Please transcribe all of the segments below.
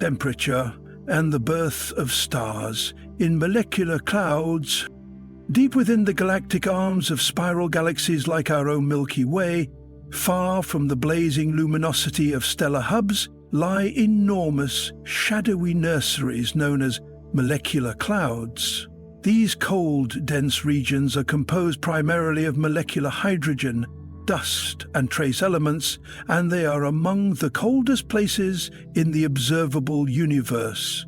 temperature, and the birth of stars in molecular clouds. Deep within the galactic arms of spiral galaxies like our own Milky Way, far from the blazing luminosity of stellar hubs, lie enormous, shadowy nurseries known as molecular clouds. These cold, dense regions are composed primarily of molecular hydrogen, dust, and trace elements, and they are among the coldest places in the observable universe.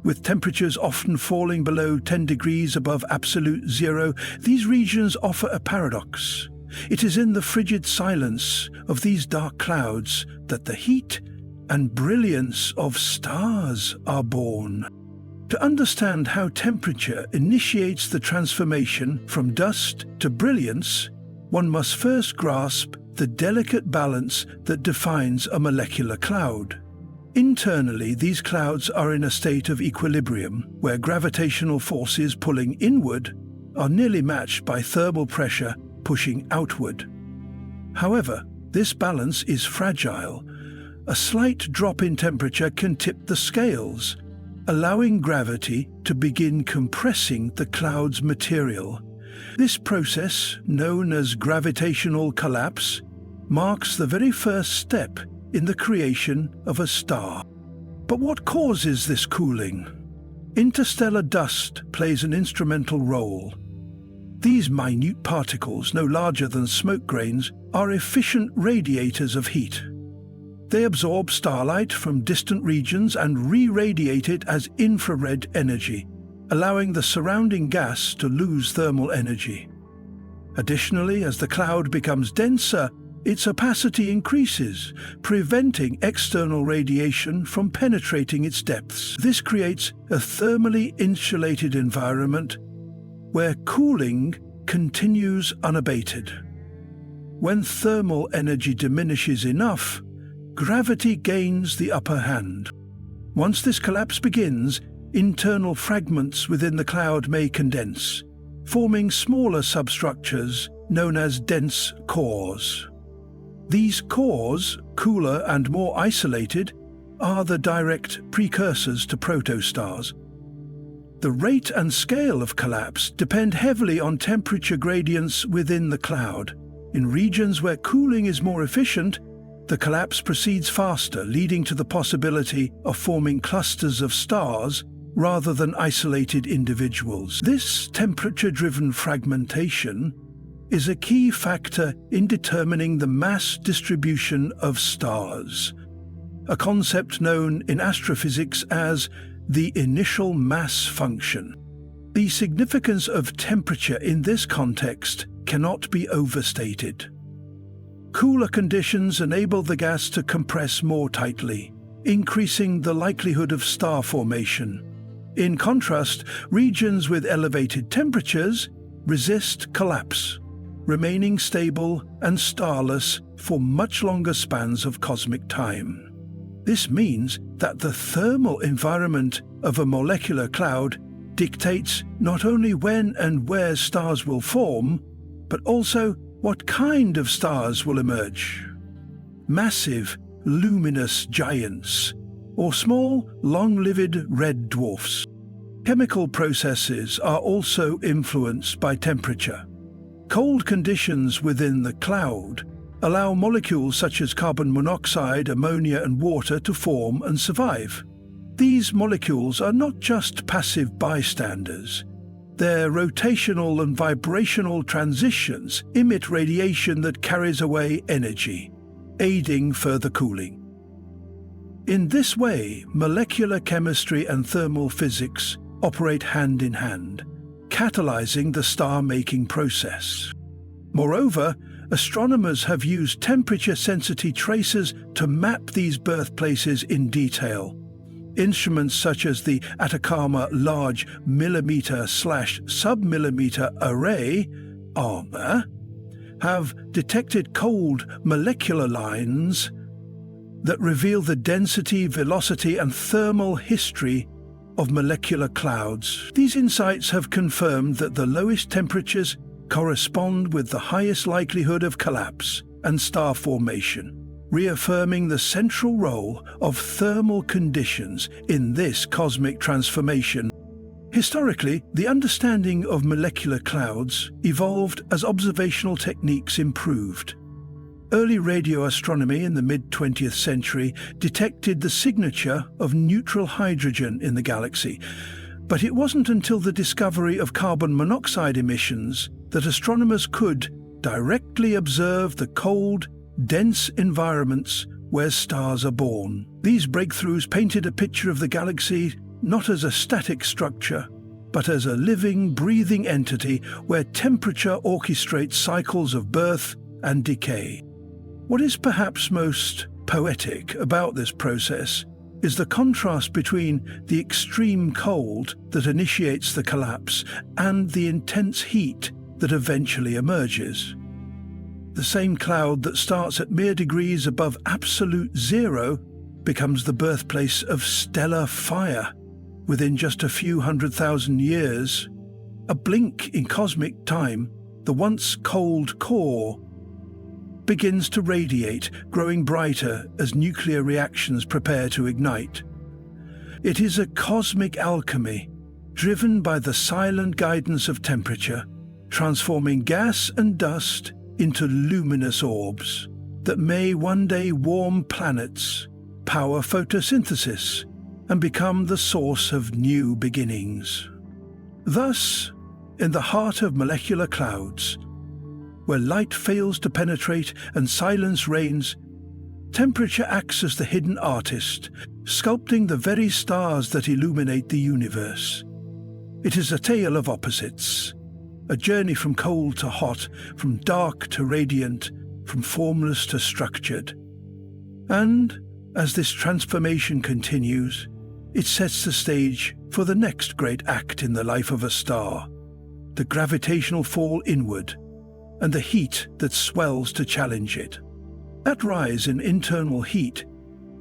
With temperatures often falling below 10 degrees above absolute zero, these regions offer a paradox. It is in the frigid silence of these dark clouds that the heat and brilliance of stars are born. To understand how temperature initiates the transformation from dust to brilliance, one must first grasp the delicate balance that defines a molecular cloud. Internally, these clouds are in a state of equilibrium, where gravitational forces pulling inward are nearly matched by thermal pressure pushing outward. However, this balance is fragile. A slight drop in temperature can tip the scales, allowing gravity to begin compressing the cloud's material. This process, known as gravitational collapse, marks the very first step in the creation of a star. But what causes this cooling? Interstellar dust plays an instrumental role. These minute particles, no larger than smoke grains, are efficient radiators of heat. They absorb starlight from distant regions and re-radiate it as infrared energy, allowing the surrounding gas to lose thermal energy. Additionally, as the cloud becomes denser, its opacity increases, preventing external radiation from penetrating its depths. This creates a thermally insulated environment where cooling continues unabated. When thermal energy diminishes enough, gravity gains the upper hand. Once this collapse begins, internal fragments within the cloud may condense, forming smaller substructures known as dense cores. These cores, cooler and more isolated, are the direct precursors to protostars. The rate and scale of collapse depend heavily on temperature gradients within the cloud. In regions where cooling is more efficient, the collapse proceeds faster, leading to the possibility of forming clusters of stars rather than isolated individuals. This temperature-driven fragmentation is a key factor in determining the mass distribution of stars, a concept known in astrophysics as the initial mass function. The significance of temperature in this context cannot be overstated. Cooler conditions enable the gas to compress more tightly, increasing the likelihood of star formation. In contrast, regions with elevated temperatures resist collapse, remaining stable and starless for much longer spans of cosmic time. This means that the thermal environment of a molecular cloud dictates not only when and where stars will form, but also what kind of stars will emerge. Massive, luminous giants, or small, long-lived red dwarfs. Chemical processes are also influenced by temperature. Cold conditions within the cloud allow molecules such as carbon monoxide, ammonia, and water to form and survive. These molecules are not just passive bystanders. Their rotational and vibrational transitions emit radiation that carries away energy, aiding further cooling. In this way, molecular chemistry and thermal physics operate hand in hand, catalyzing the star-making process. Moreover, astronomers have used temperature-sensitive tracers to map these birthplaces in detail. Instruments such as the Atacama Large Millimeter/Submillimeter Array (ARMA) have detected cold molecular lines that reveal the density, velocity, and thermal history of molecular clouds. These insights have confirmed that the lowest temperatures correspond with the highest likelihood of collapse and star formation. reaffirming the central role of thermal conditions in this cosmic transformation. Historically, the understanding of molecular clouds evolved as observational techniques improved. Early radio astronomy in the mid-20th century detected the signature of neutral hydrogen in the galaxy, but it wasn't until the discovery of carbon monoxide emissions that astronomers could directly observe the cold, dense environments where stars are born. These breakthroughs painted a picture of the galaxy not as a static structure, but as a living, breathing entity where temperature orchestrates cycles of birth and decay. What is perhaps most poetic about this process is the contrast between the extreme cold that initiates the collapse and the intense heat that eventually emerges. The same cloud that starts at mere degrees above absolute zero becomes the birthplace of stellar fire within just a few 100,000 years. A blink in cosmic time, the once cold core begins to radiate, growing brighter as nuclear reactions prepare to ignite. It is a cosmic alchemy, driven by the silent guidance of temperature, transforming gas and dust into luminous orbs that may one day warm planets, power photosynthesis, and become the source of new beginnings. Thus, in the heart of molecular clouds, where light fails to penetrate and silence reigns, temperature acts as the hidden artist, sculpting the very stars that illuminate the universe. It is a tale of opposites, a journey from cold to hot, from dark to radiant, from formless to structured. And, as this transformation continues, it sets the stage for the next great act in the life of a star, the gravitational fall inward, and the heat that swells to challenge it. That rise in internal heat,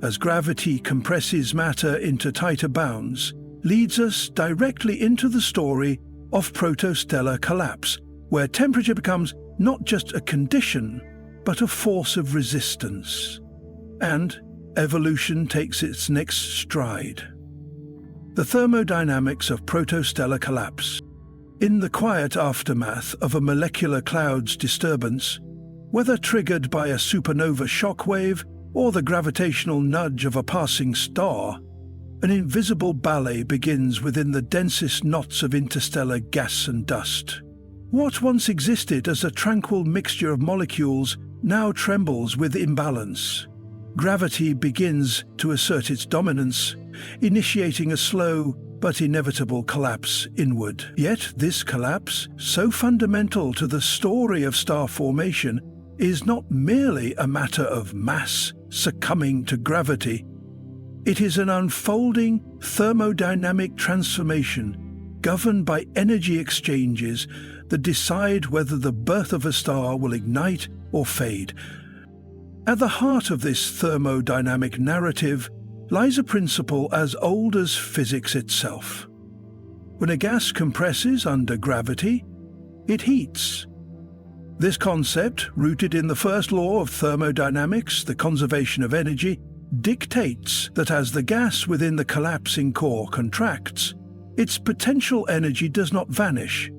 as gravity compresses matter into tighter bounds, leads us directly into the story of protostellar collapse, where temperature becomes not just a condition, but a force of resistance. And evolution takes its next stride. The thermodynamics of protostellar collapse. In the quiet aftermath of a molecular cloud's disturbance, whether triggered by a supernova shockwave or the gravitational nudge of a passing star, an invisible ballet begins within the densest knots of interstellar gas and dust. What once existed as a tranquil mixture of molecules now trembles with imbalance. Gravity begins to assert its dominance, initiating a slow but inevitable collapse inward. Yet this collapse, so fundamental to the story of star formation, is not merely a matter of mass succumbing to gravity. It is an unfolding thermodynamic transformation governed by energy exchanges that decide whether the birth of a star will ignite or fade. At the heart of this thermodynamic narrative lies a principle as old as physics itself. When a gas compresses under gravity, it heats. This concept, rooted in the first law of thermodynamics, the conservation of energy, dictates that as the gas within the collapsing core contracts, its potential energy does not vanish.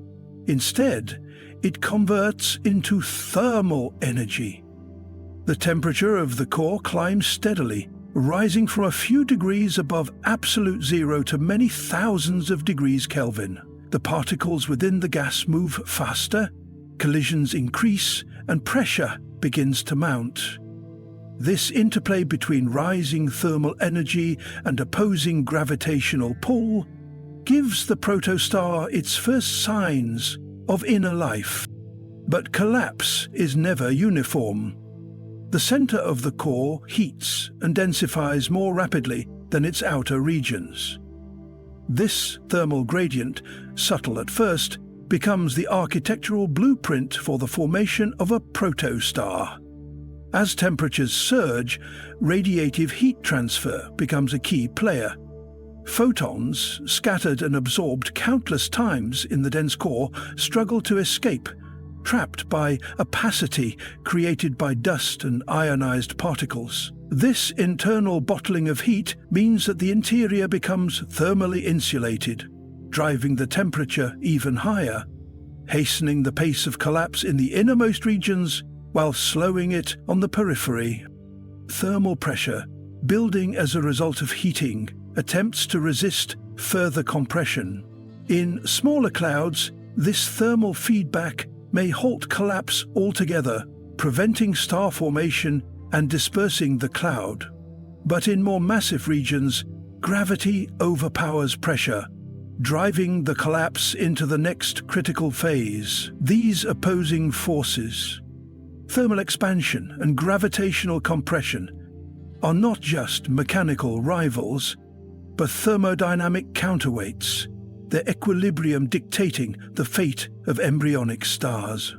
Instead, it converts into thermal energy. The temperature of the core climbs steadily, rising from a few degrees above absolute zero to many thousands of degrees Kelvin. The particles within the gas move faster, collisions increase, and pressure begins to mount. This interplay between rising thermal energy and opposing gravitational pull gives the protostar its first signs of inner life. But collapse is never uniform. The center of the core heats and densifies more rapidly than its outer regions. This thermal gradient, subtle at first, becomes the architectural blueprint for the formation of a protostar. As temperatures surge, radiative heat transfer becomes a key player. Photons, scattered and absorbed countless times in the dense core, struggle to escape, trapped by opacity created by dust and ionized particles. This internal bottling of heat means that the interior becomes thermally insulated, driving the temperature even higher, hastening the pace of collapse in the innermost regions while slowing it on the periphery. Thermal pressure, building as a result of heating, attempts to resist further compression. In smaller clouds, this thermal feedback may halt collapse altogether, preventing star formation and dispersing the cloud. But in more massive regions, gravity overpowers pressure, driving the collapse into the next critical phase. These opposing forces, thermal expansion and gravitational compression, are not just mechanical rivals, but thermodynamic counterweights, their equilibrium dictating the fate of embryonic stars.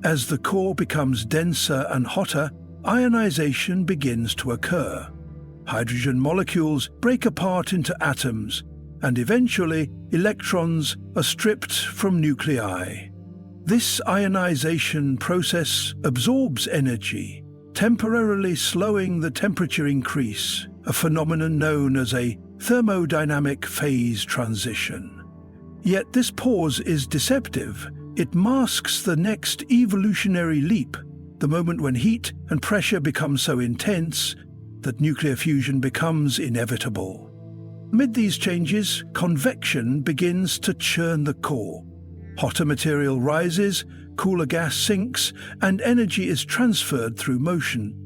As the core becomes denser and hotter, ionization begins to occur. Hydrogen molecules break apart into atoms, and eventually electrons are stripped from nuclei. This ionization process absorbs energy, temporarily slowing the temperature increase, a phenomenon known as a thermodynamic phase transition. Yet this pause is deceptive. It masks the next evolutionary leap, the moment when heat and pressure become so intense that nuclear fusion becomes inevitable. Amid these changes, convection begins to churn the core. Hotter material rises, cooler gas sinks, and energy is transferred through motion.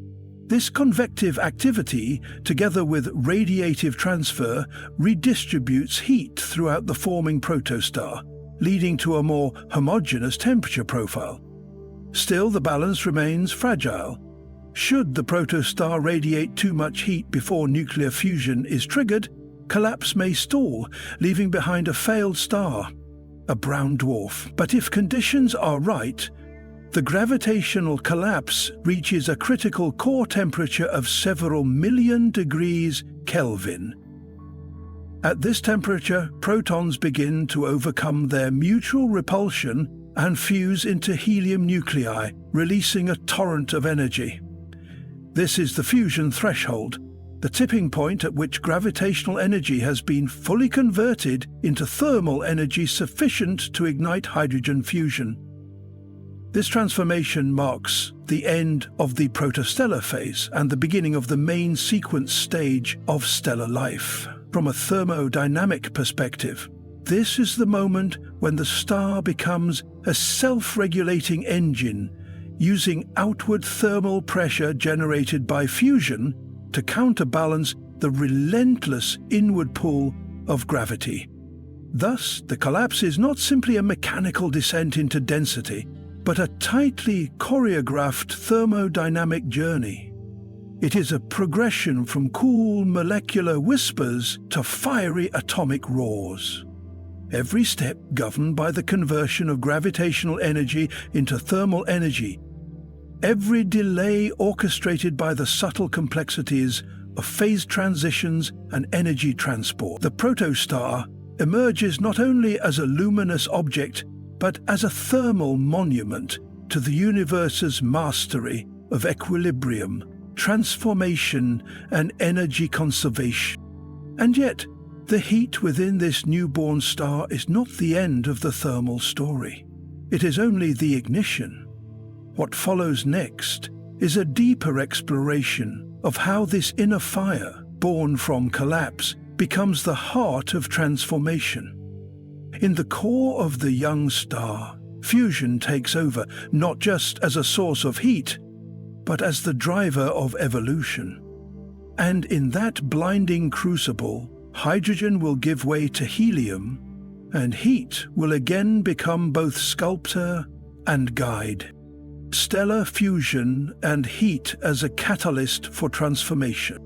This convective activity, together with radiative transfer, redistributes heat throughout the forming protostar, leading to a more homogeneous temperature profile. Still, the balance remains fragile. Should the protostar radiate too much heat before nuclear fusion is triggered, collapse may stall, leaving behind a failed star, a brown dwarf. But if conditions are right, the gravitational collapse reaches a critical core temperature of several million degrees Kelvin. At this temperature, protons begin to overcome their mutual repulsion and fuse into helium nuclei, releasing a torrent of energy. This is the fusion threshold, the tipping point at which gravitational energy has been fully converted into thermal energy sufficient to ignite hydrogen fusion. This transformation marks the end of the protostellar phase and the beginning of the main sequence stage of stellar life. From a thermodynamic perspective, this is the moment when the star becomes a self-regulating engine, using outward thermal pressure generated by fusion to counterbalance the relentless inward pull of gravity. Thus, the collapse is not simply a mechanical descent into density, but a tightly choreographed thermodynamic journey. It is a progression from cool molecular whispers to fiery atomic roars. Every step governed by the conversion of gravitational energy into thermal energy. Every delay orchestrated by the subtle complexities of phase transitions and energy transport. The protostar emerges not only as a luminous object, but as a thermal monument to the universe's mastery of equilibrium, transformation, and energy conservation. And yet, the heat within this newborn star is not the end of the thermal story. It is only the ignition. What follows next is a deeper exploration of how this inner fire, born from collapse, becomes the heart of transformation. In the core of the young star, fusion takes over, not just as a source of heat, but as the driver of evolution. And in that blinding crucible, hydrogen will give way to helium, and heat will again become both sculptor and guide. Stellar fusion and heat as a catalyst for transformation.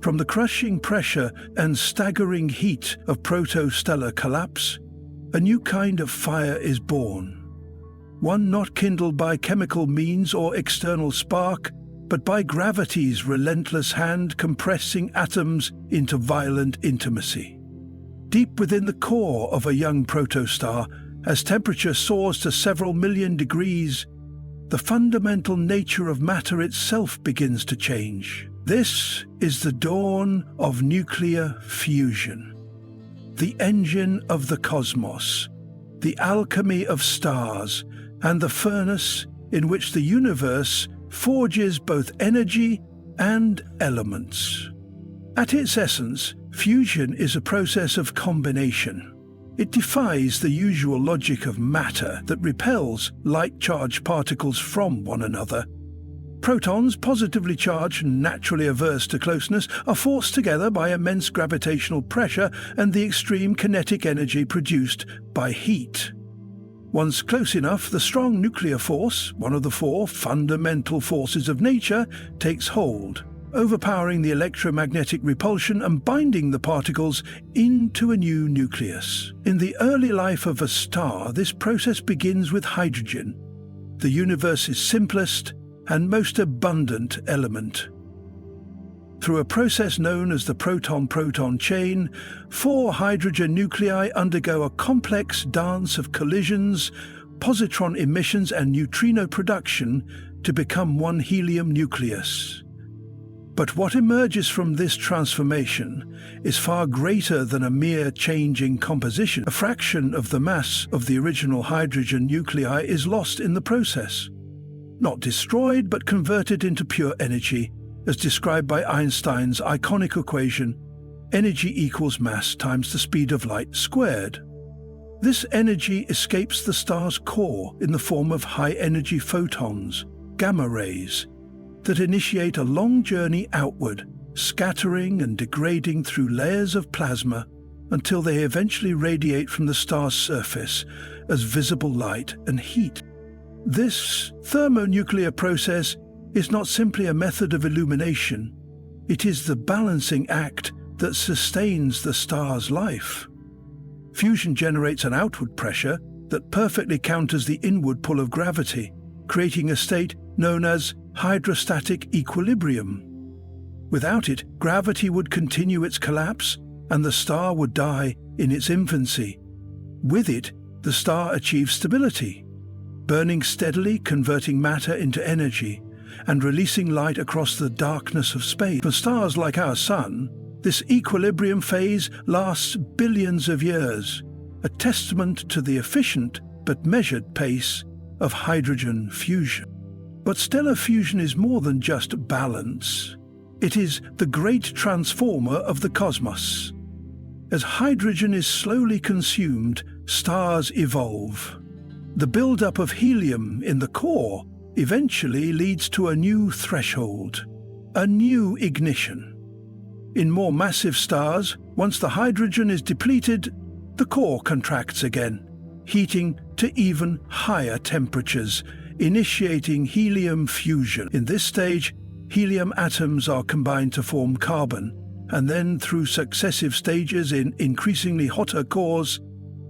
From the crushing pressure and staggering heat of protostellar collapse, a new kind of fire is born. One not kindled by chemical means or external spark, but by gravity's relentless hand compressing atoms into violent intimacy. Deep within the core of a young protostar, As temperature soars to several million degrees, the fundamental nature of matter itself begins to change. This is the dawn of nuclear fusion, the engine of the cosmos, the alchemy of stars, and the furnace in which the universe forges both energy and elements. At its essence, fusion is a process of combination. It defies the usual logic of matter that repels light-charged particles from one another. Protons, positively charged and naturally averse to closeness, are forced together by immense gravitational pressure and the extreme kinetic energy produced by heat. Once close enough, the strong nuclear force, one of the four fundamental forces of nature, takes hold, overpowering the electromagnetic repulsion and binding the particles into a new nucleus. In the early life of a star, this process begins with hydrogen, the universe's simplest and most abundant element. Through a process known as the proton-proton chain, 4 hydrogen nuclei undergo a complex dance of collisions, positron emissions and neutrino production to become one helium nucleus. But what emerges from this transformation is far greater than a mere change in composition. A fraction of the mass of the original hydrogen nuclei is lost in the process. Not destroyed, but converted into pure energy, as described by Einstein's iconic equation, energy equals mass times the speed of light squared. This energy escapes the star's core in the form of high-energy photons, gamma rays, that initiate a long journey outward, scattering and degrading through layers of plasma until they eventually radiate from the star's surface as visible light and heat. This thermonuclear process is not simply a method of illumination, it is the balancing act that sustains the star's life. Fusion generates an outward pressure that perfectly counters the inward pull of gravity, creating a state known as hydrostatic equilibrium. Without it, gravity would continue its collapse and the star would die in its infancy. With it, the star achieves stability, burning steadily, converting matter into energy, and releasing light across the darkness of space. For stars like our Sun, this equilibrium phase lasts billions of years, a testament to the efficient but measured pace of hydrogen fusion. But stellar fusion is more than just balance. It is the great transformer of the cosmos. As hydrogen is slowly consumed, stars evolve. The buildup of helium in the core eventually leads to a new threshold, a new ignition. In more massive stars, once the hydrogen is depleted, the core contracts again, heating to even higher temperatures, initiating helium fusion. In this stage, helium atoms are combined to form carbon, and then through successive stages in increasingly hotter cores,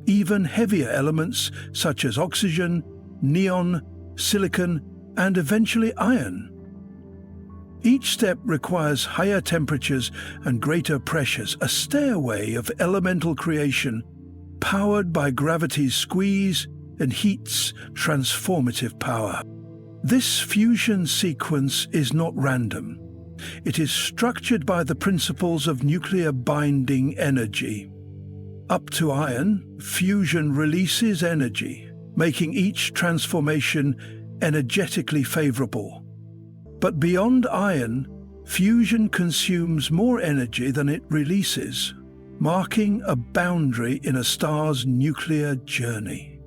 even heavier elements such as oxygen, neon, silicon, and eventually iron. Each step requires higher temperatures and greater pressures, a stairway of elemental creation, powered by gravity's squeeze and heat's transformative power. This fusion sequence is not random. It is structured by the principles of nuclear binding energy. Up to iron, fusion releases energy, making each transformation energetically favorable. But beyond iron, fusion consumes more energy than it releases, marking a boundary in a star's nuclear journey.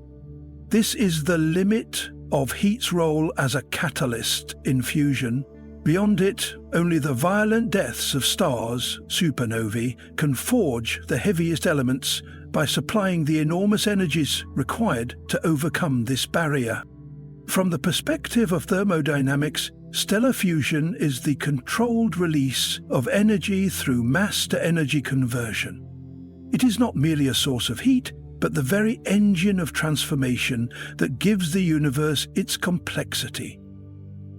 This is the limit of heat's role as a catalyst in fusion. Beyond it, only the violent deaths of stars, supernovae, can forge the heaviest elements by supplying the enormous energies required to overcome this barrier. From the perspective of thermodynamics, stellar fusion is the controlled release of energy through mass-to-energy conversion. It is not merely a source of heat, but the very engine of transformation that gives the universe its complexity.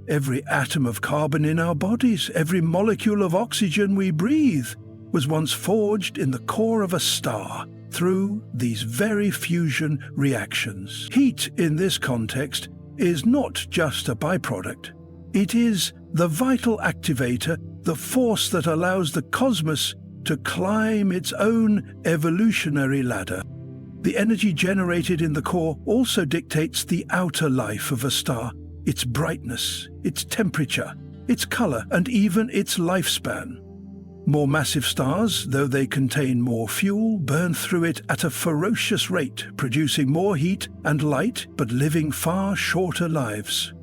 Every atom of carbon in our bodies, every molecule of oxygen we breathe, was once forged in the core of a star, through these very fusion reactions. Heat, in this context, is not just a byproduct. It is the vital activator, the force that allows the cosmos to climb its own evolutionary ladder. The energy generated in the core also dictates the outer life of a star, its brightness, its temperature, its color, and even its lifespan. More massive stars, though they contain more fuel, burn through it at a ferocious rate, producing more heat and light, but living far shorter lives.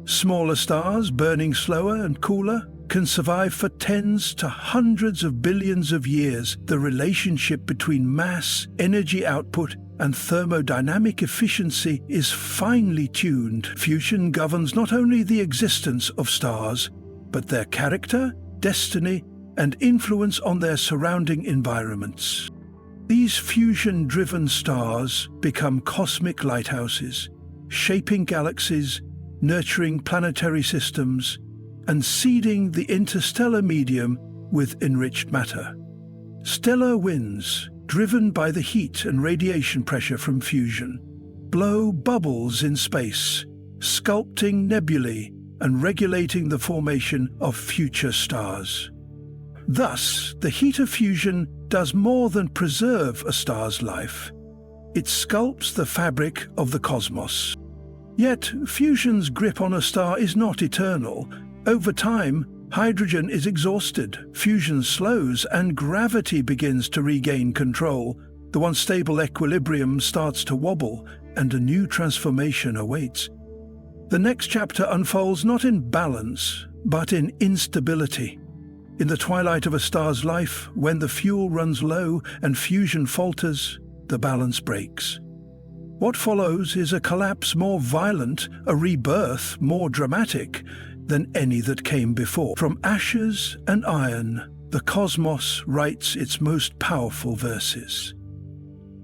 Smaller stars, burning slower and cooler, can survive for tens to hundreds of billions of years. The relationship between mass, energy output, and thermodynamic efficiency is finely tuned. Fusion governs not only the existence of stars, but their character, destiny, and influence on their surrounding environments. These fusion-driven stars become cosmic lighthouses, shaping galaxies, nurturing planetary systems, and seeding the interstellar medium with enriched matter. Stellar winds, driven by the heat and radiation pressure from fusion, blow bubbles in space, sculpting nebulae and regulating the formation of future stars. Thus, the heat of fusion does more than preserve a star's life. It sculpts the fabric of the cosmos. Yet, fusion's grip on a star is not eternal. Over time, hydrogen is exhausted, fusion slows, and gravity begins to regain control. The once stable equilibrium starts to wobble, and a new transformation awaits. The next chapter unfolds not in balance, but in instability. In the twilight of a star's life, when the fuel runs low and fusion falters, the balance breaks. What follows is a collapse more violent, a rebirth more dramatic than any that came before. From ashes and iron, the cosmos writes its most powerful verses.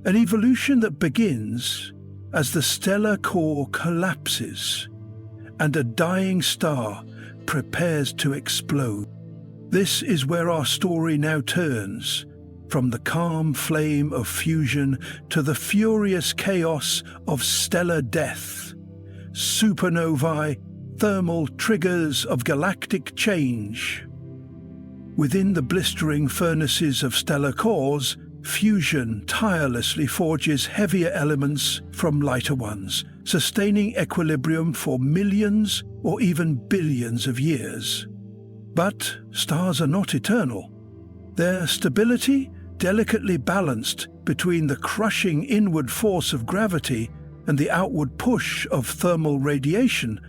An evolution that begins as the stellar core collapses and a dying star prepares to explode. This is where our story now turns, from the calm flame of fusion to the furious chaos of stellar death. Supernovae, thermal triggers of galactic change. Within the blistering furnaces of stellar cores, fusion tirelessly forges heavier elements from lighter ones, sustaining equilibrium for millions or even billions of years. But stars are not eternal. Their stability, delicately balanced between the crushing inward force of gravity and the outward push of thermal radiation,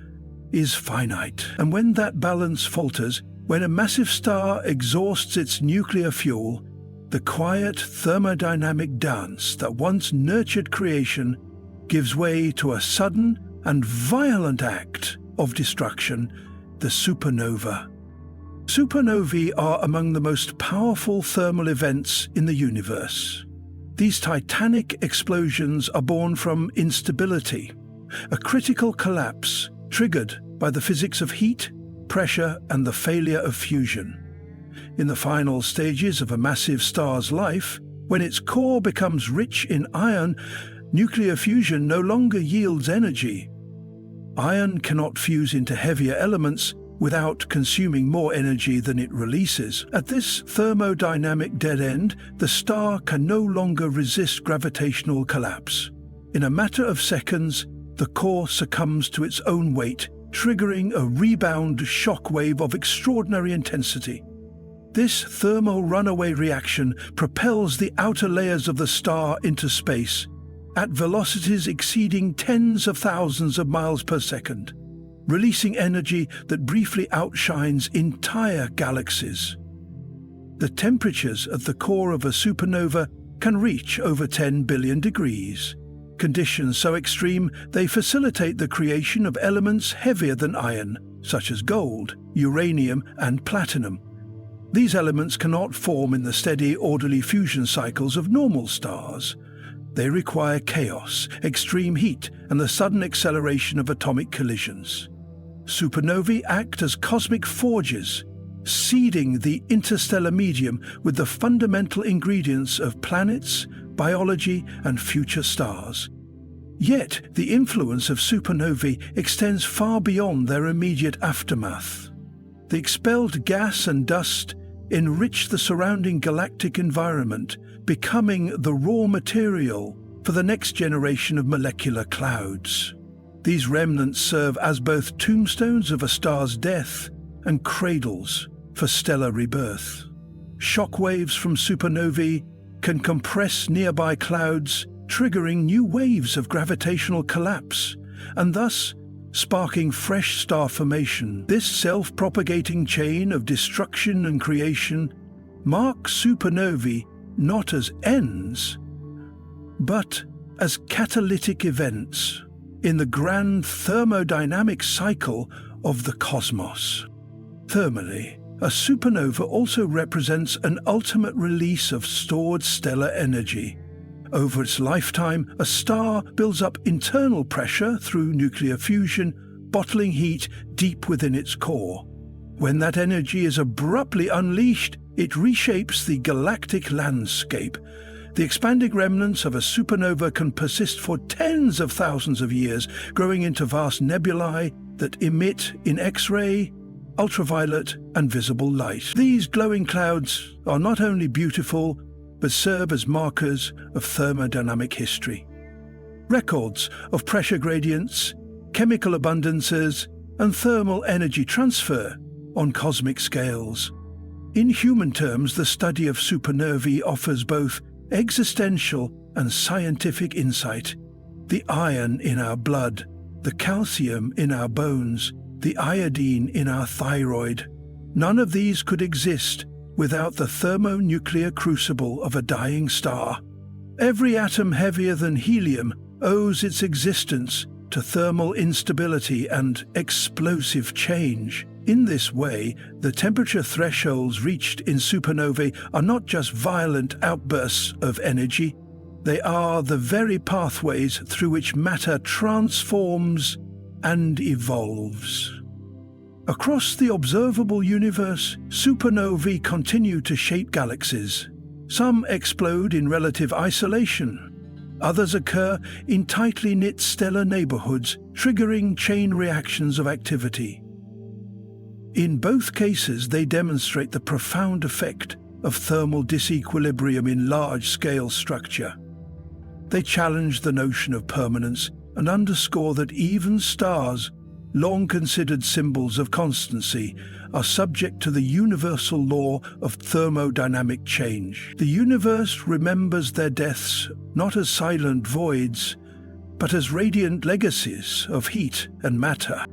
is finite. And when that balance falters, when a massive star exhausts its nuclear fuel, the quiet thermodynamic dance that once nurtured creation gives way to a sudden and violent act of destruction, the supernova. Supernovae are among the most powerful thermal events in the universe. These titanic explosions are born from instability, a critical collapse triggered by the physics of heat, pressure, and the failure of fusion. In the final stages of a massive star's life, when its core becomes rich in iron, nuclear fusion no longer yields energy. Iron cannot fuse into heavier elements without consuming more energy than it releases. At this thermodynamic dead end, the star can no longer resist gravitational collapse. In a matter of seconds, the core succumbs to its own weight, triggering a rebound shockwave of extraordinary intensity. This thermal runaway reaction propels the outer layers of the star into space at velocities exceeding tens of thousands of miles per second, releasing energy that briefly outshines entire galaxies. The temperatures at the core of a supernova can reach over 10 billion degrees, conditions so extreme they facilitate the creation of elements heavier than iron, such as gold, uranium, and platinum. These elements cannot form in the steady, orderly fusion cycles of normal stars. They require chaos, extreme heat, and the sudden acceleration of atomic collisions. Supernovae act as cosmic forges, seeding the interstellar medium with the fundamental ingredients of planets, biology, and future stars. Yet, the influence of supernovae extends far beyond their immediate aftermath. The expelled gas and dust enrich the surrounding galactic environment, becoming the raw material for the next generation of molecular clouds. These remnants serve as both tombstones of a star's death and cradles for stellar rebirth. Shockwaves from supernovae can compress nearby clouds, triggering new waves of gravitational collapse, and thus sparking fresh star formation. This self-propagating chain of destruction and creation marks supernovae not as ends, but as catalytic events in the grand thermodynamic cycle of the cosmos. Thermally, a supernova also represents an ultimate release of stored stellar energy. Over its lifetime, a star builds up internal pressure through nuclear fusion, bottling heat deep within its core. When that energy is abruptly unleashed, it reshapes the galactic landscape. The expanding remnants of a supernova can persist for tens of thousands of years, growing into vast nebulae that emit in X-ray, ultraviolet, and visible light. These glowing clouds are not only beautiful, but serve as markers of thermodynamic history. Records of pressure gradients, chemical abundances, and thermal energy transfer on cosmic scales. In human terms, the study of supernovae offers both existential and scientific insight. The iron in our blood, the calcium in our bones, the iodine in our thyroid. None of these could exist without the thermonuclear crucible of a dying star. Every atom heavier than helium owes its existence to thermal instability and explosive change. In this way, the temperature thresholds reached in supernovae are not just violent outbursts of energy, they are the very pathways through which matter transforms and evolves. Across the observable universe, supernovae continue to shape galaxies. Some explode in relative isolation. Others occur in tightly knit stellar neighborhoods, triggering chain reactions of activity. In both cases, they demonstrate the profound effect of thermal disequilibrium in large-scale structure. They challenge the notion of permanence and underscore that even stars, long considered symbols of constancy, are subject to the universal law of thermodynamic change. The universe remembers their deaths not as silent voids, but as radiant legacies of heat and matter.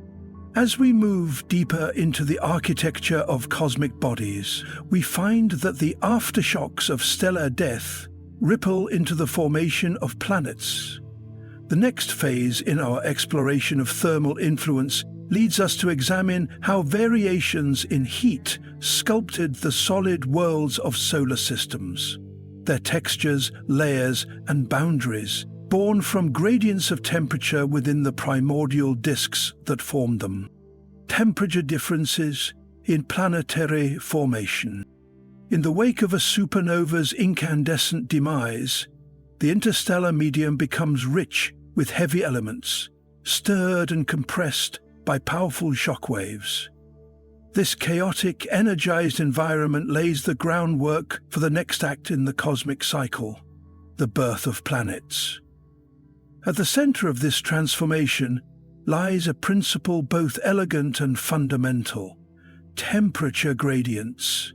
As we move deeper into the architecture of cosmic bodies, we find that the aftershocks of stellar death ripple into the formation of planets. The next phase in our exploration of thermal influence leads us to examine how variations in heat sculpted the solid worlds of solar systems. Their textures, layers, and boundaries, born from gradients of temperature within the primordial disks that formed them. Temperature differences in planetary formation. In the wake of a supernova's incandescent demise, the interstellar medium becomes rich with heavy elements, stirred and compressed by powerful shock waves. This chaotic, energized environment lays the groundwork for the next act in the cosmic cycle, the birth of planets. At the center of this transformation lies a principle both elegant and fundamental: temperature gradients.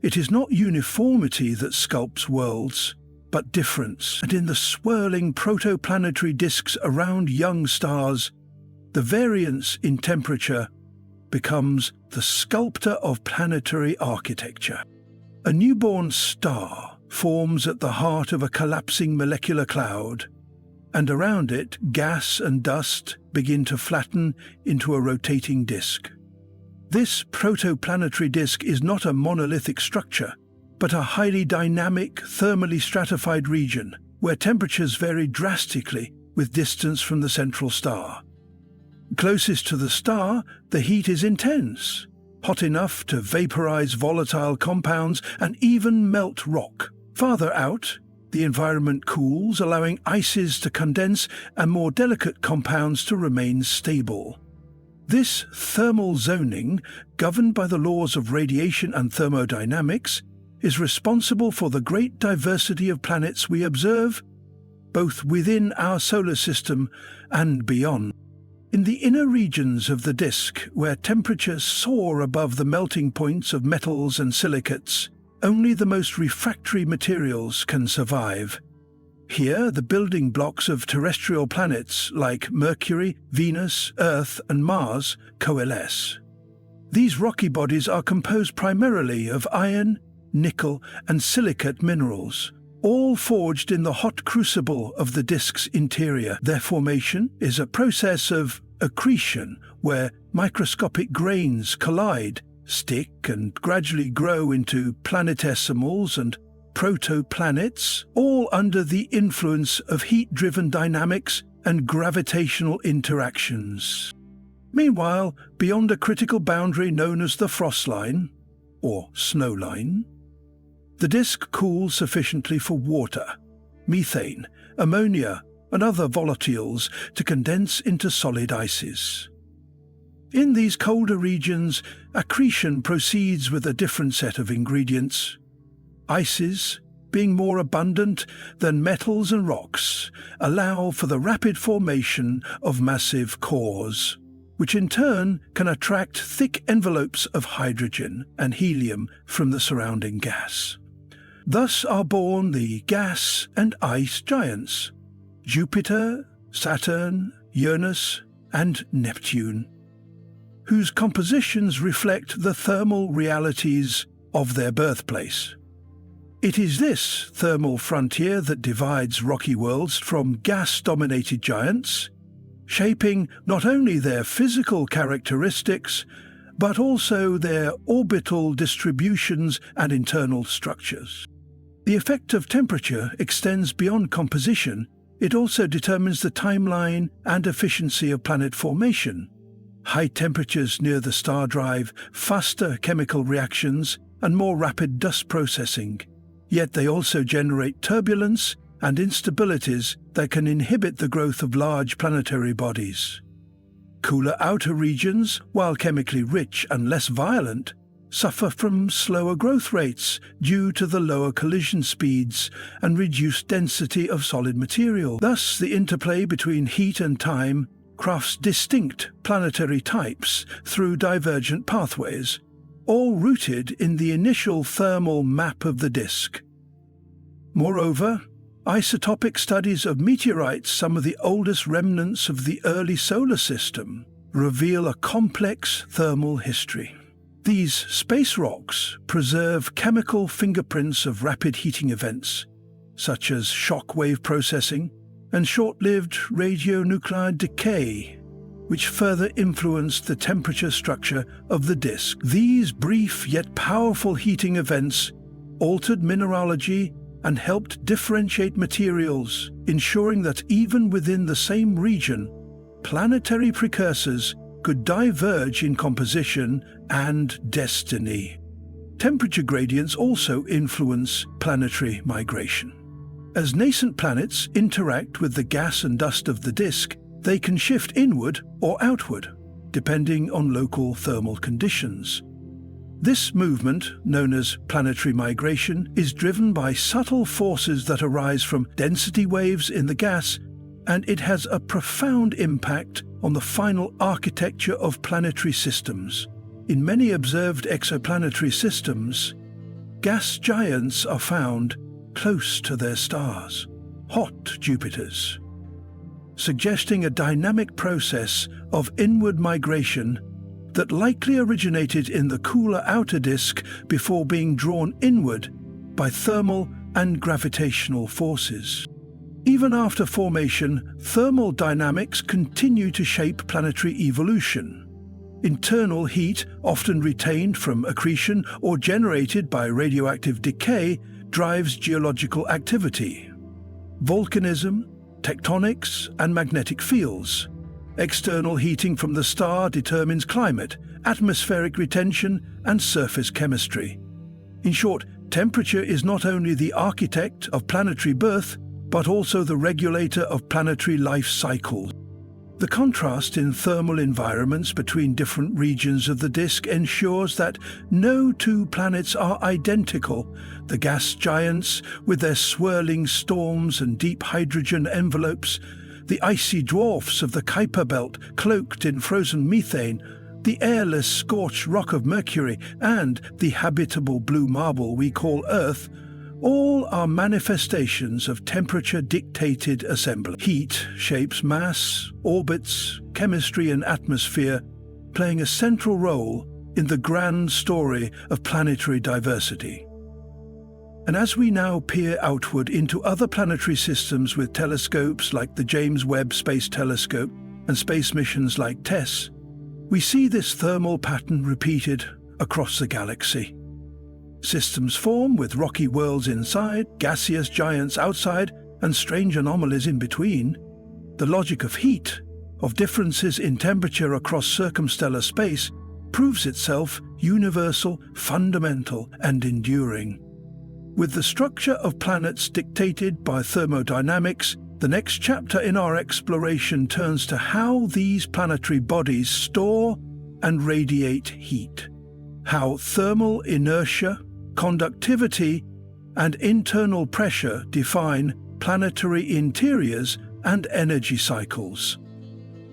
It is not uniformity that sculpts worlds, but difference, and in the swirling protoplanetary disks around young stars, the variance in temperature becomes the sculptor of planetary architecture. A newborn star forms at the heart of a collapsing molecular cloud, and around it gas and dust begin to flatten into a rotating disk. This protoplanetary disk is not a monolithic structure, but a highly dynamic, thermally stratified region where temperatures vary drastically with distance from the central star. Closest to the star, the heat is intense, hot enough to vaporize volatile compounds and even melt rock. Farther out, The environment cools, allowing ices to condense and more delicate compounds to remain stable. This thermal zoning, governed by the laws of radiation and thermodynamics, is responsible for the great diversity of planets we observe, both within our solar system and beyond. In the inner regions of the disk, where temperatures soar above the melting points of metals and silicates, only the most refractory materials can survive. Here, the building blocks of terrestrial planets like Mercury, Venus, Earth, and Mars coalesce. These rocky bodies are composed primarily of iron, nickel, and silicate minerals, all forged in the hot crucible of the disk's interior. Their formation is a process of accretion, where microscopic grains collide, stick, and gradually grow into planetesimals and protoplanets, all under the influence of heat-driven dynamics and gravitational interactions. Meanwhile, beyond a critical boundary known as the frost line, or snow line, the disk cools sufficiently for water, methane, ammonia, and other volatiles to condense into solid ices. In these colder regions, accretion proceeds with a different set of ingredients. Ices, being more abundant than metals and rocks, allow for the rapid formation of massive cores, which in turn can attract thick envelopes of hydrogen and helium from the surrounding gas. Thus are born the gas and ice giants, Jupiter, Saturn, Uranus, and Neptune, whose compositions reflect the thermal realities of their birthplace. It is this thermal frontier that divides rocky worlds from gas-dominated giants, shaping not only their physical characteristics, but also their orbital distributions and internal structures. The effect of temperature extends beyond composition. It also determines the timeline and efficiency of planet formation. High temperatures near the star drive faster chemical reactions and more rapid dust processing, yet they also generate turbulence and instabilities that can inhibit the growth of large planetary bodies. Cooler outer regions, while chemically rich and less violent, suffer from slower growth rates due to the lower collision speeds and reduced density of solid material. Thus, the interplay between heat and time crafts distinct planetary types through divergent pathways, all rooted in the initial thermal map of the disk. Moreover, isotopic studies of meteorites, some of the oldest remnants of the early solar system, reveal a complex thermal history. These space rocks preserve chemical fingerprints of rapid heating events, such as shock wave processing and short-lived radionuclide decay, which further influenced the temperature structure of the disk. These brief yet powerful heating events altered mineralogy and helped differentiate materials, ensuring that even within the same region, planetary precursors could diverge in composition and destiny. Temperature gradients also influence planetary migration. As nascent planets interact with the gas and dust of the disk, they can shift inward or outward, depending on local thermal conditions. This movement, known as planetary migration, is driven by subtle forces that arise from density waves in the gas, and it has a profound impact on the final architecture of planetary systems. In many observed exoplanetary systems, gas giants are found close to their stars, hot Jupiters, suggesting a dynamic process of inward migration that likely originated in the cooler outer disk before being drawn inward by thermal and gravitational forces. Even after formation, thermal dynamics continue to shape planetary evolution. Internal heat, often retained from accretion or generated by radioactive decay, drives geological activity. Volcanism, tectonics, and magnetic fields. External heating from the star determines climate, atmospheric retention, and surface chemistry. In short, Temperature is not only the architect of planetary birth, but also the regulator of planetary life cycles. The contrast in thermal environments between different regions of the disk ensures that no two planets are identical. The gas giants, with their swirling storms and deep hydrogen envelopes, the icy dwarfs of the Kuiper Belt cloaked in frozen methane, the airless scorched rock of Mercury, and the habitable blue marble we call Earth, all are manifestations of temperature-dictated assembly. Heat shapes mass, orbits, chemistry and atmosphere, playing a central role in the grand story of planetary diversity. And as we now peer outward into other planetary systems with telescopes like the James Webb Space Telescope and space missions like TESS, we see this thermal pattern repeated across the galaxy. Systems form with rocky worlds inside, gaseous giants outside, and strange anomalies in between. The logic of heat, of differences in temperature across circumstellar space, proves itself universal, fundamental, and enduring. With the structure of planets dictated by thermodynamics, the next chapter in our exploration turns to how these planetary bodies store and radiate heat, how thermal inertia, conductivity, and internal pressure define planetary interiors and energy cycles.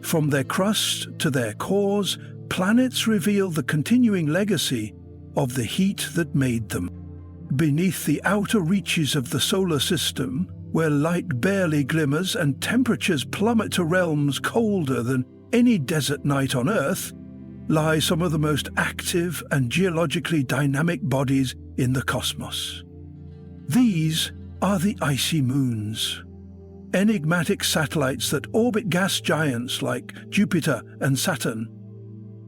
From their crust to their cores, planets reveal the continuing legacy of the heat that made them. Beneath the outer reaches of the solar system, where light barely glimmers and temperatures plummet to realms colder than any desert night on Earth, lie some of the most active and geologically dynamic bodies in the cosmos. These are the icy moons, enigmatic satellites that orbit gas giants like Jupiter and Saturn.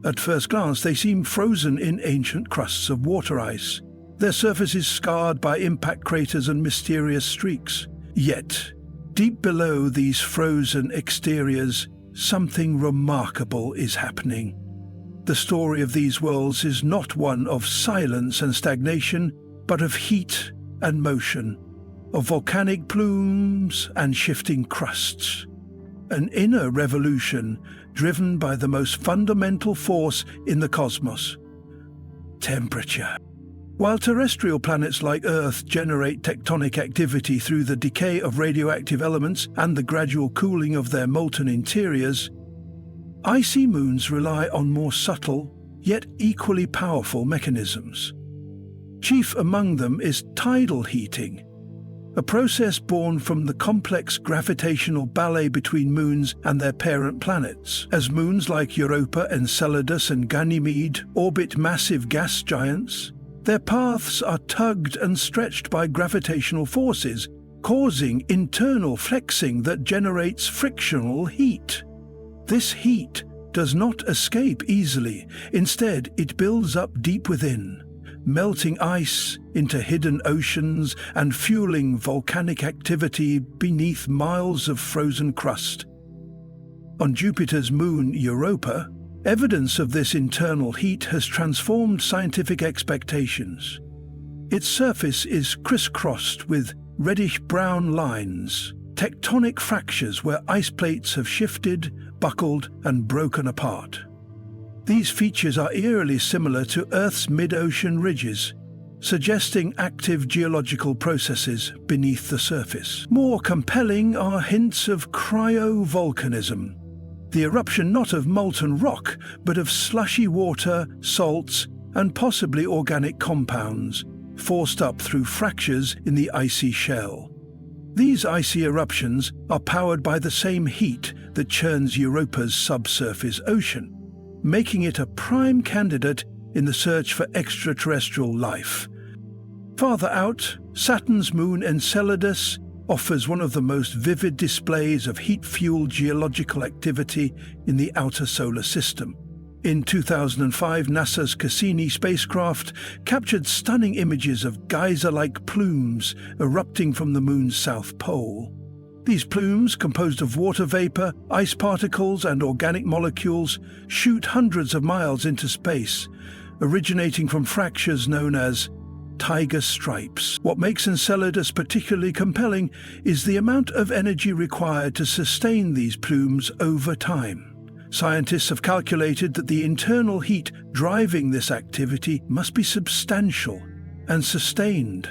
At first glance, they seem frozen in ancient crusts of water ice, their surfaces scarred by impact craters and mysterious streaks. Yet, deep below these frozen exteriors, something remarkable is happening. The story of these worlds is not one of silence and stagnation, but of heat and motion, of volcanic plumes and shifting crusts. An inner revolution driven by the most fundamental force in the cosmos: temperature. While terrestrial planets like Earth generate tectonic activity through the decay of radioactive elements and the gradual cooling of their molten interiors, icy moons rely on more subtle, yet equally powerful mechanisms. Chief among them is tidal heating, a process born from the complex gravitational ballet between moons and their parent planets. As moons like Europa, Enceladus, and Ganymede orbit massive gas giants, their paths are tugged and stretched by gravitational forces, causing internal flexing that generates frictional heat. This heat does not escape easily. Instead, it builds up deep within, melting ice into hidden oceans and fueling volcanic activity beneath miles of frozen crust. On Jupiter's moon Europa, evidence of this internal heat has transformed scientific expectations. Its surface is crisscrossed with reddish-brown lines, tectonic fractures where ice plates have shifted, buckled, and broken apart. These features are eerily similar to Earth's mid-ocean ridges, suggesting active geological processes beneath the surface. More compelling are hints of cryovolcanism, the eruption not of molten rock, but of slushy water, salts, and possibly organic compounds, forced up through fractures in the icy shell. These icy eruptions are powered by the same heat that churns Europa's subsurface ocean, making it a prime candidate in the search for extraterrestrial life. Farther out, Saturn's moon Enceladus offers one of the most vivid displays of heat-fueled geological activity in the outer solar system. In 2005, NASA's Cassini spacecraft captured stunning images of geyser-like plumes erupting from the moon's south pole. These plumes, composed of water vapor, ice particles, and organic molecules, shoot hundreds of miles into space, originating from fractures known as tiger stripes. What makes Enceladus particularly compelling is the amount of energy required to sustain these plumes over time. Scientists have calculated that the internal heat driving this activity must be substantial and sustained,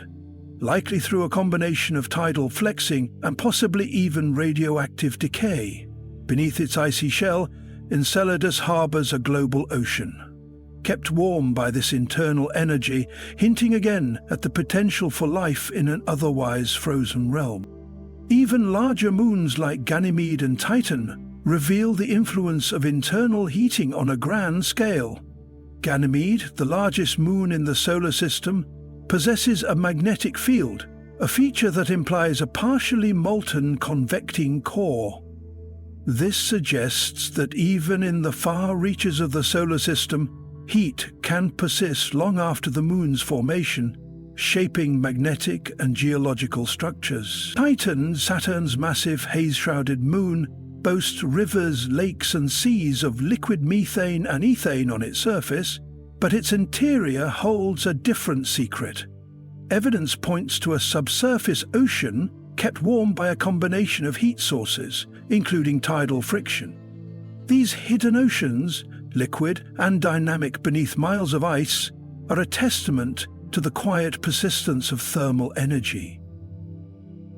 likely through a combination of tidal flexing and possibly even radioactive decay. Beneath its icy shell, Enceladus harbors a global ocean, kept warm by this internal energy, hinting again at the potential for life in an otherwise frozen realm. Even larger moons like Ganymede and Titan reveal the influence of internal heating on a grand scale. Ganymede, the largest moon in the solar system, possesses a magnetic field, a feature that implies a partially molten convecting core. This suggests that even in the far reaches of the solar system, heat can persist long after the moon's formation, shaping magnetic and geological structures. Titan, Saturn's massive haze-shrouded moon, boasts rivers, lakes and seas of liquid methane and ethane on its surface, but its interior holds a different secret. Evidence points to a subsurface ocean kept warm by a combination of heat sources, including tidal friction. These hidden oceans, liquid and dynamic beneath miles of ice, are a testament to the quiet persistence of thermal energy.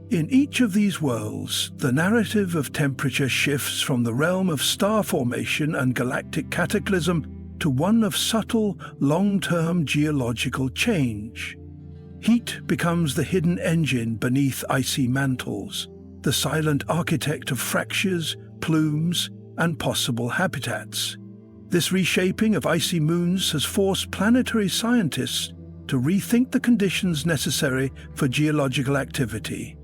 In each of these worlds, the narrative of temperature shifts from the realm of star formation and galactic cataclysm to one of subtle, long-term geological change. Heat becomes the hidden engine beneath icy mantles, the silent architect of fractures, plumes, and possible habitats. This reshaping of icy moons has forced planetary scientists to rethink the conditions necessary for geological activity.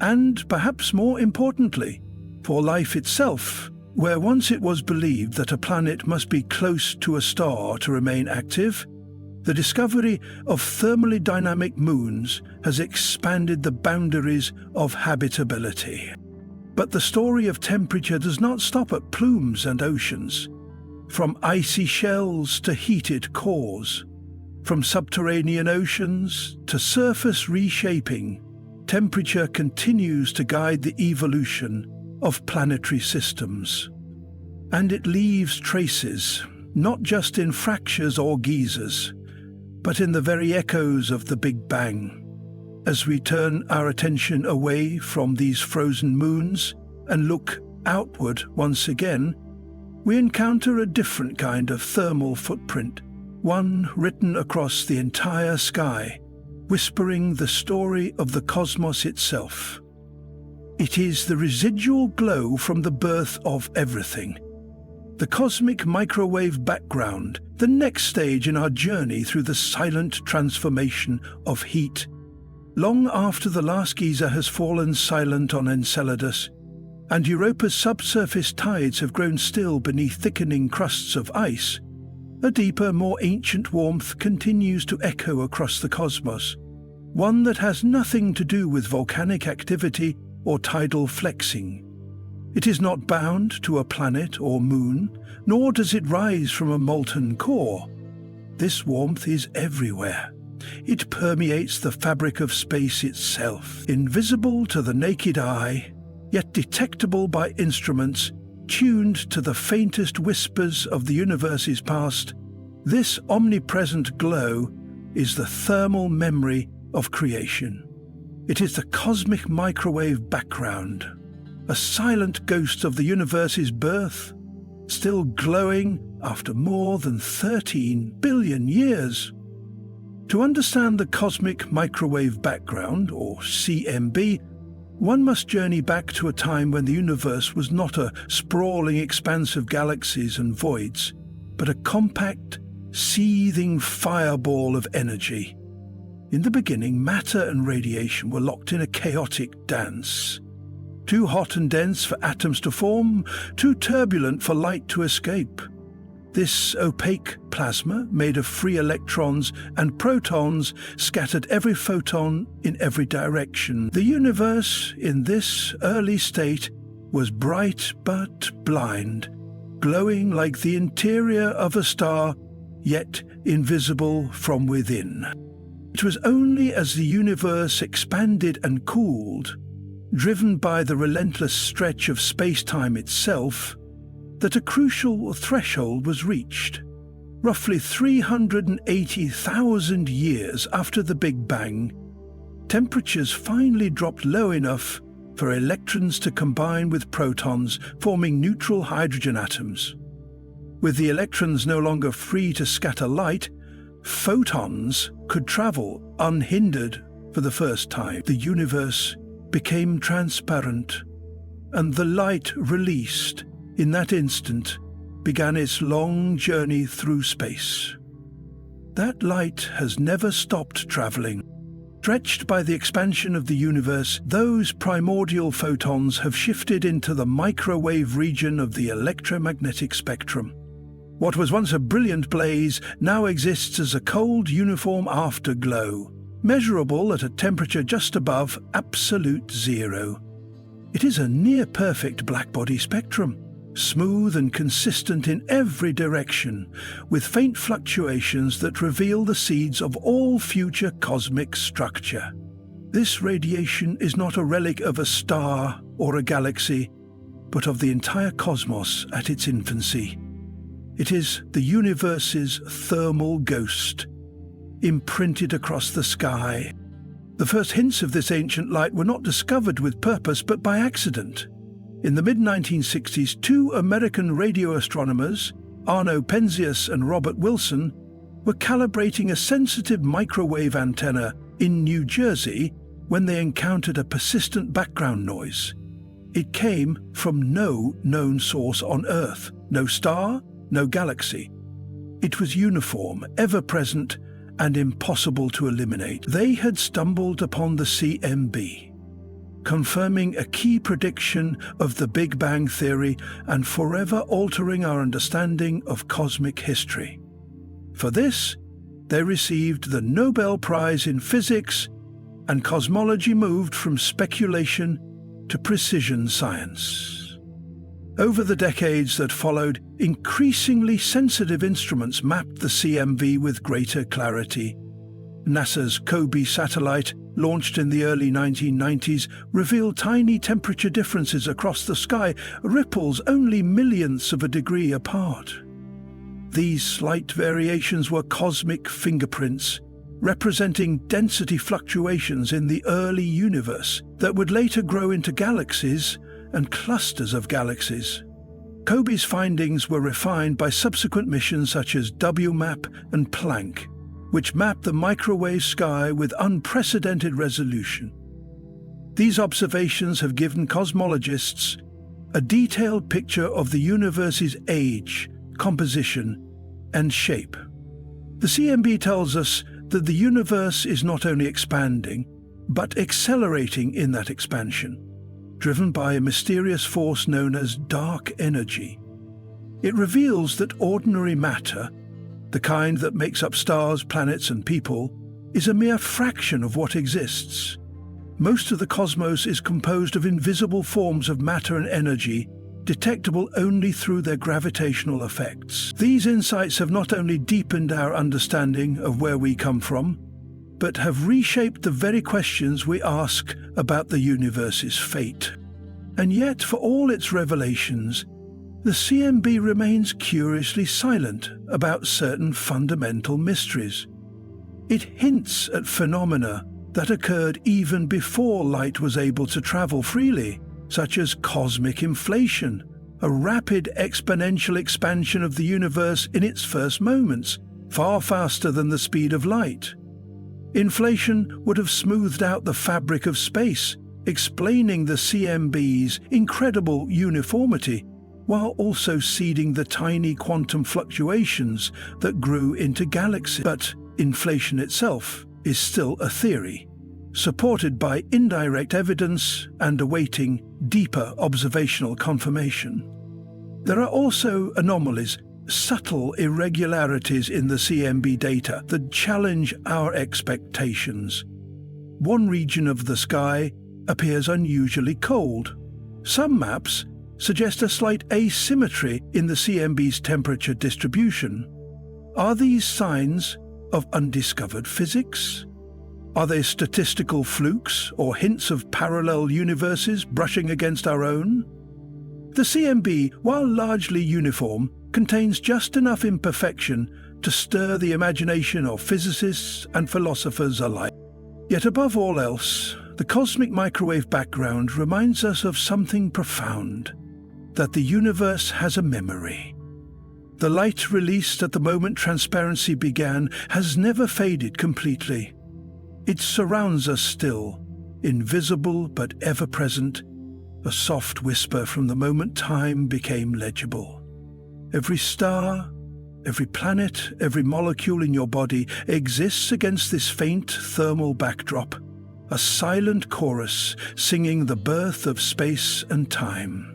And, perhaps more importantly, for life itself, where once it was believed that a planet must be close to a star to remain active, the discovery of thermally dynamic moons has expanded the boundaries of habitability. But the story of temperature does not stop at plumes and oceans. From icy shells to heated cores, from subterranean oceans to surface reshaping, temperature continues to guide the evolution of planetary systems. And it leaves traces, not just in fractures or geysers, but in the very echoes of the Big Bang. As we turn our attention away from these frozen moons and look outward once again, we encounter a different kind of thermal footprint, one written across the entire sky, whispering the story of the cosmos itself. It is the residual glow from the birth of everything. The cosmic microwave background, the next stage in our journey through the silent transformation of heat. Long after the last geyser has fallen silent on Enceladus, and Europa's subsurface tides have grown still beneath thickening crusts of ice, a deeper, more ancient warmth continues to echo across the cosmos, one that has nothing to do with volcanic activity or tidal flexing. It is not bound to a planet or moon, nor does it rise from a molten core. This warmth is everywhere. It permeates the fabric of space itself, invisible to the naked eye, yet detectable by instruments tuned to the faintest whispers of the universe's past. This omnipresent glow is the thermal memory of creation. It is the cosmic microwave background, a silent ghost of the universe's birth, still glowing after more than 13 billion years. To understand the cosmic microwave background, or CMB, one must journey back to a time when the universe was not a sprawling expanse of galaxies and voids, but a compact, seething fireball of energy. In the beginning, matter and radiation were locked in a chaotic dance. Too hot and dense for atoms to form, too turbulent for light to escape. This opaque plasma, made of free electrons and protons, scattered every photon in every direction. The universe, in this early state, was bright but blind, glowing like the interior of a star, yet invisible from within. It was only as the universe expanded and cooled, driven by the relentless stretch of space-time itself, that a crucial threshold was reached. Roughly 380,000 years after the Big Bang, temperatures finally dropped low enough for electrons to combine with protons, forming neutral hydrogen atoms. With the electrons no longer free to scatter light, photons could travel unhindered for the first time. The universe became transparent, and the light released in that instant began its long journey through space. That light has never stopped traveling. Stretched by the expansion of the universe, those primordial photons have shifted into the microwave region of the electromagnetic spectrum. What was once a brilliant blaze now exists as a cold, uniform afterglow, measurable at a temperature just above absolute zero. It is a near-perfect blackbody spectrum, smooth and consistent in every direction, with faint fluctuations that reveal the seeds of all future cosmic structure. This radiation is not a relic of a star or a galaxy, but of the entire cosmos at its infancy. It is the universe's thermal ghost, imprinted across the sky. The first hints of this ancient light were not discovered with purpose, but by accident. In the mid-1960s, two American radio astronomers, Arno Penzias and Robert Wilson, were calibrating a sensitive microwave antenna in New Jersey when they encountered a persistent background noise. It came from no known source on Earth, no star, no galaxy. It was uniform, ever-present, and impossible to eliminate. They had stumbled upon the CMB, confirming a key prediction of the Big Bang theory and forever altering our understanding of cosmic history. For this, they received the Nobel Prize in Physics, and cosmology moved from speculation to precision science. Over the decades that followed, increasingly sensitive instruments mapped the CMB with greater clarity. NASA's COBE satellite, launched in the early 1990s, revealed tiny temperature differences across the sky, ripples only millionths of a degree apart. These slight variations were cosmic fingerprints, representing density fluctuations in the early universe that would later grow into galaxies and clusters of galaxies. COBE's findings were refined by subsequent missions such as WMAP and Planck, which mapped the microwave sky with unprecedented resolution. These observations have given cosmologists a detailed picture of the universe's age, composition, and shape. The CMB tells us that the universe is not only expanding, but accelerating in that expansion, driven by a mysterious force known as dark energy. It reveals that ordinary matter, the kind that makes up stars, planets, and people, is a mere fraction of what exists. Most of the cosmos is composed of invisible forms of matter and energy, detectable only through their gravitational effects. These insights have not only deepened our understanding of where we come from, but have reshaped the very questions we ask about the universe's fate. And yet, for all its revelations, the CMB remains curiously silent about certain fundamental mysteries. It hints at phenomena that occurred even before light was able to travel freely, such as cosmic inflation, a rapid exponential expansion of the universe in its first moments, far faster than the speed of light. Inflation would have smoothed out the fabric of space, explaining the CMB's incredible uniformity, while also seeding the tiny quantum fluctuations that grew into galaxies. But inflation itself is still a theory, supported by indirect evidence and awaiting deeper observational confirmation. There are also anomalies, subtle irregularities in the CMB data that challenge our expectations. One region of the sky appears unusually cold. Some maps suggest a slight asymmetry in the CMB's temperature distribution. Are these signs of undiscovered physics? Are they statistical flukes or hints of parallel universes brushing against our own? The CMB, while largely uniform, contains just enough imperfection to stir the imagination of physicists and philosophers alike. Yet above all else, the cosmic microwave background reminds us of something profound, that the universe has a memory. The light released at the moment transparency began has never faded completely. It surrounds us still, invisible but ever-present, a soft whisper from the moment time became legible. Every star, every planet, every molecule in your body exists against this faint thermal backdrop, a silent chorus singing the birth of space and time.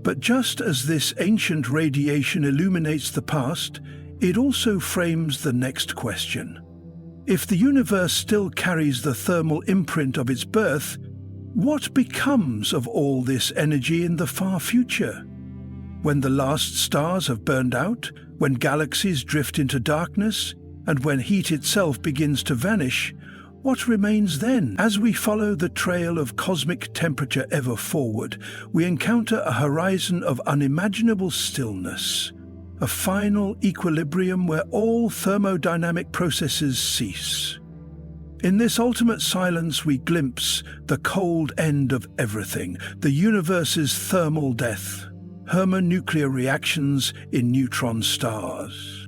But just as this ancient radiation illuminates the past, it also frames the next question. If the universe still carries the thermal imprint of its birth, what becomes of all this energy in the far future? When the last stars have burned out, when galaxies drift into darkness, and when heat itself begins to vanish, what remains then? As we follow the trail of cosmic temperature ever forward, we encounter a horizon of unimaginable stillness, a final equilibrium where all thermodynamic processes cease. In this ultimate silence we glimpse the cold end of everything, the universe's thermal death, thermonuclear reactions in neutron stars.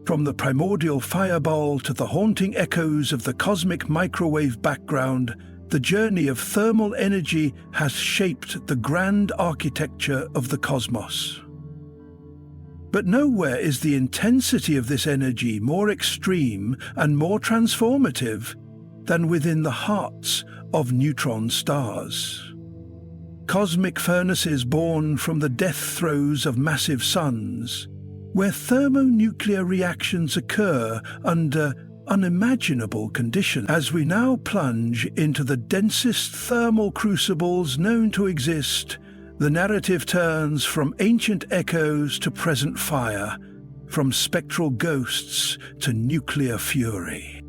From the primordial fireball to the haunting echoes of the cosmic microwave background, the journey of thermal energy has shaped the grand architecture of the cosmos. But nowhere is the intensity of this energy more extreme and more transformative than within the hearts of neutron stars. Cosmic furnaces born from the death throes of massive suns, where thermonuclear reactions occur under unimaginable conditions. As we now plunge into the densest thermal crucibles known to exist, the narrative turns from ancient echoes to present fire, from spectral ghosts to nuclear fury.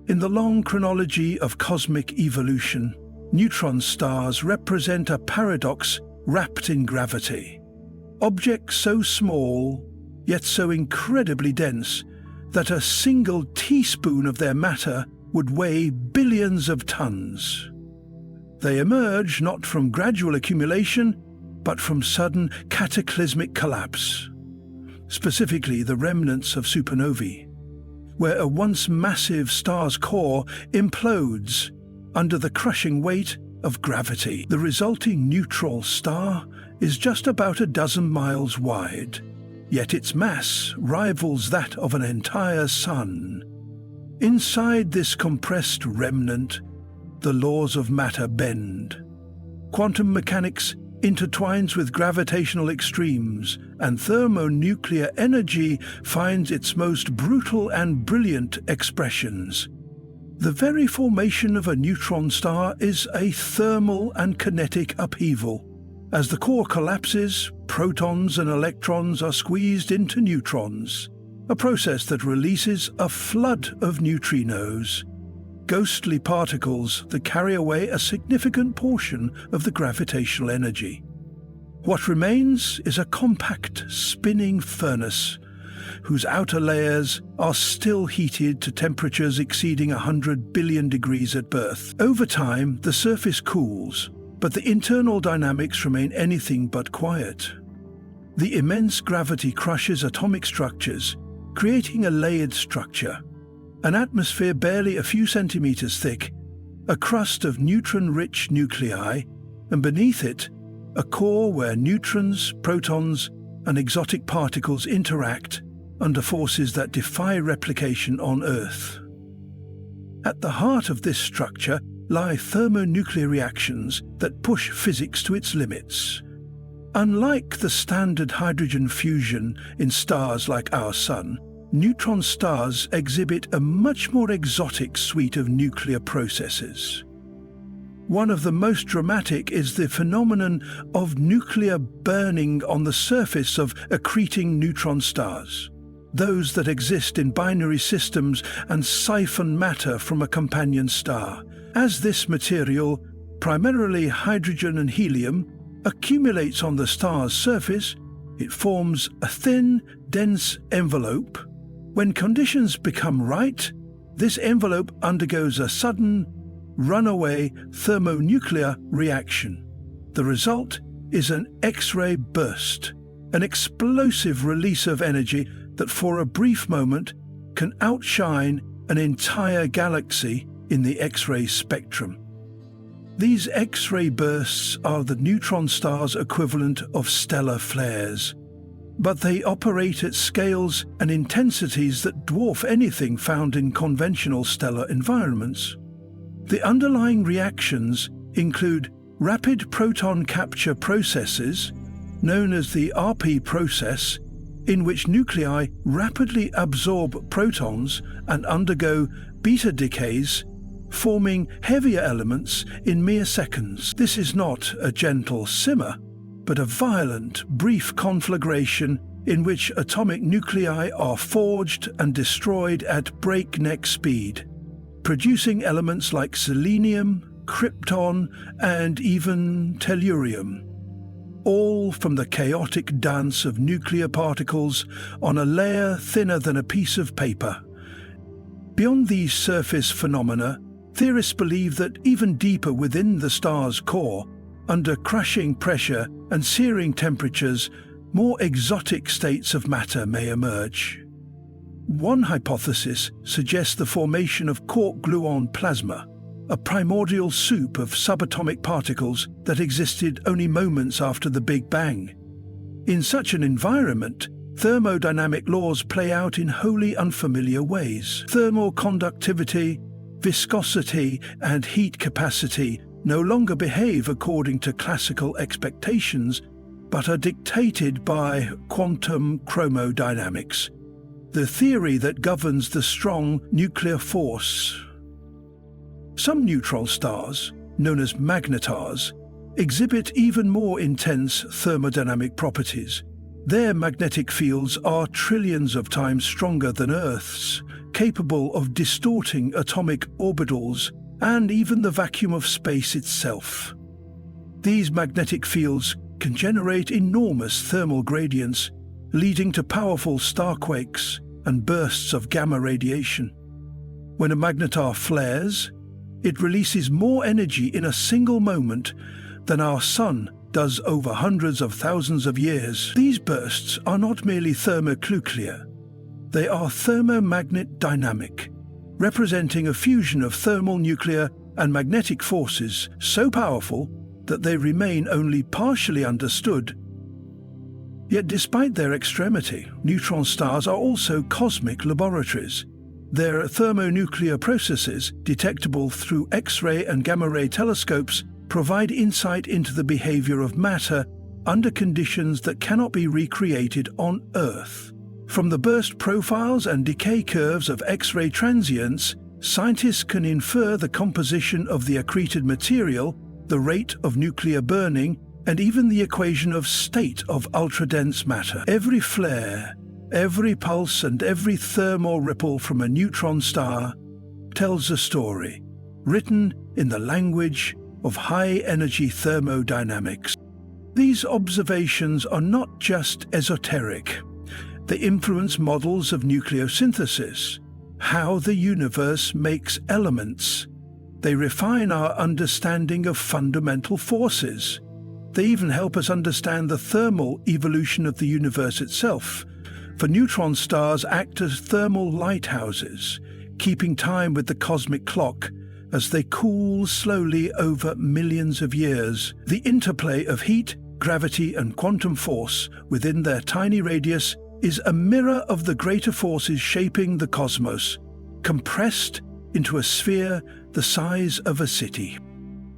In the long chronology of cosmic evolution, neutron stars represent a paradox wrapped in gravity. Objects so small, yet so incredibly dense, that a single teaspoon of their matter would weigh billions of tons. They emerge not from gradual accumulation, but from sudden cataclysmic collapse, specifically the remnants of supernovae, where a once massive star's core implodes under the crushing weight of gravity. The resulting neutral star is just about a dozen miles wide, yet its mass rivals that of an entire sun. Inside this compressed remnant, the laws of matter bend. Quantum mechanics intertwines with gravitational extremes, and thermonuclear energy finds its most brutal and brilliant expressions. The very formation of a neutron star is a thermal and kinetic upheaval. As the core collapses, protons and electrons are squeezed into neutrons, a process that releases a flood of neutrinos, ghostly particles that carry away a significant portion of the gravitational energy. What remains is a compact, spinning furnace, whose outer layers are still heated to temperatures exceeding 100 billion degrees at birth. Over time, the surface cools, but the internal dynamics remain anything but quiet. The immense gravity crushes atomic structures, creating a layered structure, an atmosphere barely a few centimeters thick, a crust of neutron-rich nuclei, and beneath it, a core where neutrons, protons, and exotic particles interact under forces that defy replication on Earth. At the heart of this structure lie thermonuclear reactions that push physics to its limits. Unlike the standard hydrogen fusion in stars like our Sun, neutron stars exhibit a much more exotic suite of nuclear processes. One of the most dramatic is the phenomenon of nuclear burning on the surface of accreting neutron stars. those that exist in binary systems and siphon matter from a companion star. As this material, primarily hydrogen and helium, accumulates on the star's surface, it forms a thin, dense envelope. When conditions become right, this envelope undergoes a sudden, runaway thermonuclear reaction. The result is an X-ray burst, an explosive release of energy that for a brief moment can outshine an entire galaxy in the X-ray spectrum. These X-ray bursts are the neutron star's equivalent of stellar flares, but they operate at scales and intensities that dwarf anything found in conventional stellar environments. The underlying reactions include rapid proton capture processes, known as the RP process, in which nuclei rapidly absorb protons and undergo beta decays, forming heavier elements in mere seconds. This is not a gentle simmer, but a violent, brief conflagration in which atomic nuclei are forged and destroyed at breakneck speed, producing elements like selenium, krypton, and even tellurium, all from the chaotic dance of nuclear particles on a layer thinner than a piece of paper. Beyond these surface phenomena, theorists believe that even deeper within the star's core, under crushing pressure and searing temperatures, more exotic states of matter may emerge. One hypothesis suggests the formation of quark-gluon plasma, a primordial soup of subatomic particles that existed only moments after the Big Bang. In such an environment, thermodynamic laws play out in wholly unfamiliar ways. Thermal conductivity, viscosity, and heat capacity no longer behave according to classical expectations, but are dictated by quantum chromodynamics, the theory that governs the strong nuclear force. Some neutron stars, known as magnetars, exhibit even more intense thermodynamic properties. Their magnetic fields are trillions of times stronger than Earth's, capable of distorting atomic orbitals and even the vacuum of space itself. These magnetic fields can generate enormous thermal gradients, leading to powerful starquakes and bursts of gamma radiation. When a magnetar flares, it releases more energy in a single moment than our Sun does over hundreds of thousands of years. These bursts are not merely thermonuclear, they are thermomagnet dynamic, representing a fusion of thermal, nuclear, and magnetic forces so powerful that they remain only partially understood. Yet despite their extremity, neutron stars are also cosmic laboratories. Their thermonuclear processes, detectable through X-ray and gamma-ray telescopes, provide insight into the behavior of matter under conditions that cannot be recreated on Earth. From the burst profiles and decay curves of X-ray transients, scientists can infer the composition of the accreted material, the rate of nuclear burning, and even the equation of state of ultra-dense matter. Every flare, every pulse, and every thermal ripple from a neutron star tells a story, written in the language of high-energy thermodynamics. These observations are not just esoteric. They influence models of nucleosynthesis, how the universe makes elements. They refine our understanding of fundamental forces. They even help us understand the thermal evolution of the universe itself, for neutron stars act as thermal lighthouses, keeping time with the cosmic clock as they cool slowly over millions of years. The interplay of heat, gravity, and quantum force within their tiny radius is a mirror of the greater forces shaping the cosmos, compressed into a sphere the size of a city.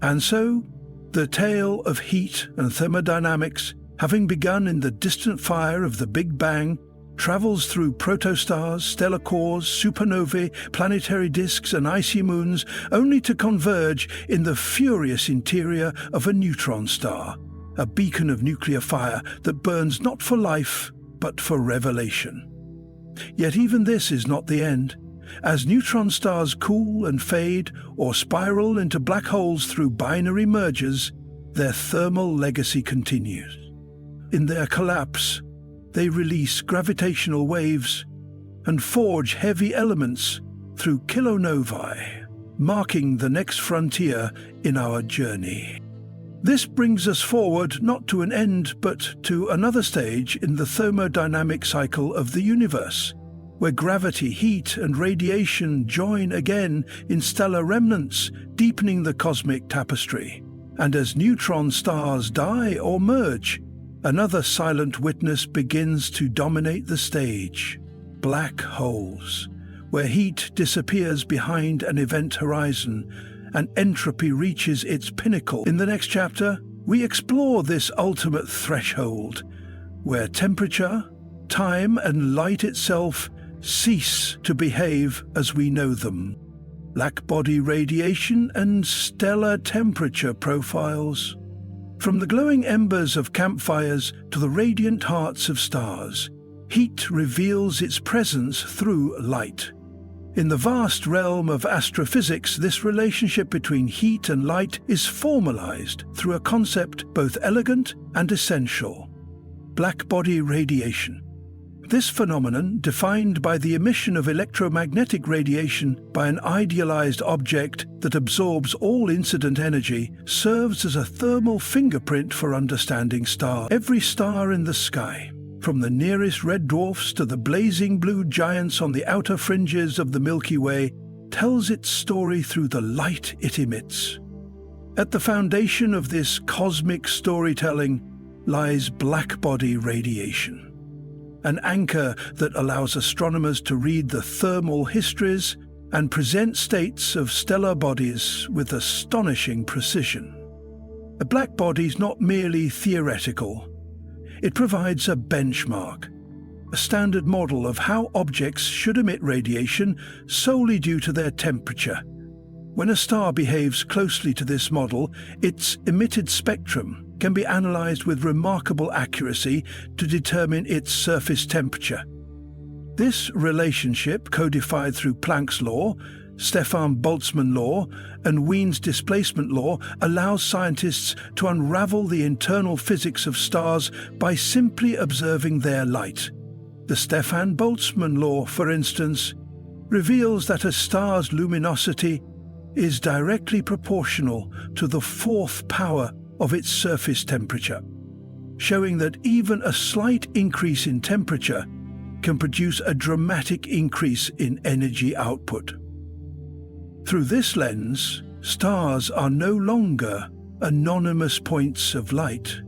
And so, the tale of heat and thermodynamics, having begun in the distant fire of the Big Bang, travels through protostars, stellar cores, supernovae, planetary disks, and icy moons, only to converge in the furious interior of a neutron star, a beacon of nuclear fire that burns not for life, but for revelation. Yet even this is not the end. As neutron stars cool and fade or spiral into black holes through binary mergers, their thermal legacy continues. In their collapse, they release gravitational waves and forge heavy elements through kilonovae, marking the next frontier in our journey. This brings us forward not to an end but to another stage in the thermodynamic cycle of the universe, where gravity, heat, and radiation join again in stellar remnants, deepening the cosmic tapestry. And as neutron stars die or merge, another silent witness begins to dominate the stage: black holes, where heat disappears behind an event horizon and entropy reaches its pinnacle. In the next chapter, we explore this ultimate threshold, where temperature, time, and light itself cease to behave as we know them. Black-body radiation and stellar temperature profiles. From the glowing embers of campfires to the radiant hearts of stars, heat reveals its presence through light. In the vast realm of astrophysics, this relationship between heat and light is formalized through a concept both elegant and essential: black-body radiation. This phenomenon, defined by the emission of electromagnetic radiation by an idealized object that absorbs all incident energy, serves as a thermal fingerprint for understanding stars. Every star in the sky, from the nearest red dwarfs to the blazing blue giants on the outer fringes of the Milky Way, tells its story through the light it emits. At the foundation of this cosmic storytelling lies black-body radiation, an anchor that allows astronomers to read the thermal histories and present states of stellar bodies with astonishing precision. A black body is not merely theoretical. It provides a benchmark, a standard model of how objects should emit radiation solely due to their temperature. When a star behaves closely to this model, its emitted spectrum can be analyzed with remarkable accuracy to determine its surface temperature. This relationship, codified through Planck's law, Stefan Boltzmann law, and Wien's displacement law, allows scientists to unravel the internal physics of stars by simply observing their light. The Stefan Boltzmann law, for instance, reveals that a star's luminosity is directly proportional to the fourth power of its surface temperature, showing that even a slight increase in temperature can produce a dramatic increase in energy output. Through this lens, stars are no longer anonymous points of light.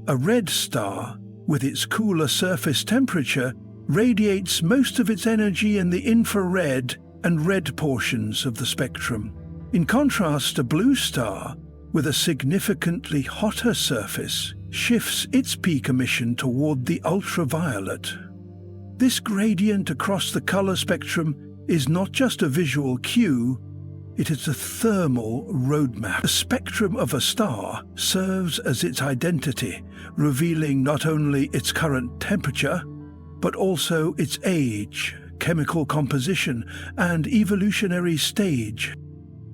A red star, with its cooler surface temperature, radiates most of its energy in the infrared and red portions of the spectrum. In contrast, a blue star, with a significantly hotter surface, shifts its peak emission toward the ultraviolet. This gradient across the color spectrum is not just a visual cue, it is a thermal roadmap. The spectrum of a star serves as its identity, revealing not only its current temperature, but also its age, chemical composition, and evolutionary stage.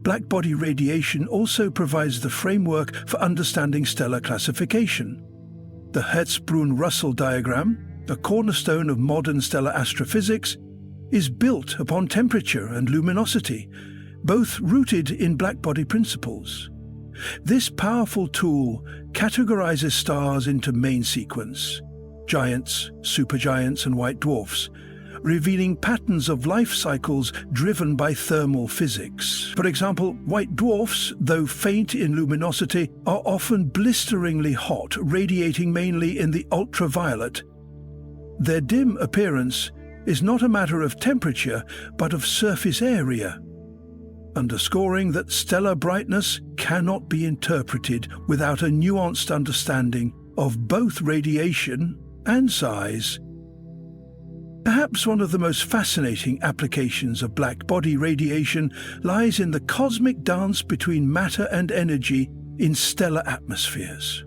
Black-body radiation also provides the framework for understanding stellar classification. The Hertzsprung-Russell diagram, a cornerstone of modern stellar astrophysics, is built upon temperature and luminosity, both rooted in black-body principles. This powerful tool categorizes stars into main sequence: giants, supergiants, and white dwarfs, revealing patterns of life cycles driven by thermal physics. For example, white dwarfs, though faint in luminosity, are often blisteringly hot, radiating mainly in the ultraviolet. Their dim appearance is not a matter of temperature, but of surface area, underscoring that stellar brightness cannot be interpreted without a nuanced understanding of both radiation and size. Perhaps one of the most fascinating applications of black-body radiation lies in the cosmic dance between matter and energy in stellar atmospheres.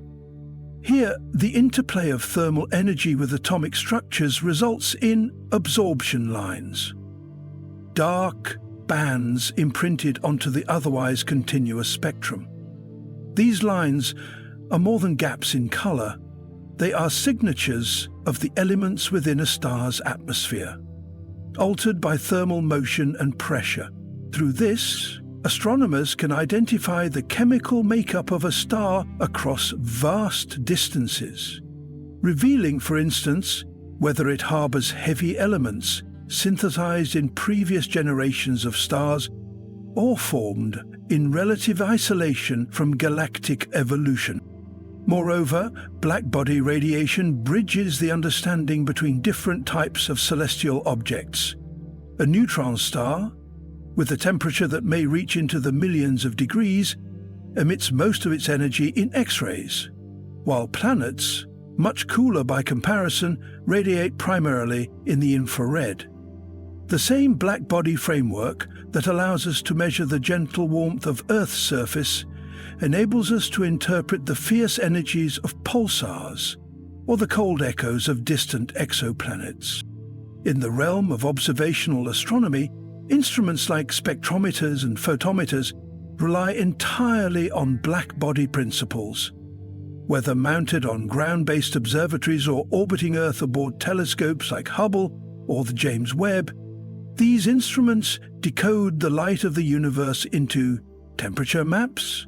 Here, the interplay of thermal energy with atomic structures results in absorption lines. Dark bands imprinted onto the otherwise continuous spectrum. These lines are more than gaps in color. They are signatures of the elements within a star's atmosphere, altered by thermal motion and pressure. Through this, astronomers can identify the chemical makeup of a star across vast distances, revealing, for instance, whether it harbors heavy elements synthesized in previous generations of stars or formed in relative isolation from galactic evolution. Moreover, black-body radiation bridges the understanding between different types of celestial objects. A neutron star, with a temperature that may reach into the millions of degrees, emits most of its energy in X-rays, while planets, much cooler by comparison, radiate primarily in the infrared. The same black-body framework that allows us to measure the gentle warmth of Earth's surface enables us to interpret the fierce energies of pulsars, or the cold echoes of distant exoplanets. In the realm of observational astronomy, instruments like spectrometers and photometers rely entirely on black-body principles. Whether mounted on ground-based observatories or orbiting Earth aboard telescopes like Hubble or the James Webb, these instruments decode the light of the universe into temperature maps,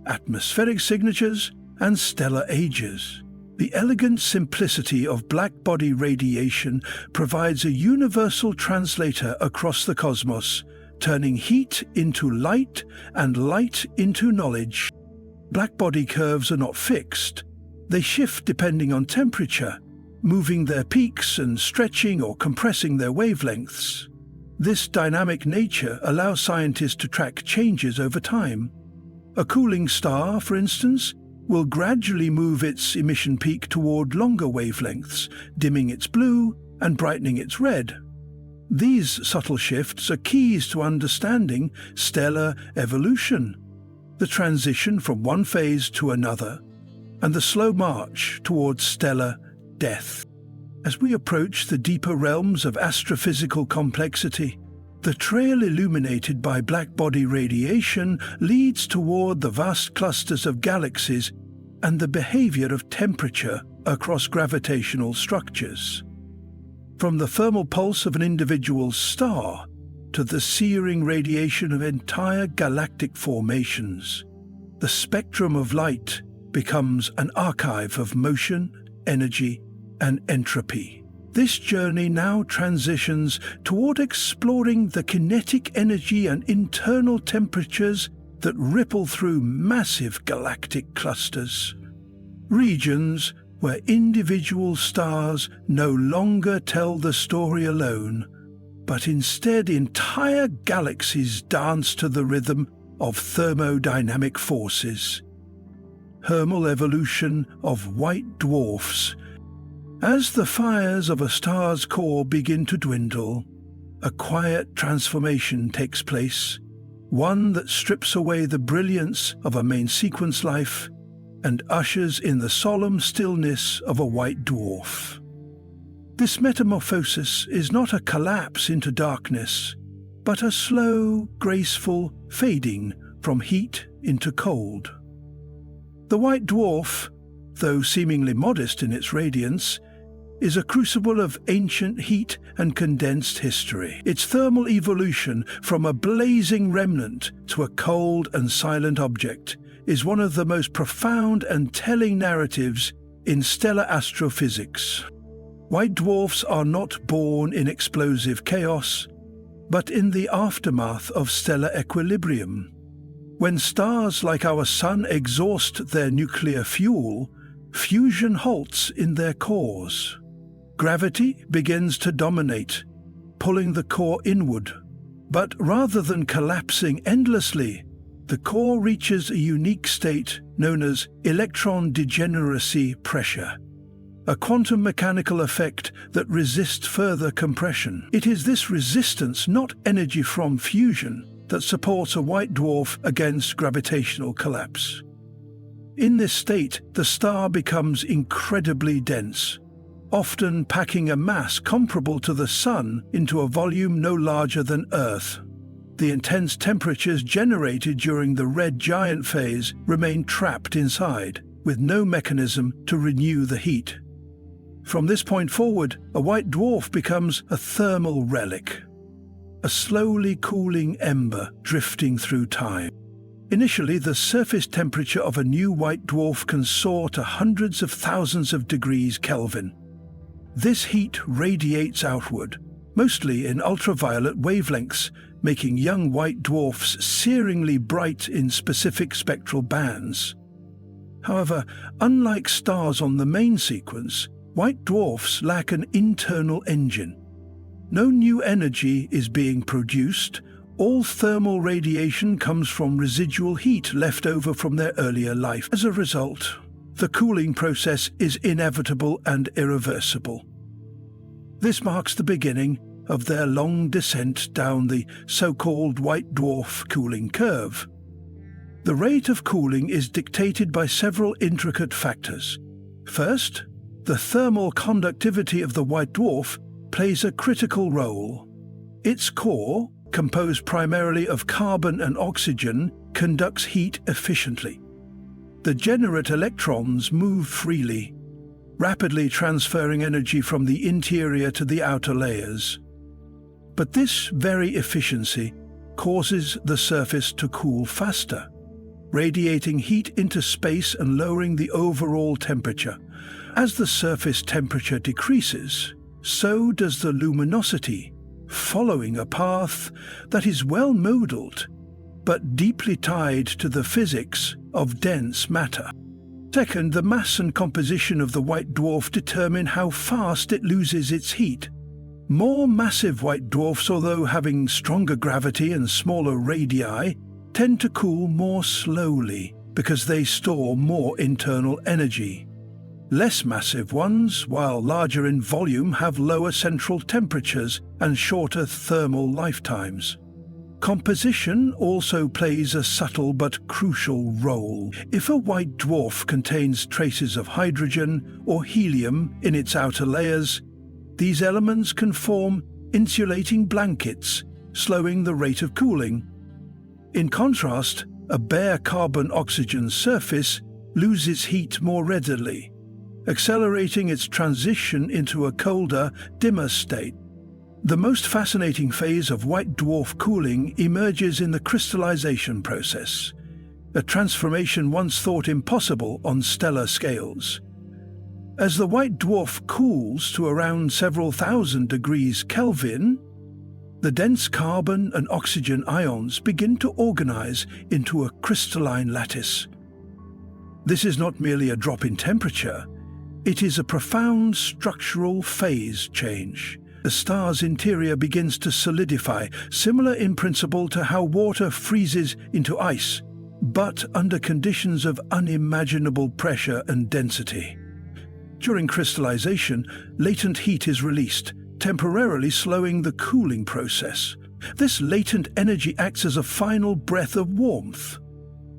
atmospheric signatures, and stellar ages. The elegant simplicity of black-body radiation provides a universal translator across the cosmos, turning heat into light and light into knowledge. Black-body curves are not fixed. They shift depending on temperature, moving their peaks and stretching or compressing their wavelengths. This dynamic nature allows scientists to track changes over time. A cooling star, for instance, will gradually move its emission peak toward longer wavelengths, dimming its blue and brightening its red. These subtle shifts are keys to understanding stellar evolution, the transition from one phase to another, and the slow march towards stellar death. As we approach the deeper realms of astrophysical complexity, the trail illuminated by black-body radiation leads toward the vast clusters of galaxies and the behavior of temperature across gravitational structures. From the thermal pulse of an individual star to the searing radiation of entire galactic formations, the spectrum of light becomes an archive of motion, energy, and entropy. This journey now transitions toward exploring the kinetic energy and internal temperatures that ripple through massive galactic clusters. Regions where individual stars no longer tell the story alone, but instead entire galaxies dance to the rhythm of thermodynamic forces. Thermal evolution of white dwarfs. As the fires of a star's core begin to dwindle, a quiet transformation takes place, one that strips away the brilliance of a main sequence life and ushers in the solemn stillness of a white dwarf. This metamorphosis is not a collapse into darkness, but a slow, graceful fading from heat into cold. The white dwarf, though seemingly modest in its radiance, is a crucible of ancient heat and condensed history. Its thermal evolution from a blazing remnant to a cold and silent object is one of the most profound and telling narratives in stellar astrophysics. White dwarfs are not born in explosive chaos, but in the aftermath of stellar equilibrium. When stars like our Sun exhaust their nuclear fuel, fusion halts in their cores. Gravity begins to dominate, pulling the core inward. But rather than collapsing endlessly, the core reaches a unique state known as electron degeneracy pressure, a quantum mechanical effect that resists further compression. It is this resistance, not energy from fusion, that supports a white dwarf against gravitational collapse. In this state, the star becomes incredibly dense, often packing a mass comparable to the Sun into a volume no larger than Earth. The intense temperatures generated during the red giant phase remain trapped inside, with no mechanism to renew the heat. From this point forward, a white dwarf becomes a thermal relic, a slowly cooling ember drifting through time. Initially, the surface temperature of a new white dwarf can soar to hundreds of thousands of degrees Kelvin. This heat radiates outward, mostly in ultraviolet wavelengths, making young white dwarfs searingly bright in specific spectral bands. However, unlike stars on the main sequence, white dwarfs lack an internal engine. No new energy is being produced. All thermal radiation comes from residual heat left over from their earlier life. As a result, the cooling process is inevitable and irreversible. This marks the beginning of their long descent down the so-called white dwarf cooling curve. The rate of cooling is dictated by several intricate factors. First, the thermal conductivity of the white dwarf plays a critical role. Its core, composed primarily of carbon and oxygen, conducts heat efficiently. The degenerate electrons move freely, rapidly transferring energy from the interior to the outer layers. But this very efficiency causes the surface to cool faster, radiating heat into space and lowering the overall temperature. As the surface temperature decreases, so does the luminosity, following a path that is well modeled, but deeply tied to the physics of dense matter. Second, the mass and composition of the white dwarf determine how fast it loses its heat. More massive white dwarfs, although having stronger gravity and smaller radii, tend to cool more slowly because they store more internal energy. Less massive ones, while larger in volume, have lower central temperatures and shorter thermal lifetimes. Composition also plays a subtle but crucial role. If a white dwarf contains traces of hydrogen or helium in its outer layers, these elements can form insulating blankets, slowing the rate of cooling. In contrast, a bare carbon-oxygen surface loses heat more readily, accelerating its transition into a colder, dimmer state. The most fascinating phase of white dwarf cooling emerges in the crystallization process, a transformation once thought impossible on stellar scales. As the white dwarf cools to around several thousand degrees Kelvin, the dense carbon and oxygen ions begin to organize into a crystalline lattice. This is not merely a drop in temperature, it is a profound structural phase change. The star's interior begins to solidify, similar in principle to how water freezes into ice, but under conditions of unimaginable pressure and density. During crystallization, latent heat is released, temporarily slowing the cooling process. This latent energy acts as a final breath of warmth,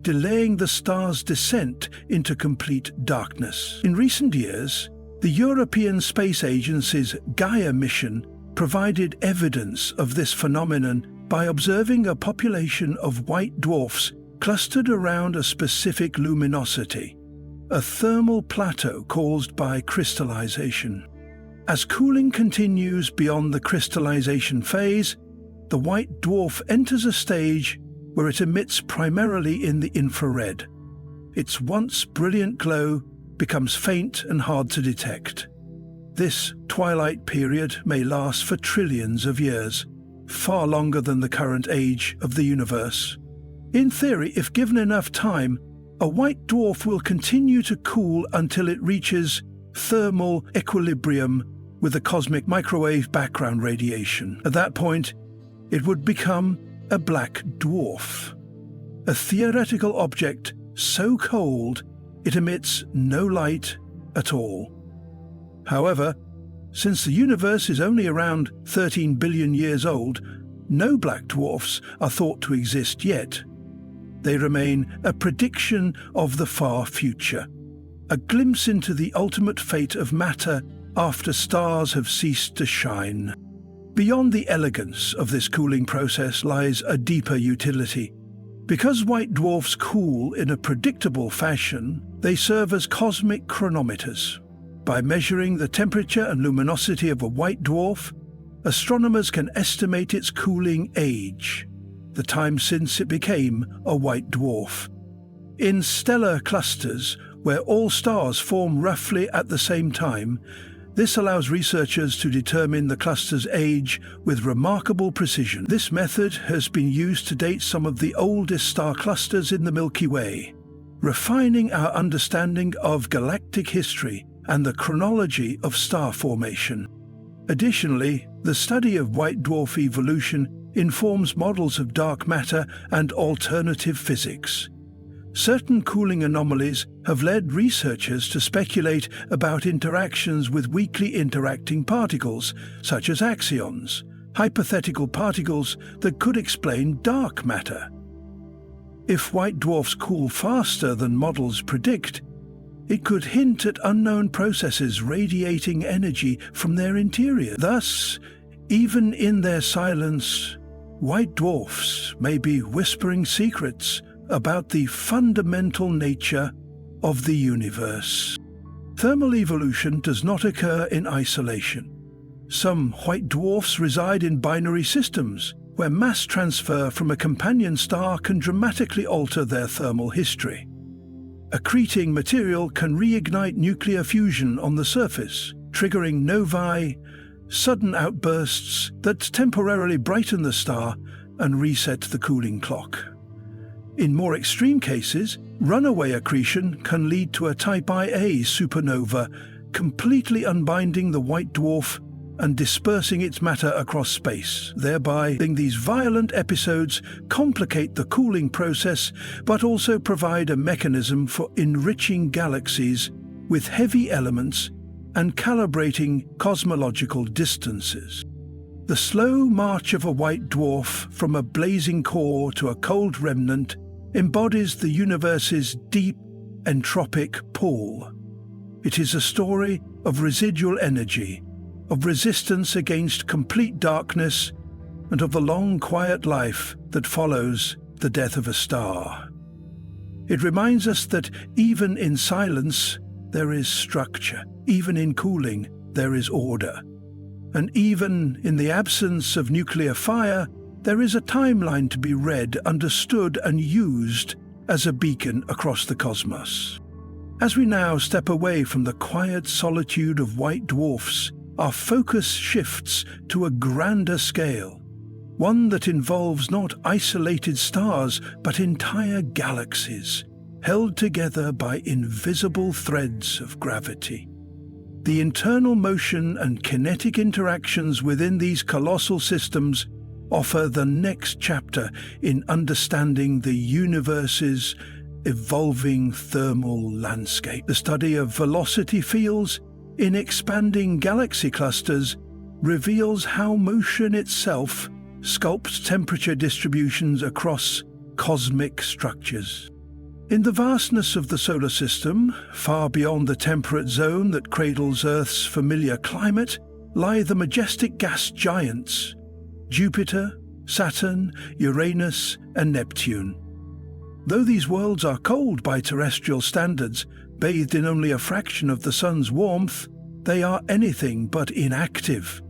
delaying the star's descent into complete darkness. In recent years, the European Space Agency's Gaia mission provided evidence of this phenomenon by observing a population of white dwarfs clustered around a specific luminosity, a thermal plateau caused by crystallization. As cooling continues beyond the crystallization phase, the white dwarf enters a stage where it emits primarily in the infrared. Its once brilliant glow becomes faint and hard to detect. This twilight period may last for trillions of years, far longer than the current age of the universe. In theory, if given enough time, a white dwarf will continue to cool until it reaches thermal equilibrium with the cosmic microwave background radiation. At that point, it would become a black dwarf, a theoretical object so cold it emits no light at all. However, since the universe is only around 13 billion years old, no black dwarfs are thought to exist yet. They remain a prediction of the far future, a glimpse into the ultimate fate of matter after stars have ceased to shine. Beyond the elegance of this cooling process lies a deeper utility. Because white dwarfs cool in a predictable fashion, they serve as cosmic chronometers. By measuring the temperature and luminosity of a white dwarf, astronomers can estimate its cooling age, the time since it became a white dwarf. In stellar clusters, where all stars form roughly at the same time, this allows researchers to determine the cluster's age with remarkable precision. This method has been used to date some of the oldest star clusters in the Milky Way, refining our understanding of galactic history and the chronology of star formation. Additionally, the study of white dwarf evolution informs models of dark matter and alternative physics. Certain cooling anomalies have led researchers to speculate about interactions with weakly interacting particles, such as axions, hypothetical particles that could explain dark matter. If white dwarfs cool faster than models predict, it could hint at unknown processes radiating energy from their interior. Thus, even in their silence, white dwarfs may be whispering secrets about the fundamental nature of the universe. Thermal evolution does not occur in isolation. Some white dwarfs reside in binary systems, where mass transfer from a companion star can dramatically alter their thermal history. Accreting material can reignite nuclear fusion on the surface, triggering novae, sudden outbursts that temporarily brighten the star and reset the cooling clock. In more extreme cases, runaway accretion can lead to a Type Ia supernova, completely unbinding the white dwarf and dispersing its matter across space. Thereby, these violent episodes complicate the cooling process, but also provide a mechanism for enriching galaxies with heavy elements and calibrating cosmological distances. The slow march of a white dwarf from a blazing core to a cold remnant embodies the universe's deep entropic pull. It is a story of residual energy, of resistance against complete darkness, and of the long, quiet life that follows the death of a star. It reminds us that even in silence, there is structure. Even in cooling, there is order. And even in the absence of nuclear fire, there is a timeline to be read, understood, and used as a beacon across the cosmos. As we now step away from the quiet solitude of white dwarfs, our focus shifts to a grander scale, one that involves not isolated stars but entire galaxies, held together by invisible threads of gravity. The internal motion and kinetic interactions within these colossal systems offer the next chapter in understanding the universe's evolving thermal landscape. The study of velocity fields in expanding galaxy clusters reveals how motion itself sculpts temperature distributions across cosmic structures. In the vastness of the solar system, far beyond the temperate zone that cradles Earth's familiar climate, lie the majestic gas giants, Jupiter, Saturn, Uranus, and Neptune. Though these worlds are cold by terrestrial standards, bathed in only a fraction of the sun's warmth, they are anything but inactive.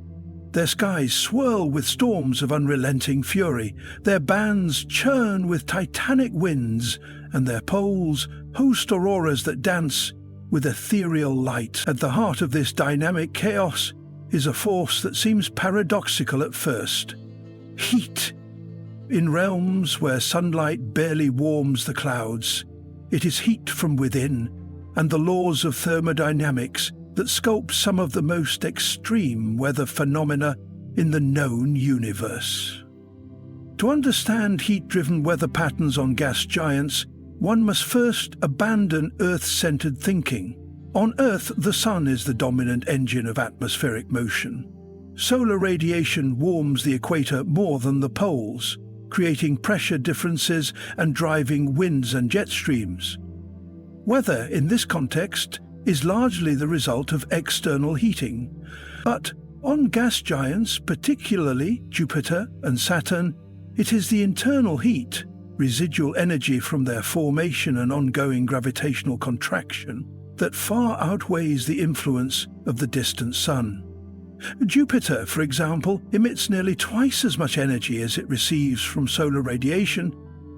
Their skies swirl with storms of unrelenting fury, their bands churn with titanic winds, and their poles host auroras that dance with ethereal light. At the heart of this dynamic chaos is a force that seems paradoxical at first: heat. In realms where sunlight barely warms the clouds, it is heat from within, and the laws of thermodynamics that sculpt some of the most extreme weather phenomena in the known universe. To understand heat-driven weather patterns on gas giants, one must first abandon Earth-centered thinking. On Earth, the sun is the dominant engine of atmospheric motion. Solar radiation warms the equator more than the poles, creating pressure differences and driving winds and jet streams. Weather in this context is largely the result of external heating, but on gas giants, particularly Jupiter and Saturn, it is the internal heat, residual energy from their formation and ongoing gravitational contraction, that far outweighs the influence of the distant Sun. Jupiter, for example, emits nearly twice as much energy as it receives from solar radiation.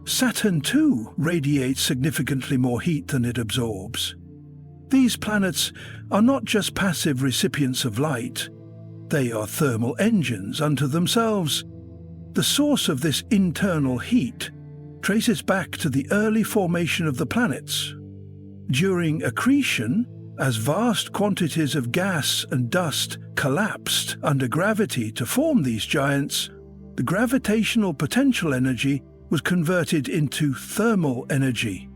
Saturn, too, radiates significantly more heat than it absorbs. These planets are not just passive recipients of light, they are thermal engines unto themselves. The source of this internal heat traces back to the early formation of the planets. During accretion, as vast quantities of gas and dust collapsed under gravity to form these giants, the gravitational potential energy was converted into thermal energy.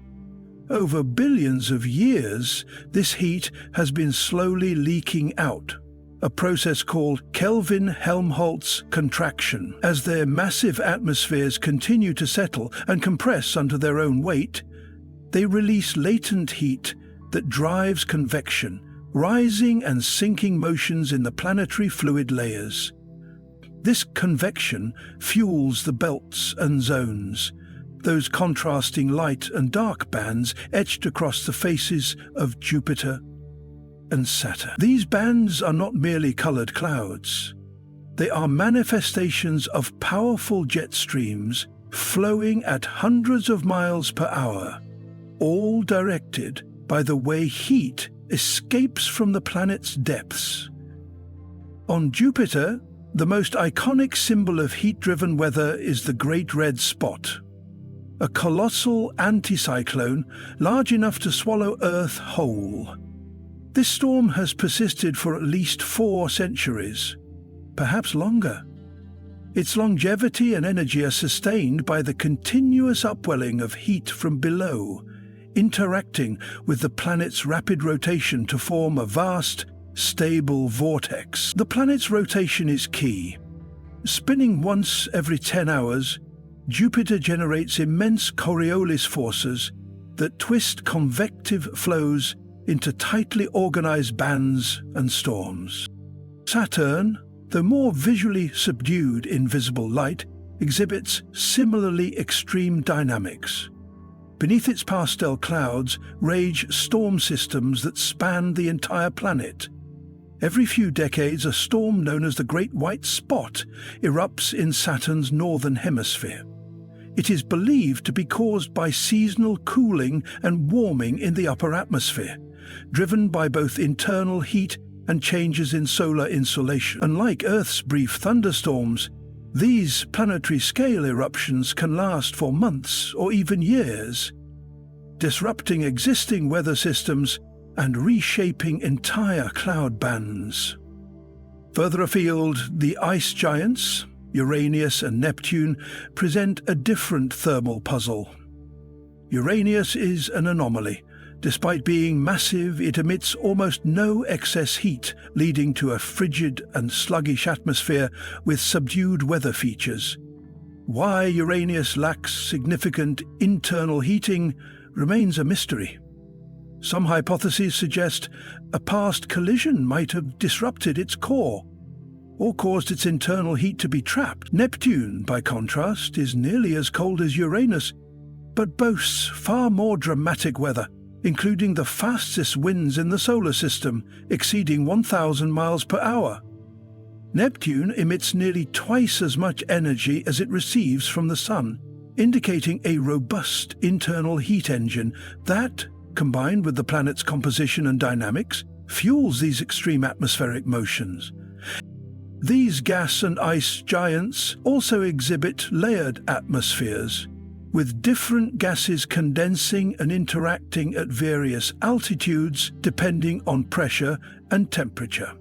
Over billions of years, this heat has been slowly leaking out, a process called Kelvin-Helmholtz contraction. As their massive atmospheres continue to settle and compress under their own weight, they release latent heat that drives convection, rising and sinking motions in the planetary fluid layers. This convection fuels the belts and zones, those contrasting light and dark bands etched across the faces of Jupiter and Saturn. These bands are not merely colored clouds. They are manifestations of powerful jet streams flowing at hundreds of miles per hour, all directed by the way heat escapes from the planet's depths. On Jupiter, the most iconic symbol of heat-driven weather is the Great Red Spot, a colossal anticyclone large enough to swallow Earth whole. This storm has persisted for at least 4 centuries, perhaps longer. Its longevity and energy are sustained by the continuous upwelling of heat from below, interacting with the planet's rapid rotation to form a vast, stable vortex. The planet's rotation is key. Spinning once every 10 hours, Jupiter generates immense Coriolis forces that twist convective flows into tightly organized bands and storms. Saturn, though more visually subdued in visible light, exhibits similarly extreme dynamics. Beneath its pastel clouds rage storm systems that span the entire planet. Every few decades, a storm known as the Great White Spot erupts in Saturn's northern hemisphere. It is believed to be caused by seasonal cooling and warming in the upper atmosphere, driven by both internal heat and changes in solar insolation. Unlike Earth's brief thunderstorms, these planetary-scale eruptions can last for months or even years, disrupting existing weather systems and reshaping entire cloud bands. Further afield, the ice giants, Uranus and Neptune, present a different thermal puzzle. Uranus is an anomaly. Despite being massive, it emits almost no excess heat, leading to a frigid and sluggish atmosphere with subdued weather features. Why Uranus lacks significant internal heating remains a mystery. Some hypotheses suggest a past collision might have disrupted its core, or caused its internal heat to be trapped. Neptune, by contrast, is nearly as cold as Uranus, but boasts far more dramatic weather, including the fastest winds in the solar system, exceeding 1,000 miles per hour. Neptune emits nearly twice as much energy as it receives from the Sun, indicating a robust internal heat engine that, combined with the planet's composition and dynamics, fuels these extreme atmospheric motions. These gas and ice giants also exhibit layered atmospheres, with different gases condensing and interacting at various altitudes depending on pressure and temperature.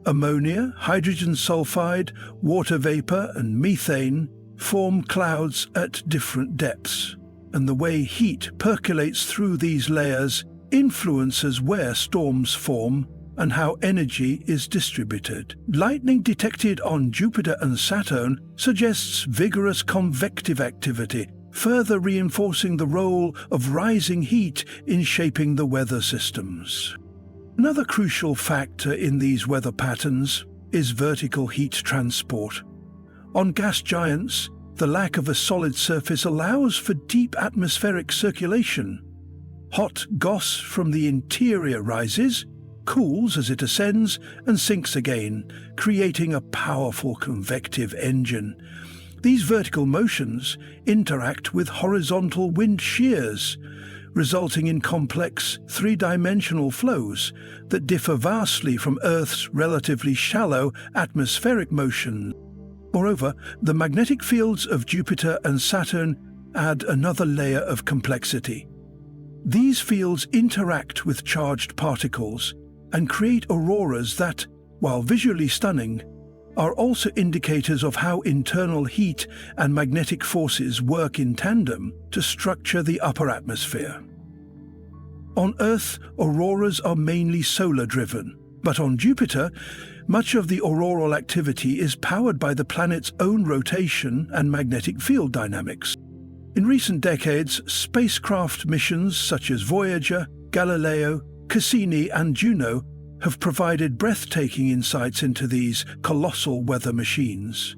Ammonia, hydrogen sulfide, water vapor, and methane form clouds at different depths, and the way heat percolates through these layers influences where storms form and how energy is distributed. Lightning detected on Jupiter and Saturn suggests vigorous convective activity, further reinforcing the role of rising heat in shaping the weather systems. Another crucial factor in these weather patterns is vertical heat transport. On gas giants, the lack of a solid surface allows for deep atmospheric circulation. Hot gas from the interior rises, cools as it ascends, and sinks again, creating a powerful convective engine. These vertical motions interact with horizontal wind shears, resulting in complex three-dimensional flows that differ vastly from Earth's relatively shallow atmospheric motion. Moreover, the magnetic fields of Jupiter and Saturn add another layer of complexity. These fields interact with charged particles and create auroras that, while visually stunning, are also indicators of how internal heat and magnetic forces work in tandem to structure the upper atmosphere. On Earth, auroras are mainly solar-driven, but on Jupiter, much of the auroral activity is powered by the planet's own rotation and magnetic field dynamics. In recent decades, spacecraft missions such as Voyager, Galileo, Cassini, and Juno have provided breathtaking insights into these colossal weather machines.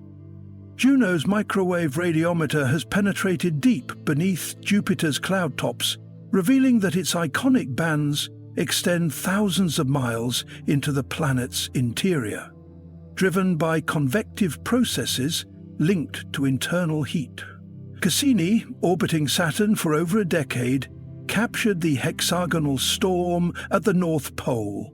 Juno's microwave radiometer has penetrated deep beneath Jupiter's cloud tops, revealing that its iconic bands extend thousands of miles into the planet's interior, driven by convective processes linked to internal heat. Cassini, orbiting Saturn for over a decade, captured the hexagonal storm at the North Pole,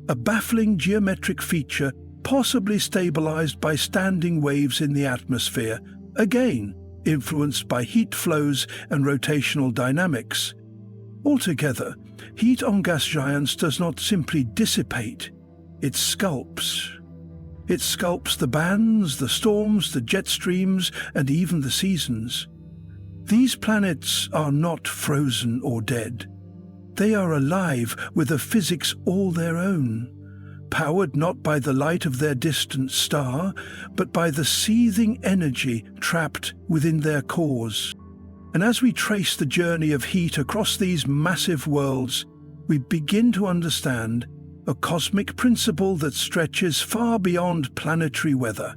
a baffling geometric feature possibly stabilized by standing waves in the atmosphere, again influenced by heat flows and rotational dynamics. Altogether, heat on gas giants does not simply dissipate, it sculpts. It sculpts the bands, the storms, the jet streams, and even the seasons. These planets are not frozen or dead. They are alive with a physics all their own, powered not by the light of their distant star, but by the seething energy trapped within their cores. And as we trace the journey of heat across these massive worlds, we begin to understand a cosmic principle that stretches far beyond planetary weather.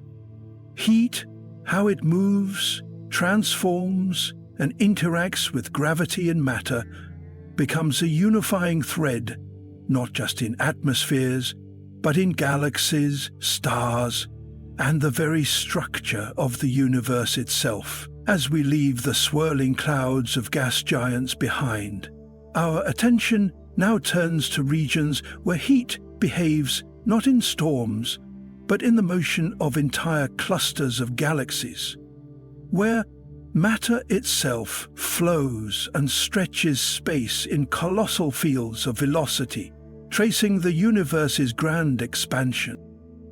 Heat, how it moves, transforms, and interacts with gravity and matter, becomes a unifying thread, not just in atmospheres, but in galaxies, stars, and the very structure of the universe itself. As we leave the swirling clouds of gas giants behind, our attention now turns to regions where heat behaves not in storms, but in the motion of entire clusters of galaxies, where matter itself flows and stretches space in colossal fields of velocity, tracing the universe's grand expansion.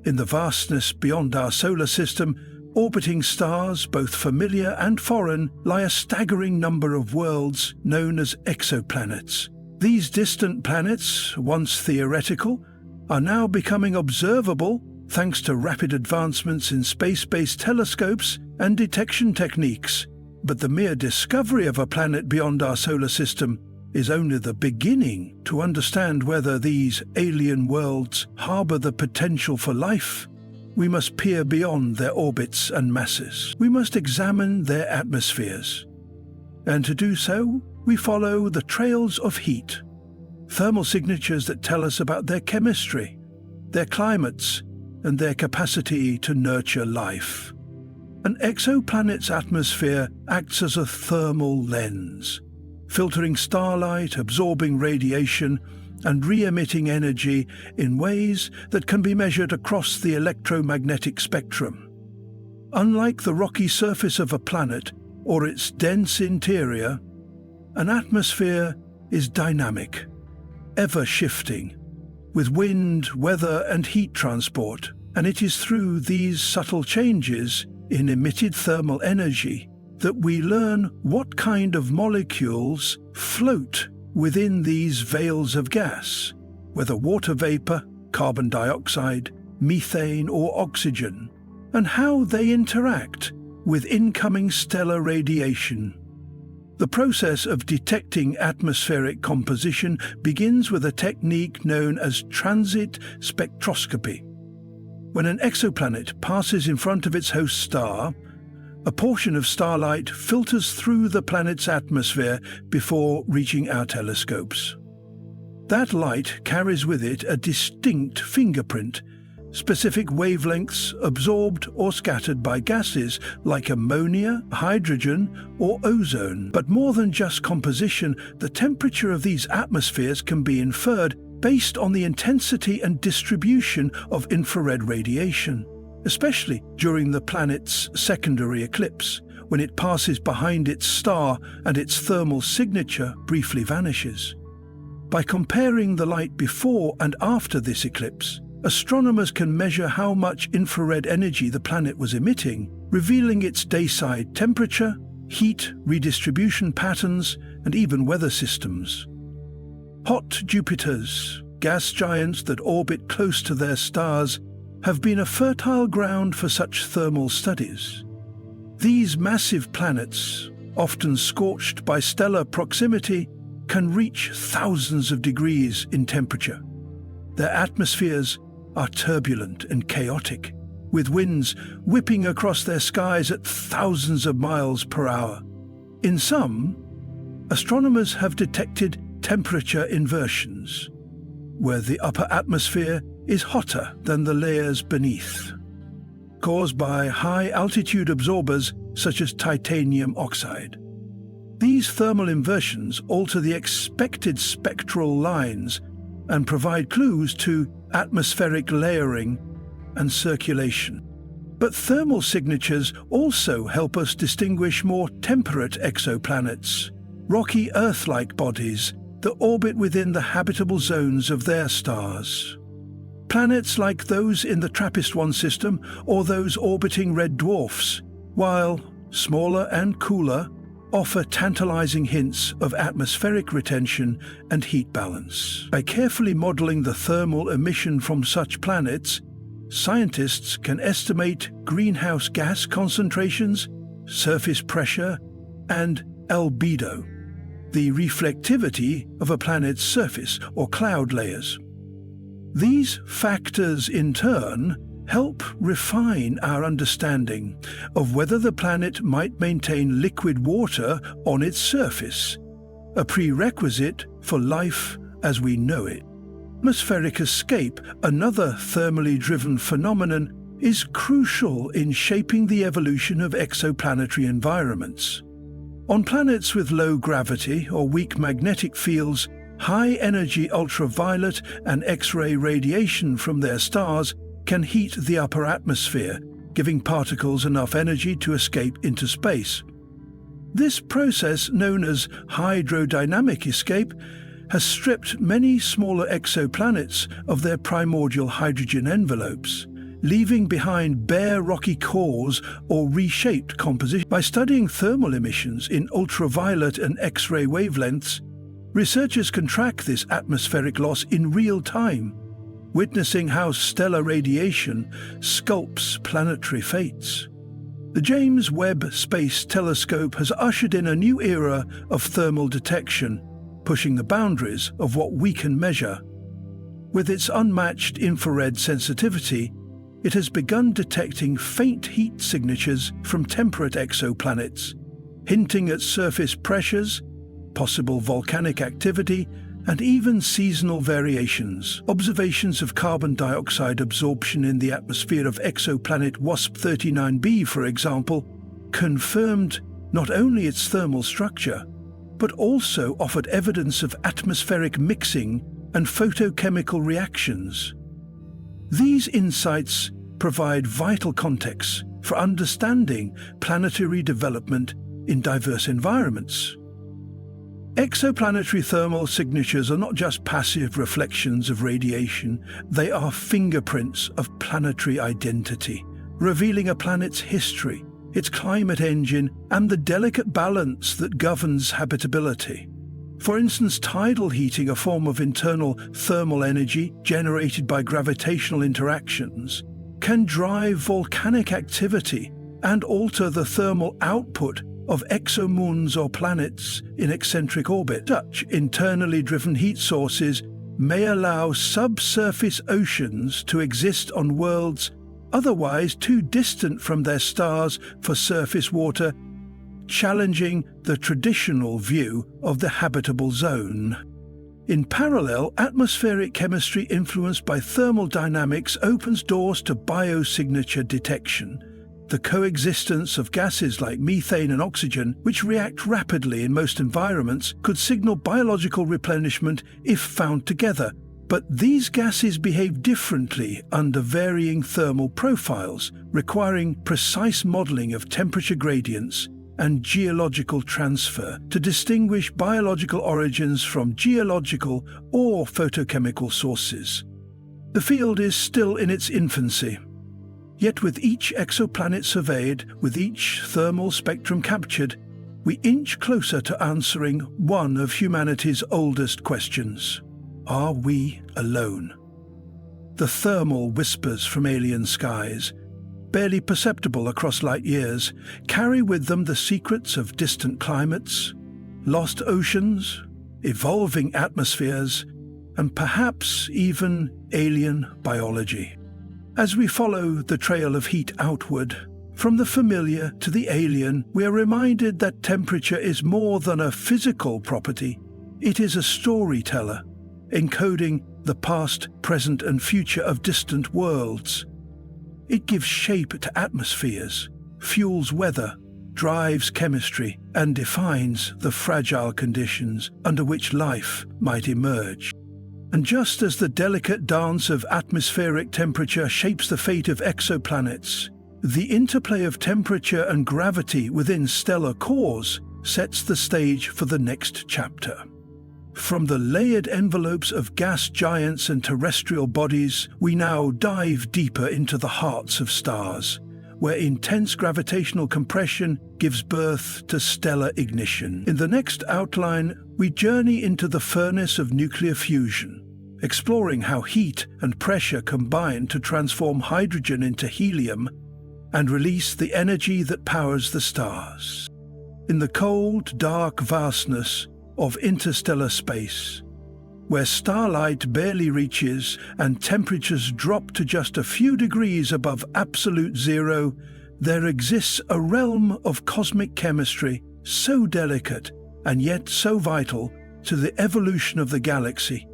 In the vastness beyond our solar system, orbiting stars, both familiar and foreign, lie a staggering number of worlds known as exoplanets. These distant planets, once theoretical, are now becoming observable thanks to rapid advancements in space-based telescopes and detection techniques. But the mere discovery of a planet beyond our solar system is only the beginning to understand whether these alien worlds harbor the potential for life. We must peer beyond their orbits and masses. We must examine their atmospheres. And to do so, we follow the trails of heat, thermal signatures that tell us about their chemistry, their climates, and their capacity to nurture life. An exoplanet's atmosphere acts as a thermal lens, filtering starlight, absorbing radiation, and re-emitting energy in ways that can be measured across the electromagnetic spectrum. Unlike the rocky surface of a planet or its dense interior, an atmosphere is dynamic, ever-shifting, with wind, weather, and heat transport, and it is through these subtle changes in emitted thermal energy that we learn what kind of molecules float within these veils of gas, whether water vapor, carbon dioxide, methane, or oxygen, and how they interact with incoming stellar radiation. The process of detecting atmospheric composition begins with a technique known as transit spectroscopy. When an exoplanet passes in front of its host star, a portion of starlight filters through the planet's atmosphere before reaching our telescopes. That light carries with it a distinct fingerprint, specific wavelengths absorbed or scattered by gases like ammonia, hydrogen, or ozone. But more than just composition, the temperature of these atmospheres can be inferred based on the intensity and distribution of infrared radiation, especially during the planet's secondary eclipse, when it passes behind its star and its thermal signature briefly vanishes. By comparing the light before and after this eclipse, astronomers can measure how much infrared energy the planet was emitting, revealing its dayside temperature, heat redistribution patterns, and even weather systems. Hot Jupiters, gas giants that orbit close to their stars, have been a fertile ground for such thermal studies. These massive planets, often scorched by stellar proximity, can reach thousands of degrees in temperature. Their atmospheres are turbulent and chaotic, with winds whipping across their skies at thousands of miles per hour. In some, astronomers have detected temperature inversions, where the upper atmosphere is hotter than the layers beneath, caused by high-altitude absorbers such as titanium oxide. These thermal inversions alter the expected spectral lines and provide clues to atmospheric layering and circulation. But thermal signatures also help us distinguish more temperate exoplanets, rocky Earth-like bodies that orbit within the habitable zones of their stars. Planets like those in the TRAPPIST-1 system or those orbiting red dwarfs, while smaller and cooler, offer tantalizing hints of atmospheric retention and heat balance. By carefully modeling the thermal emission from such planets, scientists can estimate greenhouse gas concentrations, surface pressure, and albedo, the reflectivity of a planet's surface or cloud layers. These factors, in turn, help refine our understanding of whether the planet might maintain liquid water on its surface, a prerequisite for life as we know it. Atmospheric escape, another thermally driven phenomenon, is crucial in shaping the evolution of exoplanetary environments. On planets with low gravity or weak magnetic fields, high-energy ultraviolet and X-ray radiation from their stars can heat the upper atmosphere, giving particles enough energy to escape into space. This process, known as hydrodynamic escape, has stripped many smaller exoplanets of their primordial hydrogen envelopes, leaving behind bare rocky cores or reshaped composition. By studying thermal emissions in ultraviolet and X-ray wavelengths, researchers can track this atmospheric loss in real time, witnessing how stellar radiation sculpts planetary fates. The James Webb Space Telescope has ushered in a new era of thermal detection, pushing the boundaries of what we can measure. With its unmatched infrared sensitivity, it has begun detecting faint heat signatures from temperate exoplanets, hinting at surface pressures, possible volcanic activity, and even seasonal variations. Observations of carbon dioxide absorption in the atmosphere of exoplanet WASP-39b, for example, confirmed not only its thermal structure, but also offered evidence of atmospheric mixing and photochemical reactions. These insights provide vital context for understanding planetary development in diverse environments. Exoplanetary thermal signatures are not just passive reflections of radiation, they are fingerprints of planetary identity, revealing a planet's history, its climate engine, and the delicate balance that governs habitability. For instance, tidal heating, a form of internal thermal energy generated by gravitational interactions, can drive volcanic activity and alter the thermal output of exomoons or planets in eccentric orbit. Such internally driven heat sources may allow subsurface oceans to exist on worlds otherwise too distant from their stars for surface water, challenging the traditional view of the habitable zone. In parallel, atmospheric chemistry influenced by thermal dynamics opens doors to biosignature detection, the coexistence of gases like methane and oxygen, which react rapidly in most environments, could signal biological replenishment if found together. But these gases behave differently under varying thermal profiles, requiring precise modeling of temperature gradients and geological transfer to distinguish biological origins from geological or photochemical sources. The field is still in its infancy. Yet with each exoplanet surveyed, with each thermal spectrum captured, we inch closer to answering one of humanity's oldest questions. Are we alone? The thermal whispers from alien skies, barely perceptible across light years, carry with them the secrets of distant climates, lost oceans, evolving atmospheres, and perhaps even alien biology. As we follow the trail of heat outward, from the familiar to the alien, we are reminded that temperature is more than a physical property. It is a storyteller, encoding the past, present, and future of distant worlds. It gives shape to atmospheres, fuels weather, drives chemistry, and defines the fragile conditions under which life might emerge. And just as the delicate dance of atmospheric temperature shapes the fate of exoplanets, the interplay of temperature and gravity within stellar cores sets the stage for the next chapter. From the layered envelopes of gas giants and terrestrial bodies, we now dive deeper into the hearts of stars, where intense gravitational compression gives birth to stellar ignition. In the next outline, we journey into the furnace of nuclear fusion, exploring how heat and pressure combine to transform hydrogen into helium and release the energy that powers the stars. In the cold, dark vastness of interstellar space, where starlight barely reaches and temperatures drop to just a few degrees above absolute zero, there exists a realm of cosmic chemistry so delicate and yet so vital to the evolution of the galaxy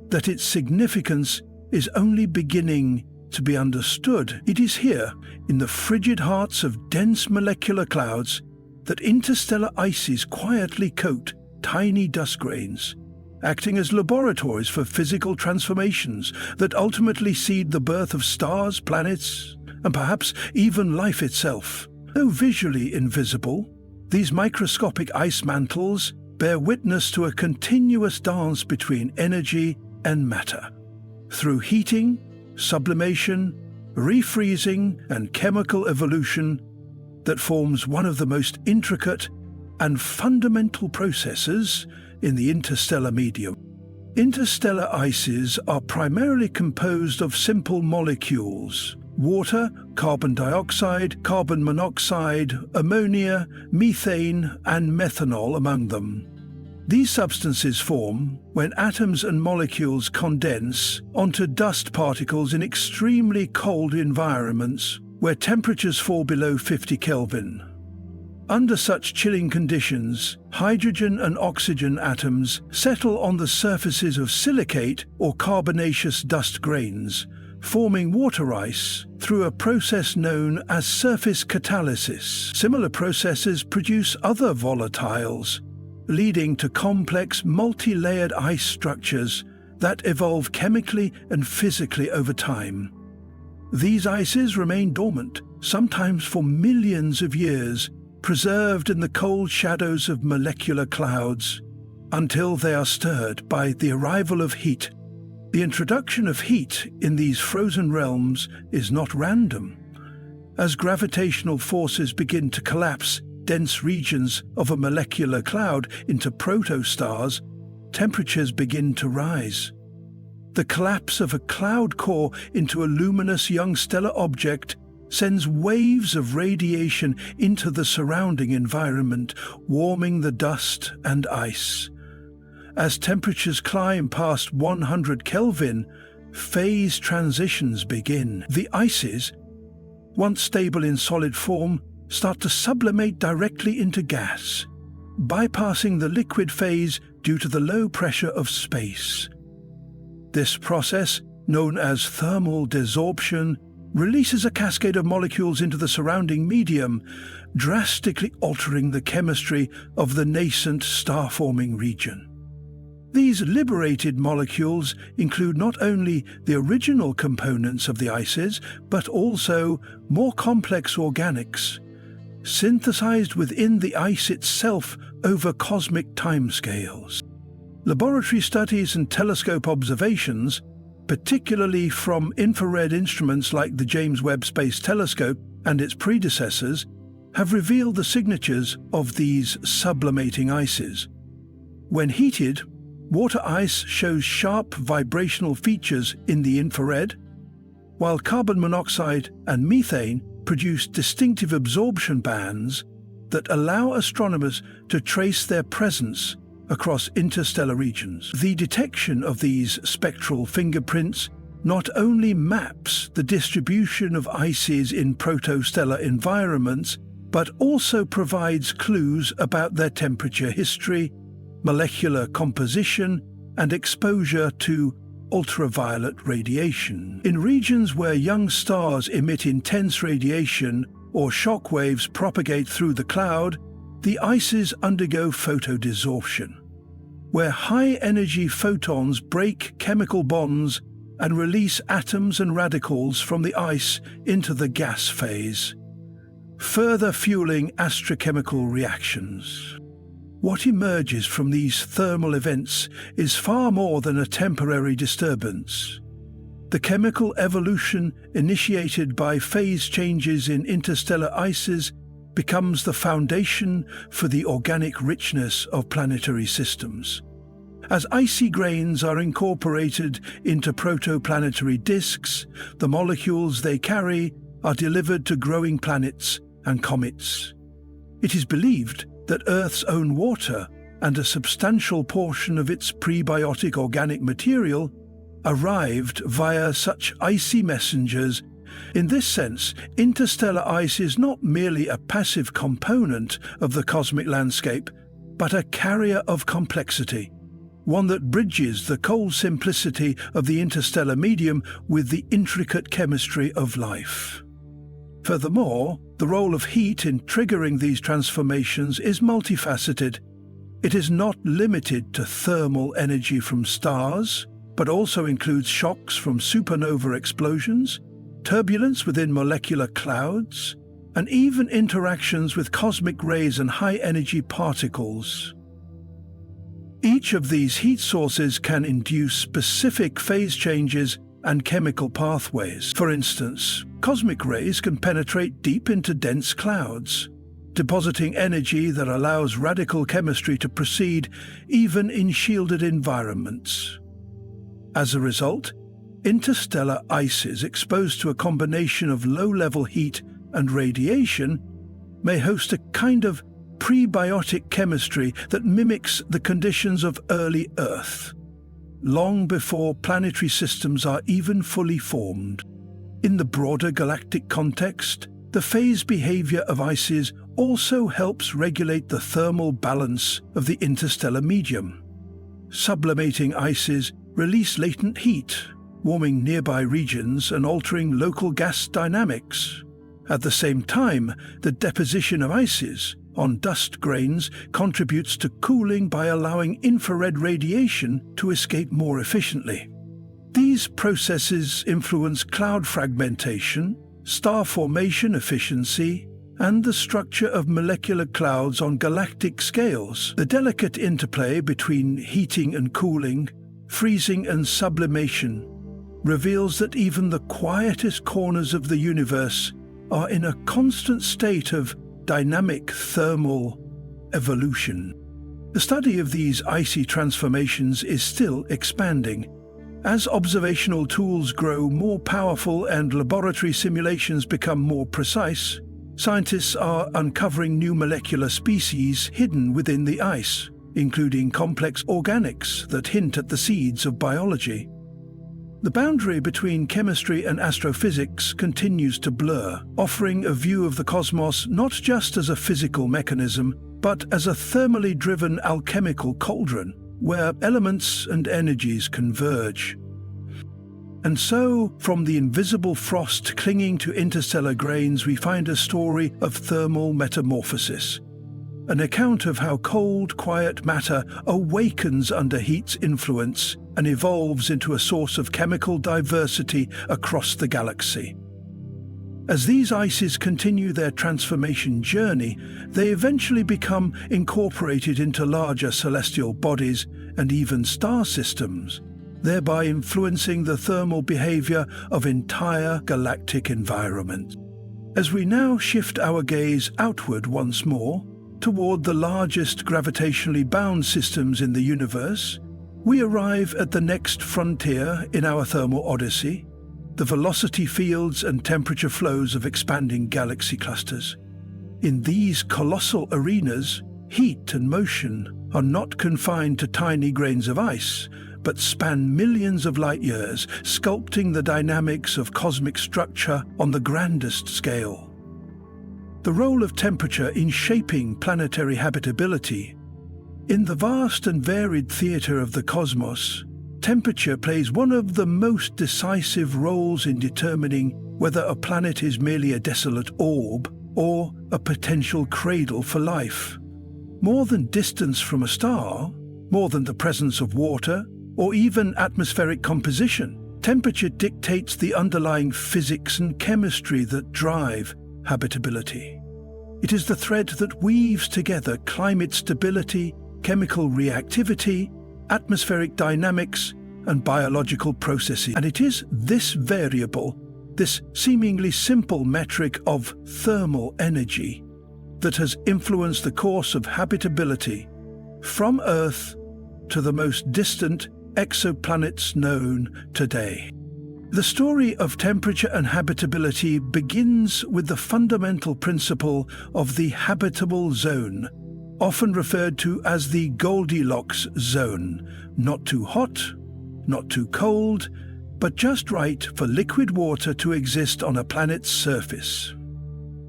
that its significance is only beginning to be understood. It is here, in the frigid hearts of dense molecular clouds, that interstellar ices quietly coat tiny dust grains, acting as laboratories for physical transformations that ultimately seed the birth of stars, planets, and perhaps even life itself. Though visually invisible, these microscopic ice mantles bear witness to a continuous dance between energy and matter. Through heating, sublimation, refreezing, and chemical evolution that forms one of the most intricate and fundamental processes in the interstellar medium. Interstellar ices are primarily composed of simple molecules: water, carbon dioxide, carbon monoxide, ammonia, methane, and methanol among them. These substances form when atoms and molecules condense onto dust particles in extremely cold environments where temperatures fall below 50 Kelvin. Under such chilling conditions, hydrogen and oxygen atoms settle on the surfaces of silicate or carbonaceous dust grains, forming water ice through a process known as surface catalysis. Similar processes produce other volatiles, leading to complex multi-layered ice structures that evolve chemically and physically over time. These ices remain dormant, sometimes for millions of years, preserved in the cold shadows of molecular clouds, until they are stirred by the arrival of heat. The introduction of heat in these frozen realms is not random. As gravitational forces begin to collapse dense regions of a molecular cloud into protostars, temperatures begin to rise. The collapse of a cloud core into a luminous young stellar object sends waves of radiation into the surrounding environment, warming the dust and ice. As temperatures climb past 100 Kelvin, phase transitions begin. The ices, once stable in solid form, start to sublimate directly into gas, bypassing the liquid phase due to the low pressure of space. This process, known as thermal desorption, releases a cascade of molecules into the surrounding medium, drastically altering the chemistry of the nascent star-forming region. These liberated molecules include not only the original components of the ices, but also more complex organics, synthesized within the ice itself over cosmic timescales. Laboratory studies and telescope observations, particularly from infrared instruments like the James Webb Space Telescope and its predecessors, have revealed the signatures of these sublimating ices. When heated, water ice shows sharp vibrational features in the infrared, while carbon monoxide and methane produce distinctive absorption bands that allow astronomers to trace their presence across interstellar regions. The detection of these spectral fingerprints not only maps the distribution of ices in protostellar environments, but also provides clues about their temperature history, molecular composition, and exposure to ultraviolet radiation. In regions where young stars emit intense radiation or shock waves propagate through the cloud, the ices undergo photodesorption, where high-energy photons break chemical bonds and release atoms and radicals from the ice into the gas phase, further fueling astrochemical reactions. What emerges from these thermal events is far more than a temporary disturbance. The chemical evolution initiated by phase changes in interstellar ices becomes the foundation for the organic richness of planetary systems. As icy grains are incorporated into protoplanetary disks, the molecules they carry are delivered to growing planets and comets. It is believed that Earth's own water and a substantial portion of its prebiotic organic material arrived via such icy messengers. In this sense, interstellar ice is not merely a passive component of the cosmic landscape, but a carrier of complexity, one that bridges the cold simplicity of the interstellar medium with the intricate chemistry of life. Furthermore, the role of heat in triggering these transformations is multifaceted. It is not limited to thermal energy from stars, but also includes shocks from supernova explosions, turbulence within molecular clouds, and even interactions with cosmic rays and high-energy particles. Each of these heat sources can induce specific phase changes and chemical pathways. For instance, cosmic rays can penetrate deep into dense clouds, depositing energy that allows radical chemistry to proceed even in shielded environments. As a result, interstellar ices exposed to a combination of low-level heat and radiation may host a kind of prebiotic chemistry that mimics the conditions of early Earth, long before planetary systems are even fully formed. In the broader galactic context, the phase behavior of ices also helps regulate the thermal balance of the interstellar medium. Sublimating ices release latent heat, warming nearby regions and altering local gas dynamics. At the same time, the deposition of ices on dust grains contributes to cooling by allowing infrared radiation to escape more efficiently. These processes influence cloud fragmentation, star formation efficiency, and the structure of molecular clouds on galactic scales. The delicate interplay between heating and cooling, freezing and sublimation, reveals that even the quietest corners of the universe are in a constant state of dynamic thermal evolution. The study of these icy transformations is still expanding. As observational tools grow more powerful and laboratory simulations become more precise, scientists are uncovering new molecular species hidden within the ice, including complex organics that hint at the seeds of biology. The boundary between chemistry and astrophysics continues to blur, offering a view of the cosmos not just as a physical mechanism, but as a thermally driven alchemical cauldron, where elements and energies converge. And so, from the invisible frost clinging to interstellar grains, we find a story of thermal metamorphosis, an account of how cold, quiet matter awakens under heat's influence and evolves into a source of chemical diversity across the galaxy. As these ices continue their transformation journey, they eventually become incorporated into larger celestial bodies and even star systems, thereby influencing the thermal behavior of entire galactic environments. As we now shift our gaze outward once more, toward the largest gravitationally bound systems in the universe, we arrive at the next frontier in our thermal odyssey, the velocity fields and temperature flows of expanding galaxy clusters. In these colossal arenas, heat and motion are not confined to tiny grains of ice, but span millions of light years, sculpting the dynamics of cosmic structure on the grandest scale. The role of temperature in shaping planetary habitability. In the vast and varied theatre of the cosmos, temperature plays one of the most decisive roles in determining whether a planet is merely a desolate orb or a potential cradle for life. More than distance from a star, more than the presence of water, or even atmospheric composition, temperature dictates the underlying physics and chemistry that drive habitability. It is the thread that weaves together climate stability, chemical reactivity, atmospheric dynamics, and biological processes. And it is this variable, this seemingly simple metric of thermal energy, that has influenced the course of habitability from Earth to the most distant exoplanets known today. The story of temperature and habitability begins with the fundamental principle of the habitable zone, often referred to as the Goldilocks zone, not too hot, not too cold, but just right for liquid water to exist on a planet's surface.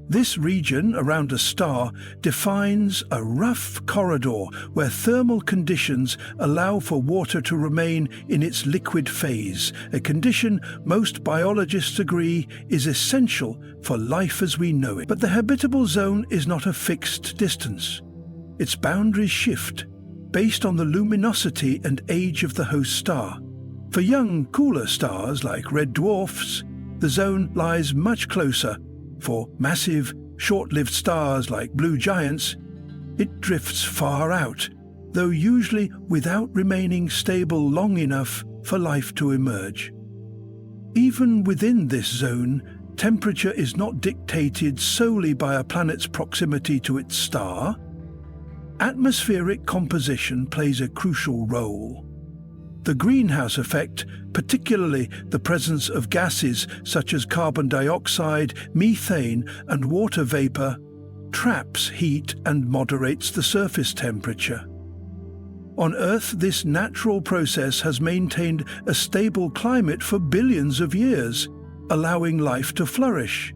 This region around a star defines a rough corridor where thermal conditions allow for water to remain in its liquid phase, a condition most biologists agree is essential for life as we know it. But the habitable zone is not a fixed distance. Its boundaries shift based on the luminosity and age of the host star. For young, cooler stars like red dwarfs, the zone lies much closer. For massive, short-lived stars like blue giants, it drifts far out, though usually without remaining stable long enough for life to emerge. Even within this zone, temperature is not dictated solely by a planet's proximity to its star. Atmospheric composition plays a crucial role. The greenhouse effect, particularly the presence of gases such as carbon dioxide, methane, and water vapor, traps heat and moderates the surface temperature. On Earth, this natural process has maintained a stable climate for billions of years, allowing life to flourish.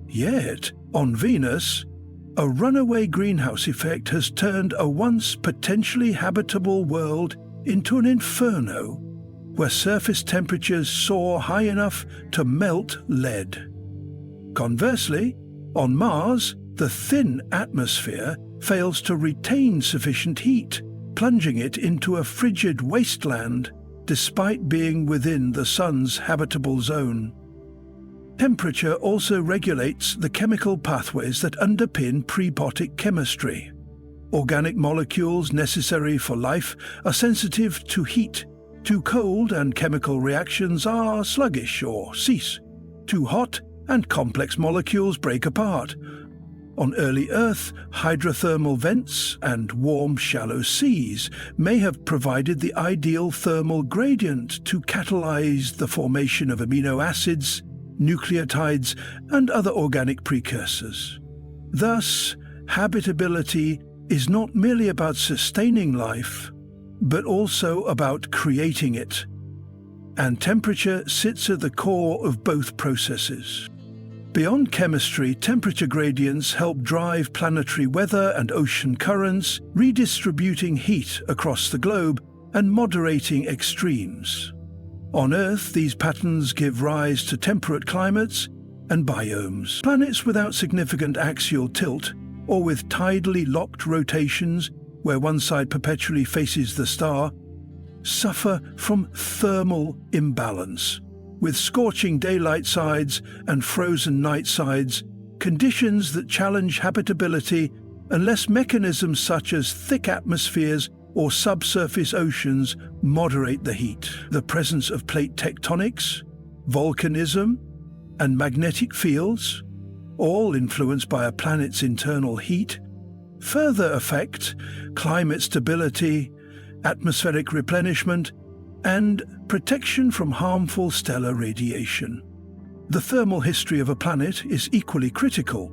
Yet, on Venus, a runaway greenhouse effect has turned a once potentially habitable world into an inferno, where surface temperatures soar high enough to melt lead. Conversely, on Mars, the thin atmosphere fails to retain sufficient heat, plunging it into a frigid wasteland despite being within the Sun's habitable zone. Temperature also regulates the chemical pathways that underpin prebiotic chemistry. Organic molecules necessary for life are sensitive to heat. Too cold and chemical reactions are sluggish or cease. Too hot and complex molecules break apart. On early Earth, hydrothermal vents and warm, shallow seas may have provided the ideal thermal gradient to catalyze the formation of amino acids, nucleotides, and other organic precursors. Thus, habitability is not merely about sustaining life, but also about creating it. And temperature sits at the core of both processes. Beyond chemistry, temperature gradients help drive planetary weather and ocean currents, redistributing heat across the globe and moderating extremes. On Earth, these patterns give rise to temperate climates and biomes. Planets without significant axial tilt, or with tidally locked rotations where one side perpetually faces the star, suffer from thermal imbalance, with scorching daylight sides and frozen night sides, conditions that challenge habitability unless mechanisms such as thick atmospheres or subsurface oceans moderate the heat. The presence of plate tectonics, volcanism, and magnetic fields, all influenced by a planet's internal heat, further affect climate stability, atmospheric replenishment, and protection from harmful stellar radiation. The thermal history of a planet is equally critical.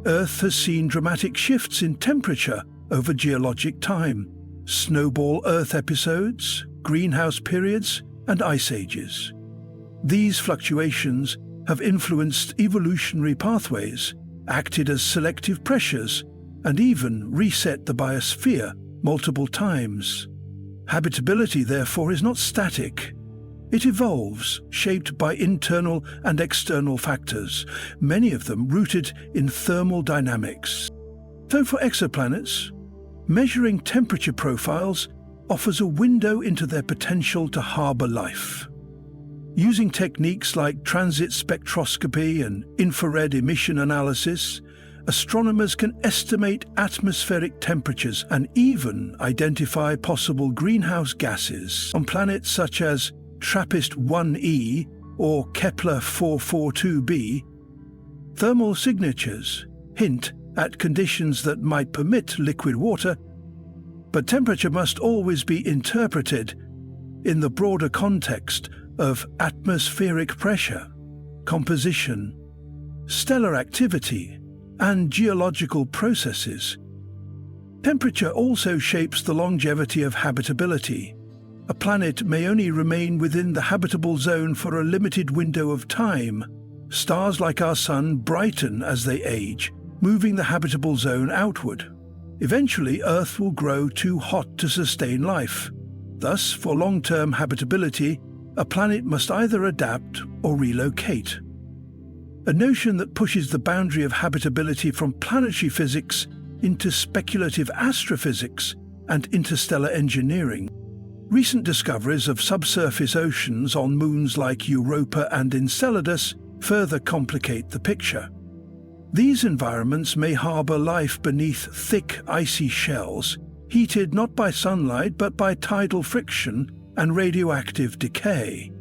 Earth has seen dramatic shifts in temperature over geologic time: snowball Earth episodes, greenhouse periods, and ice ages. These fluctuations have influenced evolutionary pathways, acted as selective pressures, and even reset the biosphere multiple times. Habitability, therefore, is not static. It evolves, shaped by internal and external factors, many of them rooted in thermal dynamics. So for exoplanets, measuring temperature profiles offers a window into their potential to harbor life. Using techniques like transit spectroscopy and infrared emission analysis, astronomers can estimate atmospheric temperatures and even identify possible greenhouse gases on planets such as TRAPPIST-1e or Kepler 442b. Thermal signatures hint at conditions that might permit liquid water, but temperature must always be interpreted in the broader context of atmospheric pressure, composition, stellar activity, and geological processes. Temperature also shapes the longevity of habitability. A planet may only remain within the habitable zone for a limited window of time. Stars like our Sun brighten as they age, moving the habitable zone outward. Eventually, Earth will grow too hot to sustain life. Thus, for long-term habitability, a planet must either adapt or relocate. A notion that pushes the boundary of habitability from planetary physics into speculative astrophysics and interstellar engineering. Recent discoveries of subsurface oceans on moons like Europa and Enceladus further complicate the picture. These environments may harbor life beneath thick, icy shells, heated not by sunlight but by tidal friction and radioactive decay.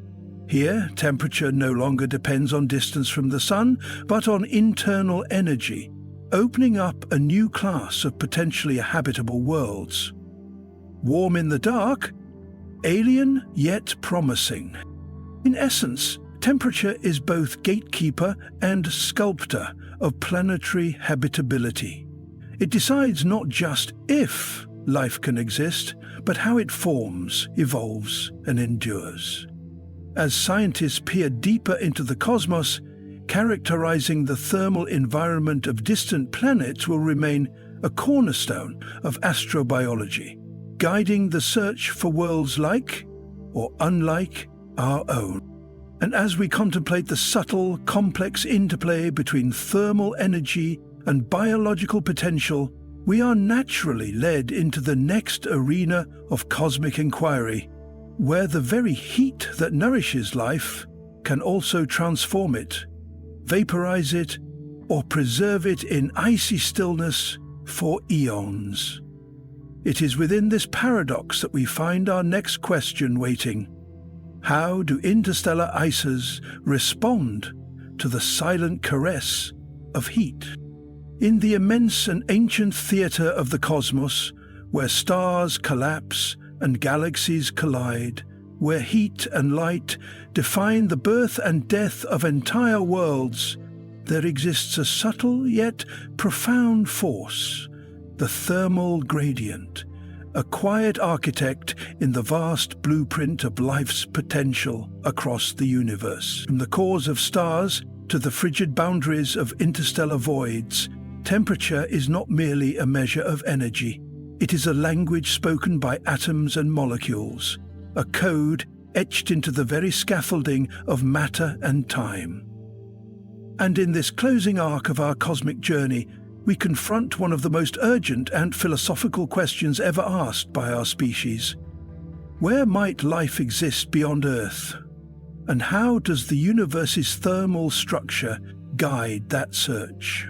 Here, temperature no longer depends on distance from the Sun, but on internal energy, opening up a new class of potentially habitable worlds. Warm in the dark, alien yet promising. In essence, temperature is both gatekeeper and sculptor of planetary habitability. It decides not just if life can exist, but how it forms, evolves, and endures. As scientists peer deeper into the cosmos, characterizing the thermal environment of distant planets will remain a cornerstone of astrobiology, guiding the search for worlds like or unlike our own. And as we contemplate the subtle, complex interplay between thermal energy and biological potential, we are naturally led into the next arena of cosmic inquiry, where the very heat that nourishes life can also transform it, vaporize it, or preserve it in icy stillness for eons. It is within this paradox that we find our next question waiting. How do interstellar ices respond to the silent caress of heat? In the immense and ancient theatre of the cosmos, where stars collapse and galaxies collide, where heat and light define the birth and death of entire worlds, there exists a subtle yet profound force, the thermal gradient, a quiet architect in the vast blueprint of life's potential across the universe. From the cores of stars to the frigid boundaries of interstellar voids, temperature is not merely a measure of energy. It is a language spoken by atoms and molecules, a code etched into the very scaffolding of matter and time. And in this closing arc of our cosmic journey, we confront one of the most urgent and philosophical questions ever asked by our species. Where might life exist beyond Earth? And how does the universe's thermal structure guide that search?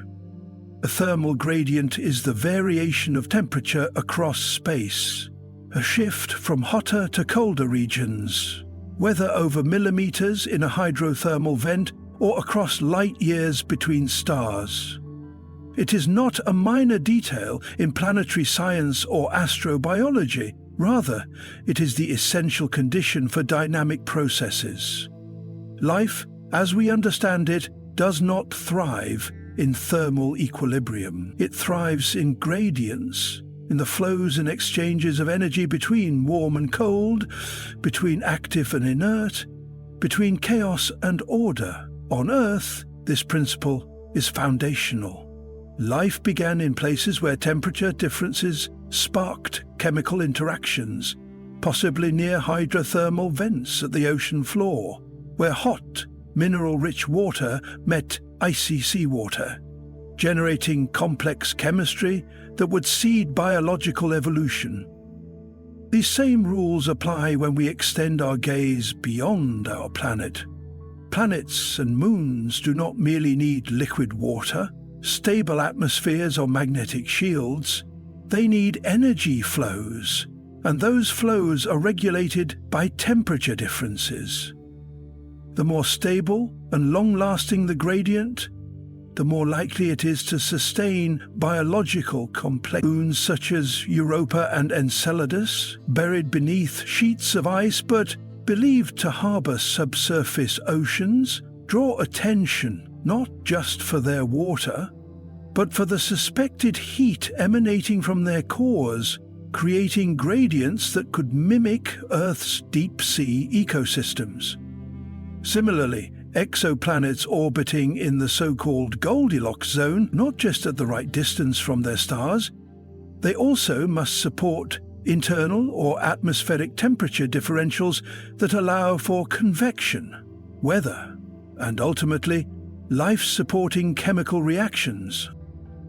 A thermal gradient is the variation of temperature across space, a shift from hotter to colder regions, whether over millimeters in a hydrothermal vent or across light years between stars. It is not a minor detail in planetary science or astrobiology. Rather, it is the essential condition for dynamic processes. Life, as we understand it, does not thrive in thermal equilibrium. It thrives in gradients, in the flows and exchanges of energy between warm and cold, between active and inert, between chaos and order. On Earth, this principle is foundational. Life began in places where temperature differences sparked chemical interactions, possibly near hydrothermal vents at the ocean floor, where hot, mineral-rich water met icy seawater, generating complex chemistry that would seed biological evolution. These same rules apply when we extend our gaze beyond our planet. Planets and moons do not merely need liquid water, stable atmospheres or magnetic shields. They need energy flows, and those flows are regulated by temperature differences. The more stable and long-lasting the gradient, the more likely it is to sustain biological complex. Moons such as Europa and Enceladus, buried beneath sheets of ice but believed to harbor subsurface oceans, draw attention not just for their water, but for the suspected heat emanating from their cores, creating gradients that could mimic Earth's deep-sea ecosystems. Similarly, exoplanets orbiting in the so-called Goldilocks zone, not just at the right distance from their stars, they also must support internal or atmospheric temperature differentials that allow for convection, weather, and ultimately, life-supporting chemical reactions.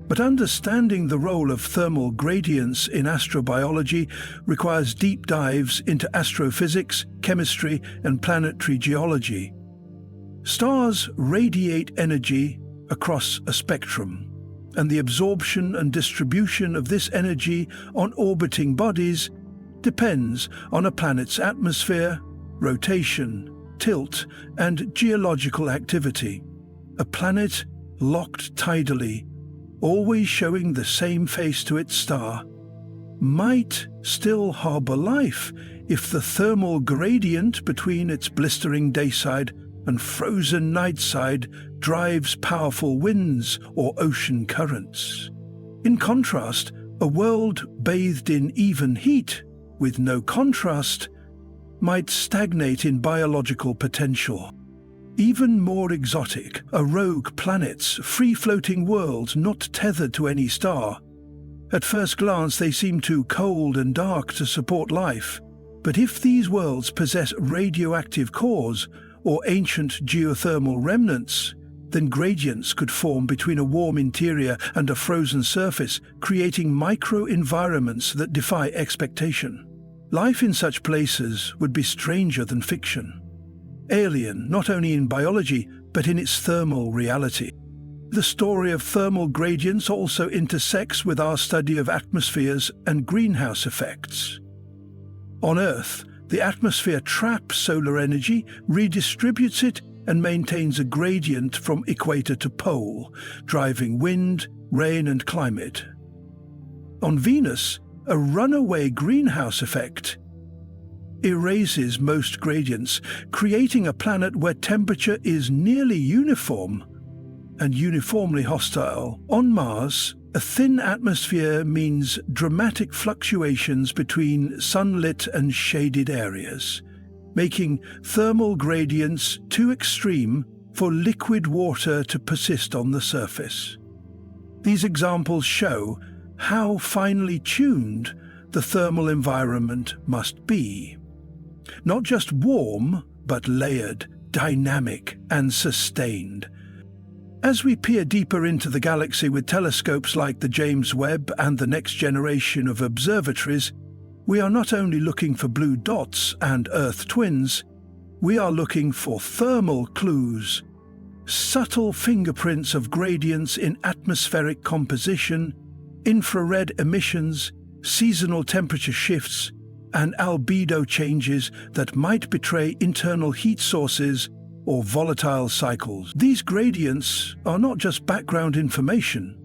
But understanding the role of thermal gradients in astrobiology requires deep dives into astrophysics, chemistry, and planetary geology. Stars radiate energy across a spectrum, and the absorption and distribution of this energy on orbiting bodies depends on a planet's atmosphere, rotation, tilt, and geological activity. A planet locked tidally, always showing the same face to its star, might still harbor life if the thermal gradient between its blistering dayside and frozen nightside drives powerful winds or ocean currents. In contrast, a world bathed in even heat, with no contrast, might stagnate in biological potential. Even more exotic are rogue planets, free-floating worlds not tethered to any star. At first glance they seem too cold and dark to support life, but if these worlds possess radioactive cores or ancient geothermal remnants, then gradients could form between a warm interior and a frozen surface, creating micro-environments that defy expectation. Life in such places would be stranger than fiction. Alien not only in biology, but in its thermal reality. The story of thermal gradients also intersects with our study of atmospheres and greenhouse effects. On Earth, the atmosphere traps solar energy, redistributes it, and maintains a gradient from equator to pole, driving wind, rain and climate. On Venus, a runaway greenhouse effect erases most gradients, creating a planet where temperature is nearly uniform and uniformly hostile. On Mars, a thin atmosphere means dramatic fluctuations between sunlit and shaded areas, making thermal gradients too extreme for liquid water to persist on the surface. These examples show how finely tuned the thermal environment must be. Not just warm, but layered, dynamic, and sustained. As we peer deeper into the galaxy with telescopes like the James Webb and the next generation of observatories, we are not only looking for blue dots and Earth twins, we are looking for thermal clues, subtle fingerprints of gradients in atmospheric composition, infrared emissions, seasonal temperature shifts, and albedo changes that might betray internal heat sources or volatile cycles. These gradients are not just background information.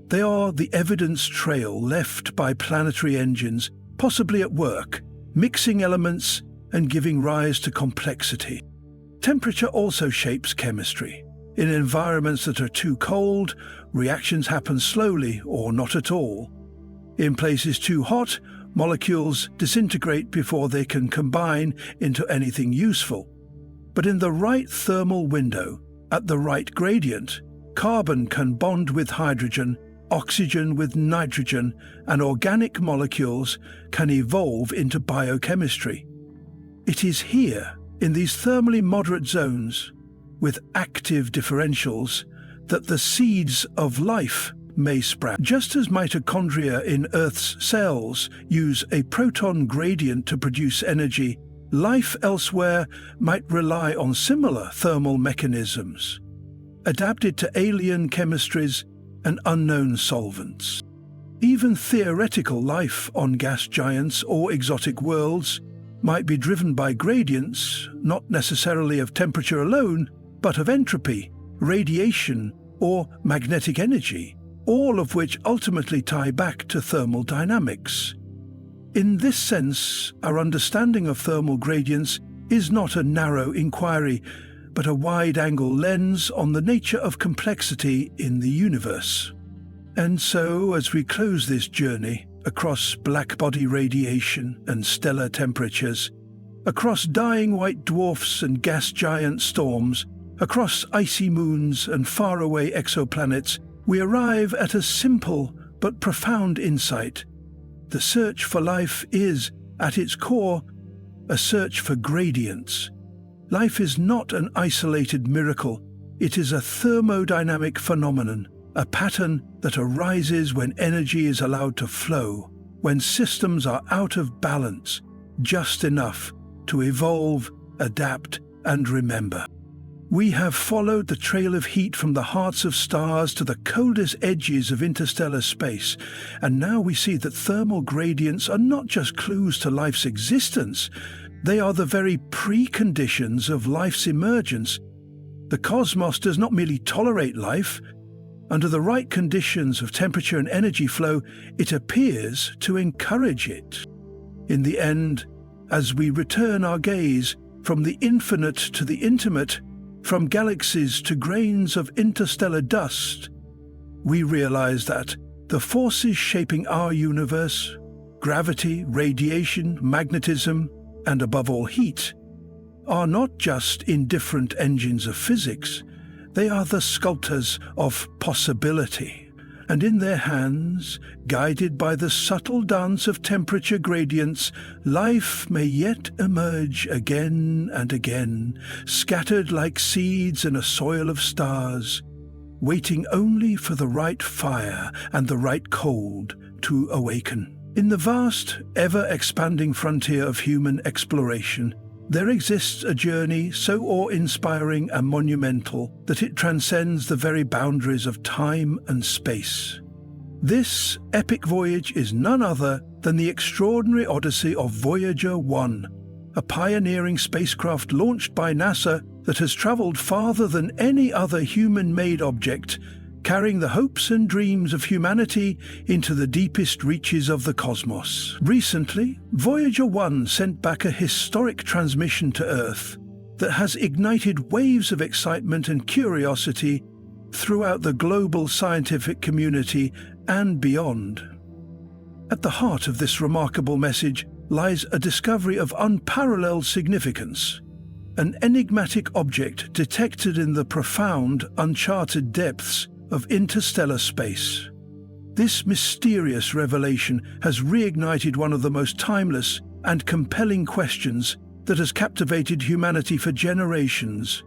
They are the evidence trail left by planetary engines, possibly at work, mixing elements and giving rise to complexity. Temperature also shapes chemistry. In environments that are too cold, reactions happen slowly or not at all. In places too hot, molecules disintegrate before they can combine into anything useful. But in the right thermal window, at the right gradient, carbon can bond with hydrogen, oxygen with nitrogen, and organic molecules can evolve into biochemistry. It is here, in these thermally moderate zones, with active differentials, that the seeds of life may sprout. Just as mitochondria in Earth's cells use a proton gradient to produce energy, life elsewhere might rely on similar thermal mechanisms, adapted to alien chemistries and unknown solvents. Even theoretical life on gas giants or exotic worlds might be driven by gradients, not necessarily of temperature alone, but of entropy, radiation, or magnetic energy, all of which ultimately tie back to thermal dynamics. In this sense, our understanding of thermal gradients is not a narrow inquiry, but a wide-angle lens on the nature of complexity in the universe. And so, as we close this journey across black-body radiation and stellar temperatures, across dying white dwarfs and gas giant storms, across icy moons and faraway exoplanets, we arrive at a simple but profound insight. The search for life is, at its core, a search for gradients. Life is not an isolated miracle. It is a thermodynamic phenomenon, a pattern that arises when energy is allowed to flow, when systems are out of balance, just enough to evolve, adapt, and remember. We have followed the trail of heat from the hearts of stars to the coldest edges of interstellar space, and now we see that thermal gradients are not just clues to life's existence, they are the very preconditions of life's emergence. The cosmos does not merely tolerate life. Under the right conditions of temperature and energy flow, it appears to encourage it. In the end, as we return our gaze from the infinite to the intimate, from galaxies to grains of interstellar dust, we realize that the forces shaping our universe, gravity, radiation, magnetism, and above all heat, are not just indifferent engines of physics. They are the sculptors of possibility. And in their hands, guided by the subtle dance of temperature gradients, life may yet emerge again and again, scattered like seeds in a soil of stars, waiting only for the right fire and the right cold to awaken. In the vast, ever-expanding frontier of human exploration, there exists a journey so awe-inspiring and monumental that it transcends the very boundaries of time and space. This epic voyage is none other than the extraordinary odyssey of Voyager 1, a pioneering spacecraft launched by NASA that has traveled farther than any other human-made object, carrying the hopes and dreams of humanity into the deepest reaches of the cosmos. Recently, Voyager 1 sent back a historic transmission to Earth that has ignited waves of excitement and curiosity throughout the global scientific community and beyond. At the heart of this remarkable message lies a discovery of unparalleled significance, an enigmatic object detected in the profound, uncharted depths of interstellar space. This mysterious revelation has reignited one of the most timeless and compelling questions that has captivated humanity for generations.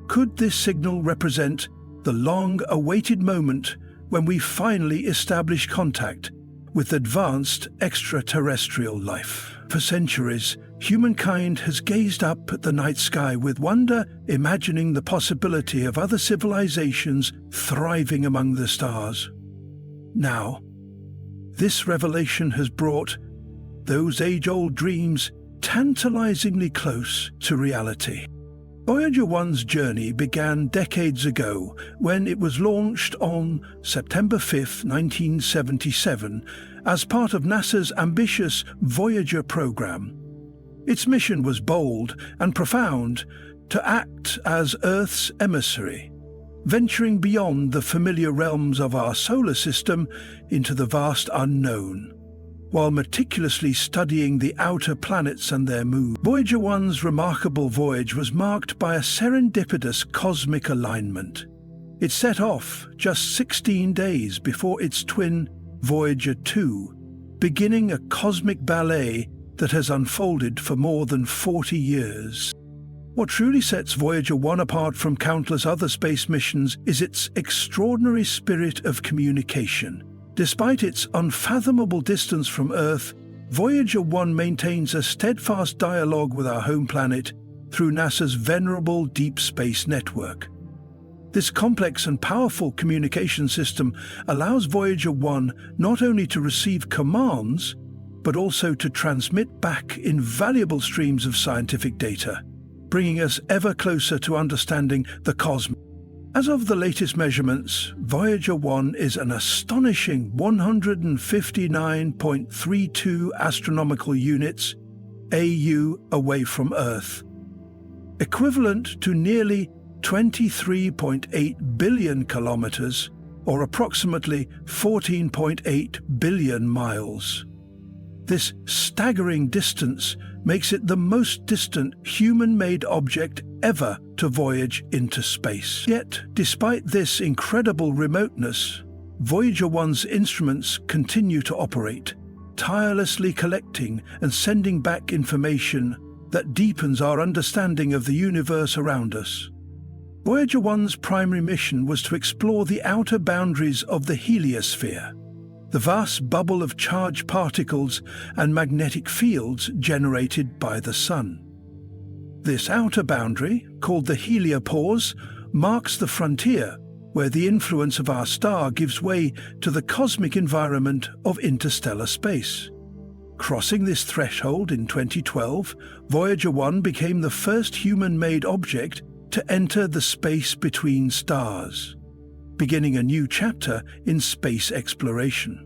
Could this signal represent the long-awaited moment when we finally establish contact with advanced extraterrestrial life? For centuries, humankind has gazed up at the night sky with wonder, imagining the possibility of other civilizations thriving among the stars. Now, this revelation has brought those age-old dreams tantalizingly close to reality. Voyager 1's journey began decades ago when it was launched on September 5, 1977, as part of NASA's ambitious Voyager program. Its mission was bold and profound: to act as Earth's emissary, venturing beyond the familiar realms of our solar system into the vast unknown, while meticulously studying the outer planets and their moons. Voyager 1's remarkable voyage was marked by a serendipitous cosmic alignment. It set off just 16 days before its twin, Voyager 2, beginning a cosmic ballet that has unfolded for more than 40 years. What truly sets Voyager 1 apart from countless other space missions is its extraordinary spirit of communication. Despite its unfathomable distance from Earth, Voyager 1 maintains a steadfast dialogue with our home planet through NASA's venerable deep space network. This complex and powerful communication system allows Voyager 1 not only to receive commands, but also to transmit back invaluable streams of scientific data, bringing us ever closer to understanding the cosmos. As of the latest measurements, Voyager 1 is an astonishing 159.32 astronomical units AU away from Earth, equivalent to nearly 23.8 billion kilometers, or approximately 14.8 billion miles. This staggering distance makes it the most distant human-made object ever to voyage into space. Yet, despite this incredible remoteness, Voyager 1's instruments continue to operate, tirelessly collecting and sending back information that deepens our understanding of the universe around us. Voyager 1's primary mission was to explore the outer boundaries of the heliosphere, the vast bubble of charged particles and magnetic fields generated by the Sun. This outer boundary, called the heliopause, marks the frontier where the influence of our star gives way to the cosmic environment of interstellar space. Crossing this threshold in 2012, Voyager 1 became the first human-made object to enter the space between stars, beginning a new chapter in space exploration.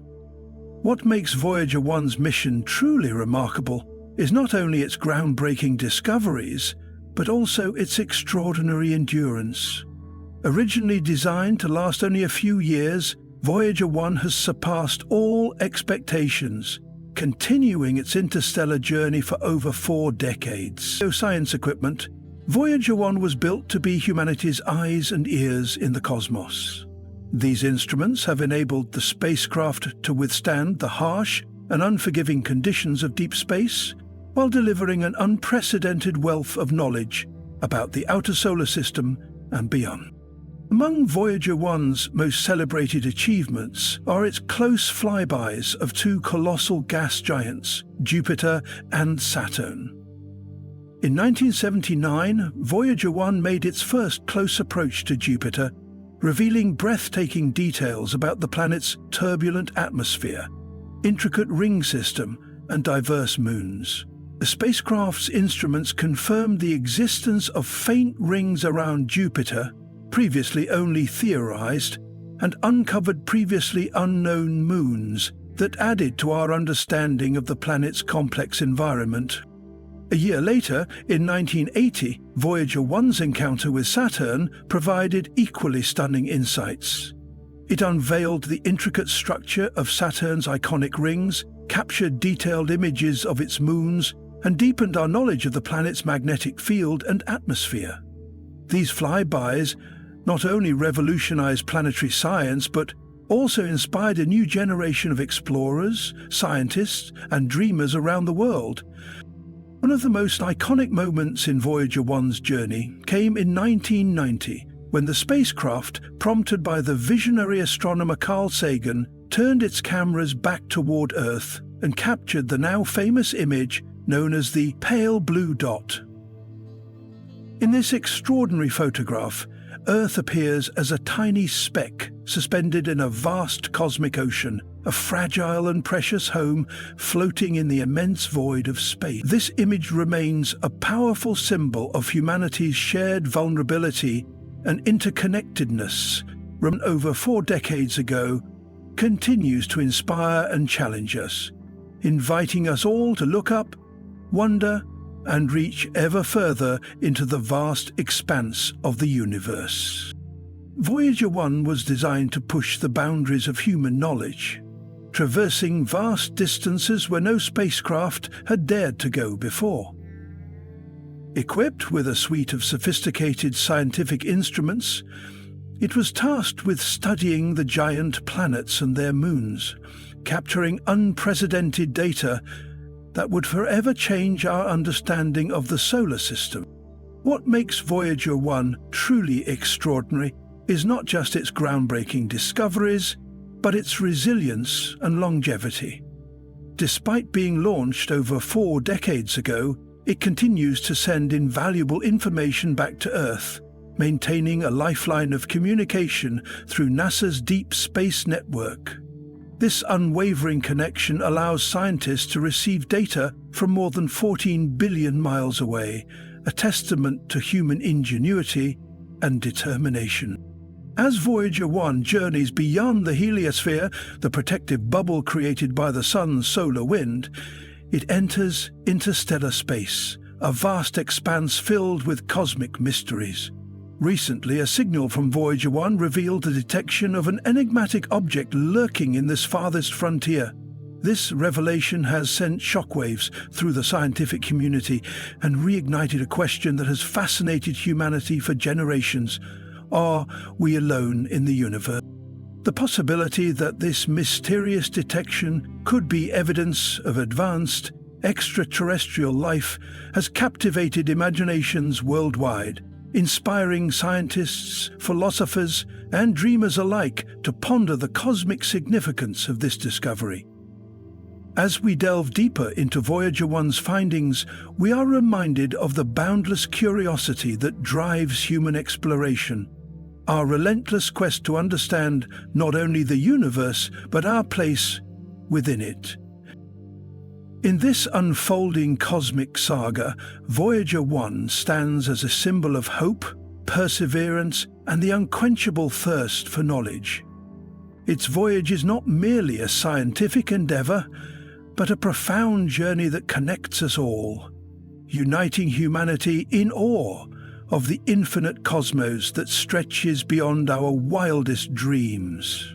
What makes Voyager 1's mission truly remarkable is not only its groundbreaking discoveries, but also its extraordinary endurance. Originally designed to last only a few years, Voyager 1 has surpassed all expectations, continuing its interstellar journey for over 4 decades. Science equipment, Voyager 1 was built to be humanity's eyes and ears in the cosmos. These instruments have enabled the spacecraft to withstand the harsh and unforgiving conditions of deep space, while delivering an unprecedented wealth of knowledge about the outer solar system and beyond. Among Voyager 1's most celebrated achievements are its close flybys of 2 colossal gas giants, Jupiter and Saturn. In 1979, Voyager 1 made its first close approach to Jupiter, revealing breathtaking details about the planet's turbulent atmosphere, intricate ring system, and diverse moons. The spacecraft's instruments confirmed the existence of faint rings around Jupiter, previously only theorized, and uncovered previously unknown moons that added to our understanding of the planet's complex environment. A year later, in 1980, Voyager 1's encounter with Saturn provided equally stunning insights. It unveiled the intricate structure of Saturn's iconic rings, captured detailed images of its moons, and deepened our knowledge of the planet's magnetic field and atmosphere. These flybys not only revolutionized planetary science, but also inspired a new generation of explorers, scientists, and dreamers around the world. One of the most iconic moments in Voyager 1's journey came in 1990, when the spacecraft, prompted by the visionary astronomer Carl Sagan, turned its cameras back toward Earth and captured the now famous image known as the pale blue dot. In this extraordinary photograph, Earth appears as a tiny speck suspended in a vast cosmic ocean, a fragile and precious home floating in the immense void of space. This image remains a powerful symbol of humanity's shared vulnerability and interconnectedness. Over 4 decades ago, continues to inspire and challenge us, inviting us all to look up, wonder, and reach ever further into the vast expanse of the universe. Voyager 1 was designed to push the boundaries of human knowledge, traversing vast distances where no spacecraft had dared to go before. Equipped with a suite of sophisticated scientific instruments, it was tasked with studying the giant planets and their moons, capturing unprecedented data that would forever change our understanding of the solar system. What makes Voyager 1 truly extraordinary is not just its groundbreaking discoveries, but its resilience and longevity. Despite being launched over 4 decades ago, it continues to send invaluable information back to Earth, maintaining a lifeline of communication through NASA's Deep Space Network. This unwavering connection allows scientists to receive data from more than 14 billion miles away, a testament to human ingenuity and determination. As Voyager 1 journeys beyond the heliosphere, the protective bubble created by the Sun's solar wind, it enters interstellar space, a vast expanse filled with cosmic mysteries. Recently, a signal from Voyager 1 revealed the detection of an enigmatic object lurking in this farthest frontier. This revelation has sent shockwaves through the scientific community and reignited a question that has fascinated humanity for generations. Are we alone in the universe? The possibility that this mysterious detection could be evidence of advanced extraterrestrial life has captivated imaginations worldwide, inspiring scientists, philosophers, and dreamers alike to ponder the cosmic significance of this discovery. As we delve deeper into Voyager 1's findings, we are reminded of the boundless curiosity that drives human exploration, our relentless quest to understand not only the universe, but our place within it. In this unfolding cosmic saga, Voyager 1 stands as a symbol of hope, perseverance, and the unquenchable thirst for knowledge. Its voyage is not merely a scientific endeavor, but a profound journey that connects us all, uniting humanity in awe of the infinite cosmos that stretches beyond our wildest dreams.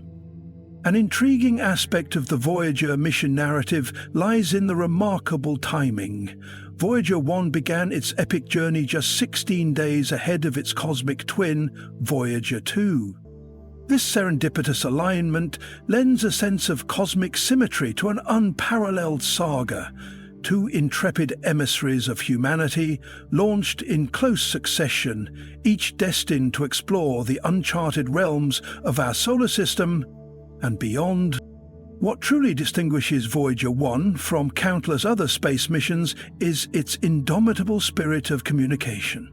An intriguing aspect of the Voyager mission narrative lies in the remarkable timing. Voyager 1 began its epic journey just 16 days ahead of its cosmic twin, Voyager 2. This serendipitous alignment lends a sense of cosmic symmetry to an unparalleled saga. 2 intrepid emissaries of humanity, launched in close succession, each destined to explore the uncharted realms of our solar system and beyond. What truly distinguishes Voyager 1 from countless other space missions is its indomitable spirit of communication,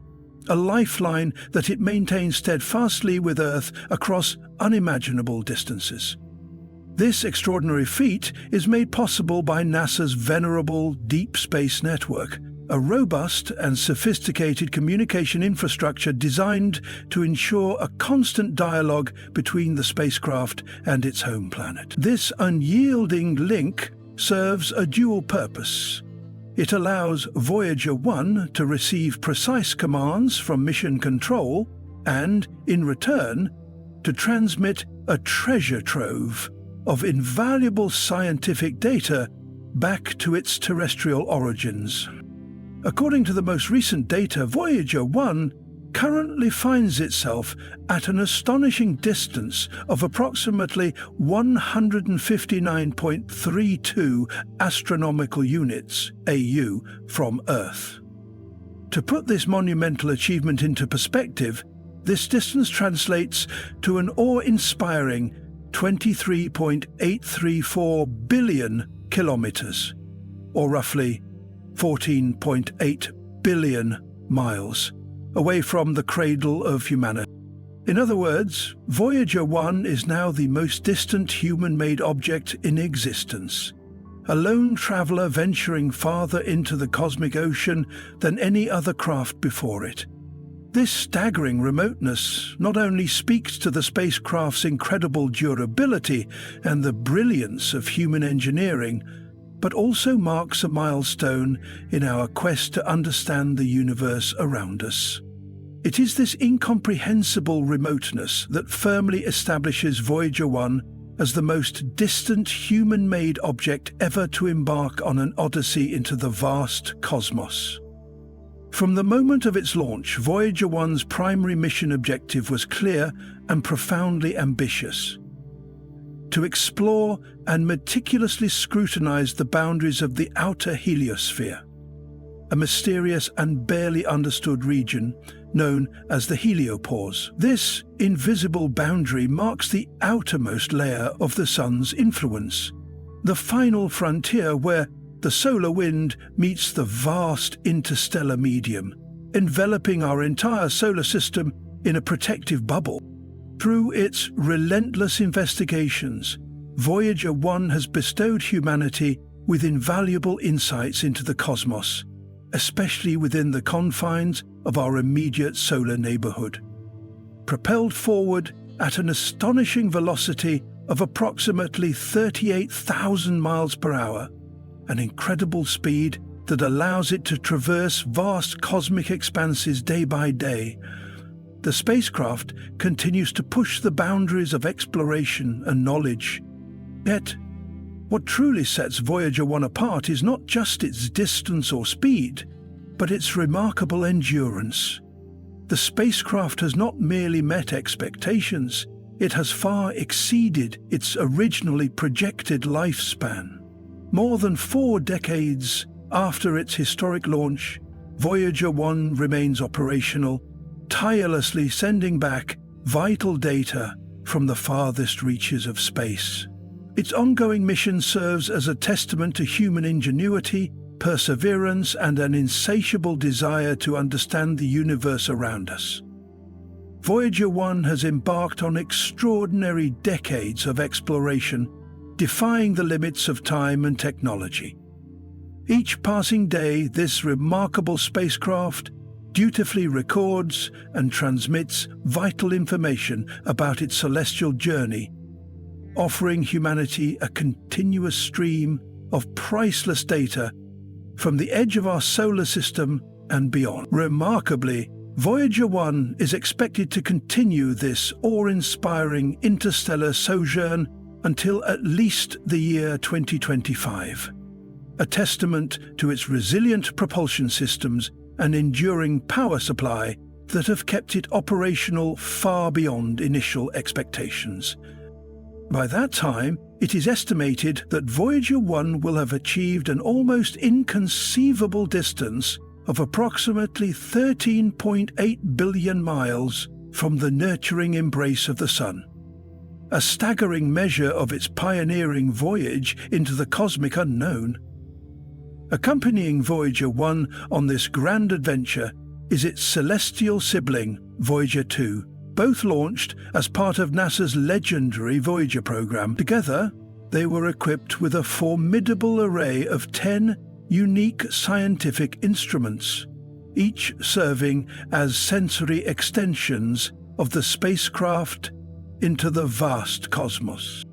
a lifeline that it maintains steadfastly with Earth across unimaginable distances. This extraordinary feat is made possible by NASA's venerable Deep Space Network, a robust and sophisticated communication infrastructure designed to ensure a constant dialogue between the spacecraft and its home planet. This unyielding link serves a dual purpose. It allows Voyager 1 to receive precise commands from mission control and, in return, to transmit a treasure trove of invaluable scientific data back to its terrestrial origins. According to the most recent data, Voyager 1 currently finds itself at an astonishing distance of approximately 159.32 astronomical units (AU) from Earth. To put this monumental achievement into perspective, this distance translates to an awe-inspiring 23.834 billion kilometers, or roughly 14.8 billion miles, away from the cradle of humanity. In other words, Voyager 1 is now the most distant human-made object in existence, a lone traveler venturing farther into the cosmic ocean than any other craft before it. This staggering remoteness not only speaks to the spacecraft's incredible durability and the brilliance of human engineering, but also marks a milestone in our quest to understand the universe around us. It is this incomprehensible remoteness that firmly establishes Voyager 1 as the most distant human-made object ever to embark on an odyssey into the vast cosmos. From the moment of its launch, Voyager 1's primary mission objective was clear and profoundly ambitious: to explore and meticulously scrutinize the boundaries of the outer heliosphere, a mysterious and barely understood region known as the heliopause. This invisible boundary marks the outermost layer of the Sun's influence, the final frontier where the solar wind meets the vast interstellar medium, enveloping our entire solar system in a protective bubble. Through its relentless investigations, Voyager 1 has bestowed humanity with invaluable insights into the cosmos, especially within the confines of our immediate solar neighborhood. Propelled forward at an astonishing velocity of approximately 38,000 miles per hour, an incredible speed that allows it to traverse vast cosmic expanses day by day, the spacecraft continues to push the boundaries of exploration and knowledge. Yet, what truly sets Voyager 1 apart is not just its distance or speed, but its remarkable endurance. The spacecraft has not merely met expectations, it has far exceeded its originally projected lifespan. More than 4 decades after its historic launch, Voyager 1 remains operational, tirelessly sending back vital data from the farthest reaches of space. Its ongoing mission serves as a testament to human ingenuity, perseverance, and an insatiable desire to understand the universe around us. Voyager 1 has embarked on extraordinary decades of exploration, defying the limits of time and technology. Each passing day, this remarkable spacecraft dutifully records and transmits vital information about its celestial journey, offering humanity a continuous stream of priceless data from the edge of our solar system and beyond. Remarkably, Voyager 1 is expected to continue this awe-inspiring interstellar sojourn until at least the year 2025, a testament to its resilient propulsion systems and enduring power supply that have kept it operational far beyond initial expectations. By that time, it is estimated that Voyager 1 will have achieved an almost inconceivable distance of approximately 13.8 billion miles from the nurturing embrace of the Sun, a staggering measure of its pioneering voyage into the cosmic unknown. Accompanying Voyager 1 on this grand adventure is its celestial sibling, Voyager 2, both launched as part of NASA's legendary Voyager program. Together, they were equipped with a formidable array of 10 unique scientific instruments, each serving as sensory extensions of the spacecraft into the vast cosmos.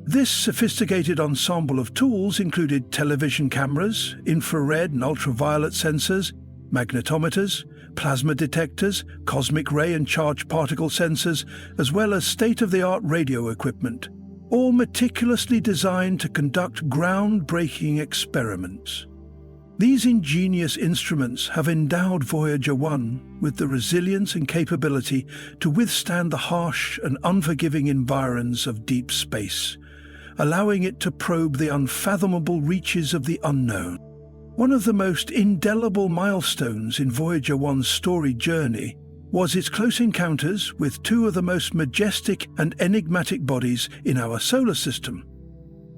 This sophisticated ensemble of tools included television cameras, infrared and ultraviolet sensors, magnetometers, plasma detectors, cosmic ray and charged particle sensors, as well as state-of-the-art radio equipment, all meticulously designed to conduct groundbreaking experiments. These ingenious instruments have endowed Voyager 1 with the resilience and capability to withstand the harsh and unforgiving environs of deep space, allowing it to probe the unfathomable reaches of the unknown. One of the most indelible milestones in Voyager 1's storied journey was its close encounters with two of the most majestic and enigmatic bodies in our solar system,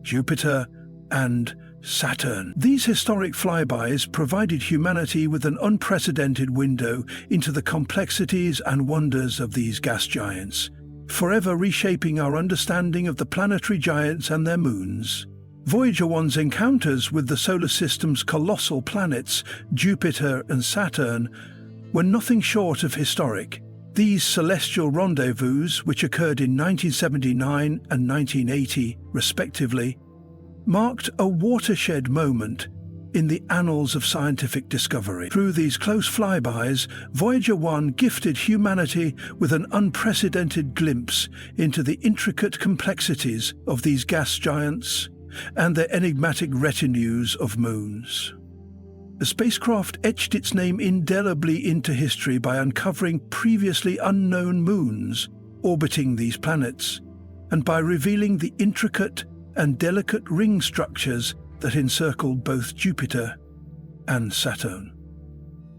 Jupiter and Saturn. These historic flybys provided humanity with an unprecedented window into the complexities and wonders of these gas giants, forever reshaping our understanding of the planetary giants and their moons. Voyager 1's encounters with the solar system's colossal planets, Jupiter and Saturn, were nothing short of historic. These celestial rendezvous, which occurred in 1979 and 1980, respectively, marked a watershed moment in the annals of scientific discovery. Through these close flybys, Voyager 1 gifted humanity with an unprecedented glimpse into the intricate complexities of these gas giants and their enigmatic retinues of moons. The spacecraft etched its name indelibly into history by uncovering previously unknown moons orbiting these planets, and by revealing the intricate and delicate ring structures that encircled both Jupiter and Saturn.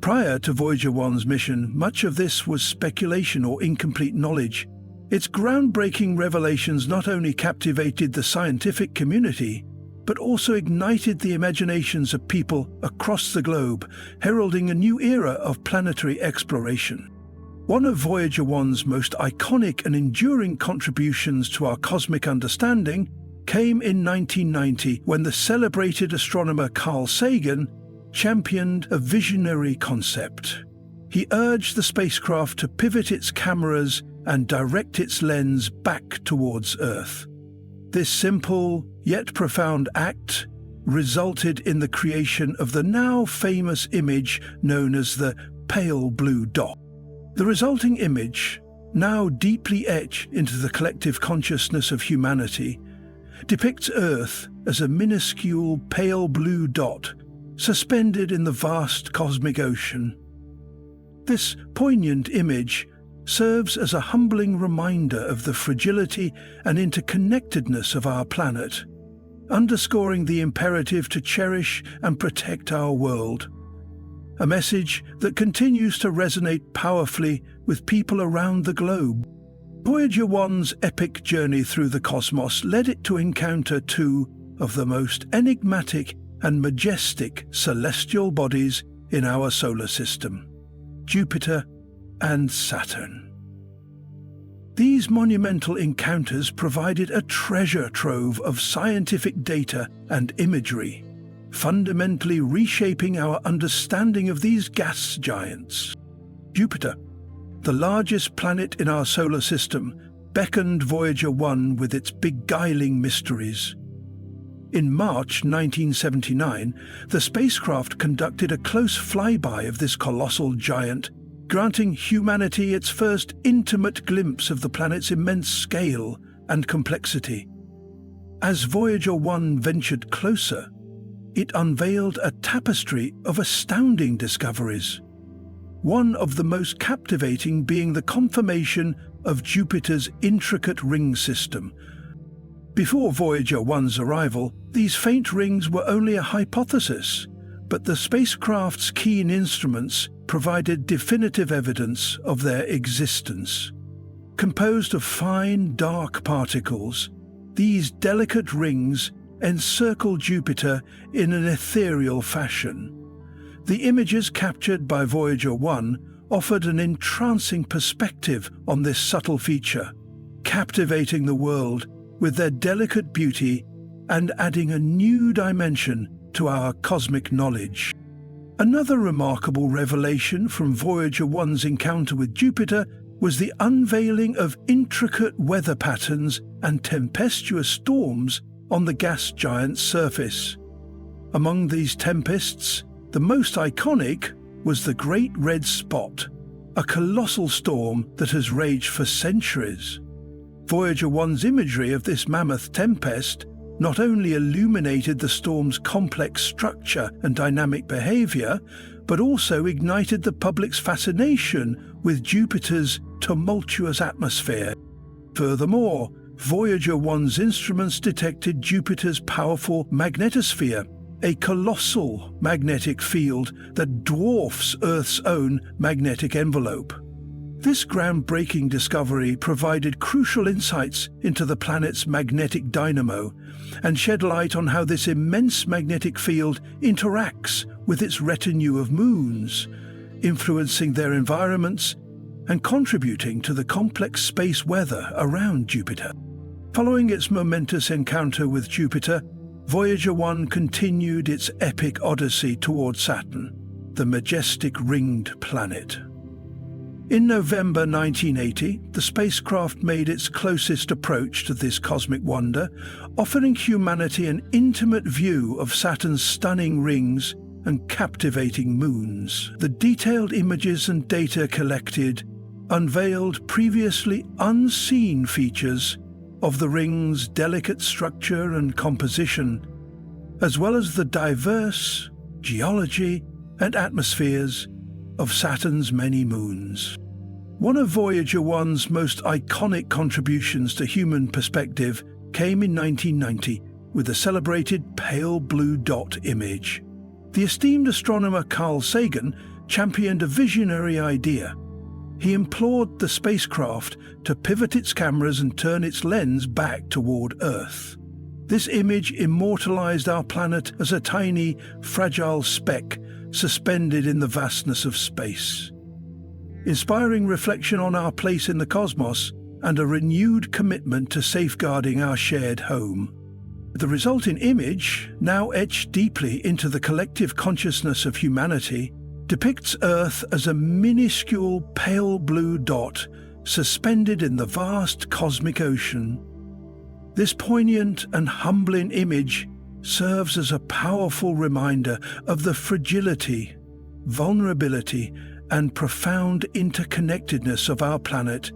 Prior to Voyager 1's mission, much of this was speculation or incomplete knowledge. Its groundbreaking revelations not only captivated the scientific community, but also ignited the imaginations of people across the globe, heralding a new era of planetary exploration. One of Voyager 1's most iconic and enduring contributions to our cosmic understanding came in 1990 when the celebrated astronomer Carl Sagan championed a visionary concept. He urged the spacecraft to pivot its cameras and direct its lens back towards Earth. This simple yet profound act resulted in the creation of the now famous image known as the pale blue dot. The resulting image, now deeply etched into the collective consciousness of humanity, depicts Earth as a minuscule pale blue dot suspended in the vast cosmic ocean. This poignant image serves as a humbling reminder of the fragility and interconnectedness of our planet, underscoring the imperative to cherish and protect our world. A message that continues to resonate powerfully with people around the globe. Voyager 1's epic journey through the cosmos led it to encounter two of the most enigmatic and majestic celestial bodies in our solar system, Jupiter and Saturn. These monumental encounters provided a treasure trove of scientific data and imagery, fundamentally reshaping our understanding of these gas giants. Jupiter, the largest planet in our solar system, beckoned Voyager 1 with its beguiling mysteries. In March 1979, the spacecraft conducted a close flyby of this colossal giant, granting humanity its first intimate glimpse of the planet's immense scale and complexity. As Voyager 1 ventured closer, it unveiled a tapestry of astounding discoveries. One of the most captivating being the confirmation of Jupiter's intricate ring system. Before Voyager 1's arrival, these faint rings were only a hypothesis, but the spacecraft's keen instruments provided definitive evidence of their existence. Composed of fine, dark particles, these delicate rings encircle Jupiter in an ethereal fashion. The images captured by Voyager 1 offered an entrancing perspective on this subtle feature, captivating the world with their delicate beauty and adding a new dimension to our cosmic knowledge. Another remarkable revelation from Voyager 1's encounter with Jupiter was the unveiling of intricate weather patterns and tempestuous storms on the gas giant's surface. Among these tempests, the most iconic was the Great Red Spot, a colossal storm that has raged for centuries. Voyager 1's imagery of this mammoth tempest not only illuminated the storm's complex structure and dynamic behavior, but also ignited the public's fascination with Jupiter's tumultuous atmosphere. Furthermore, Voyager 1's instruments detected Jupiter's powerful magnetosphere, a colossal magnetic field that dwarfs Earth's own magnetic envelope. This groundbreaking discovery provided crucial insights into the planet's magnetic dynamo and shed light on how this immense magnetic field interacts with its retinue of moons, influencing their environments and contributing to the complex space weather around Jupiter. Following its momentous encounter with Jupiter, Voyager 1 continued its epic odyssey toward Saturn, the majestic ringed planet. In November 1980, the spacecraft made its closest approach to this cosmic wonder, offering humanity an intimate view of Saturn's stunning rings and captivating moons. The detailed images and data collected unveiled previously unseen features of the ring's delicate structure and composition, as well as the diverse geology and atmospheres of Saturn's many moons. One of Voyager 1's most iconic contributions to human perspective came in 1990 with the celebrated pale blue dot image. The esteemed astronomer Carl Sagan championed a visionary idea. He implored the spacecraft to pivot its cameras and turn its lens back toward Earth. This image immortalized our planet as a tiny, fragile speck suspended in the vastness of space, inspiring reflection on our place in the cosmos and a renewed commitment to safeguarding our shared home. The resulting image, now etched deeply into the collective consciousness of humanity, depicts Earth as a minuscule pale blue dot suspended in the vast cosmic ocean. This poignant and humbling image serves as a powerful reminder of the fragility, vulnerability, and profound interconnectedness of our planet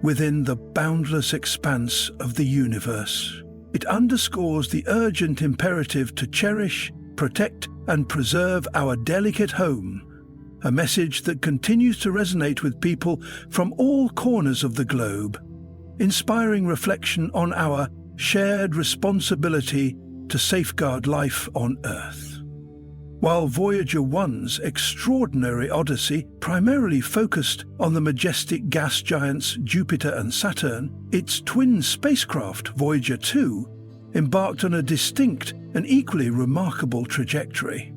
within the boundless expanse of the universe. It underscores the urgent imperative to cherish, protect, and preserve our delicate home, a message that continues to resonate with people from all corners of the globe, inspiring reflection on our shared responsibility to safeguard life on Earth. While Voyager 1's extraordinary odyssey primarily focused on the majestic gas giants Jupiter and Saturn, its twin spacecraft, Voyager 2, embarked on a distinct and equally remarkable trajectory.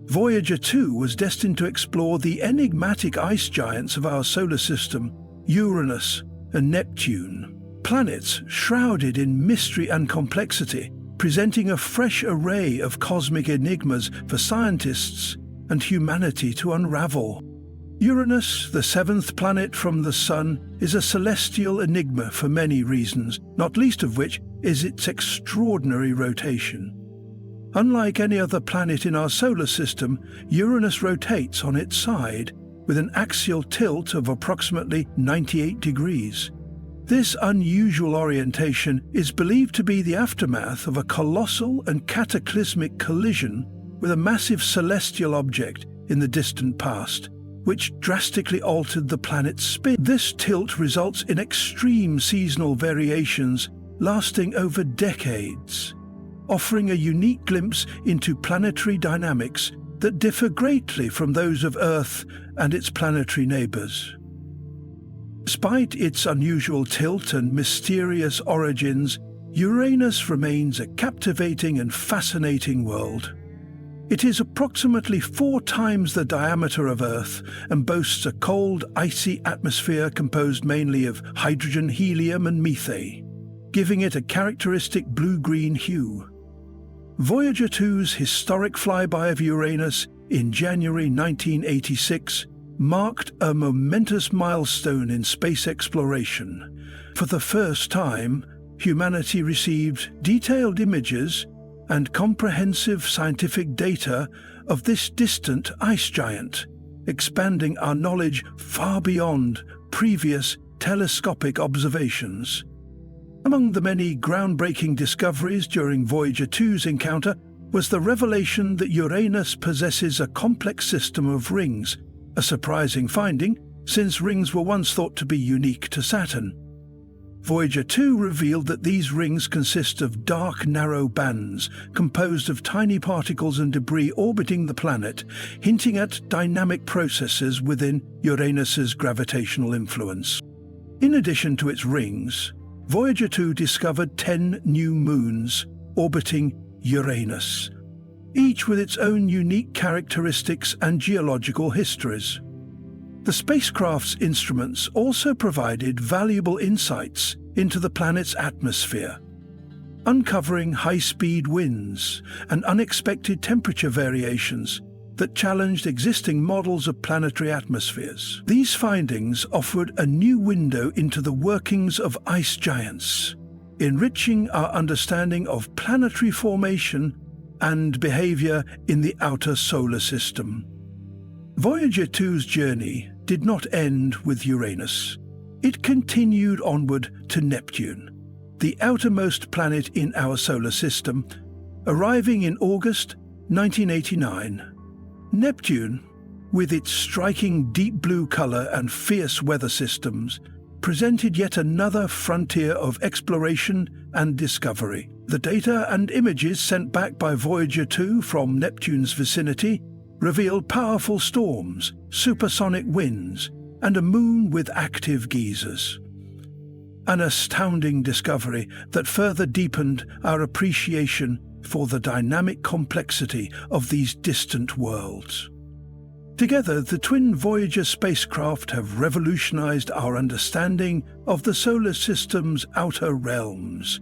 Voyager 2 was destined to explore the enigmatic ice giants of our solar system, Uranus and Neptune, planets shrouded in mystery and complexity, presenting a fresh array of cosmic enigmas for scientists and humanity to unravel. Uranus, the seventh planet from the Sun, is a celestial enigma for many reasons, not least of which is its extraordinary rotation. Unlike any other planet in our solar system, Uranus rotates on its side, with an axial tilt of approximately 98 degrees. This unusual orientation is believed to be the aftermath of a colossal and cataclysmic collision with a massive celestial object in the distant past, which drastically altered the planet's spin. This tilt results in extreme seasonal variations lasting over decades, offering a unique glimpse into planetary dynamics that differ greatly from those of Earth and its planetary neighbors. Despite its unusual tilt and mysterious origins, Uranus remains a captivating and fascinating world. It is approximately 4 times the diameter of Earth and boasts a cold, icy atmosphere composed mainly of hydrogen, helium, and methane, giving it a characteristic blue-green hue. Voyager 2's historic flyby of Uranus in January 1986 marked a momentous milestone in space exploration. For the first time, humanity received detailed images and comprehensive scientific data of this distant ice giant, expanding our knowledge far beyond previous telescopic observations. Among the many groundbreaking discoveries during Voyager 2's encounter was the revelation that Uranus possesses a complex system of rings, a surprising finding since rings were once thought to be unique to Saturn. Voyager 2 revealed that these rings consist of dark, narrow bands composed of tiny particles and debris orbiting the planet, hinting at dynamic processes within Uranus's gravitational influence. In addition to its rings, Voyager 2 discovered 10 new moons orbiting Uranus, each with its own unique characteristics and geological histories. The spacecraft's instruments also provided valuable insights into the planet's atmosphere, uncovering high-speed winds and unexpected temperature variations that challenged existing models of planetary atmospheres. These findings offered a new window into the workings of ice giants, enriching our understanding of planetary formation and behavior in the outer solar system. Voyager 2's journey did not end with Uranus. It continued onward to Neptune, the outermost planet in our solar system, arriving in August 1989. Neptune, with its striking deep blue color and fierce weather systems, presented yet another frontier of exploration and discovery. The data and images sent back by Voyager 2 from Neptune's vicinity revealed powerful storms, supersonic winds, and a moon with active geysers. An astounding discovery that further deepened our appreciation for the dynamic complexity of these distant worlds. Together, the twin Voyager spacecraft have revolutionized our understanding of the solar system's outer realms.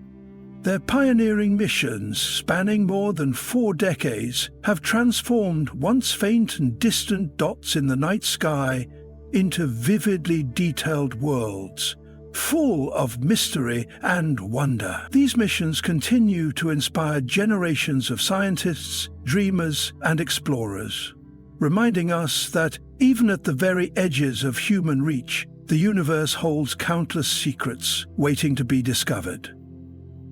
Their pioneering missions, spanning more than 4 decades, have transformed once faint and distant dots in the night sky into vividly detailed worlds, full of mystery and wonder. These missions continue to inspire generations of scientists, dreamers, and explorers, reminding us that even at the very edges of human reach, the universe holds countless secrets waiting to be discovered.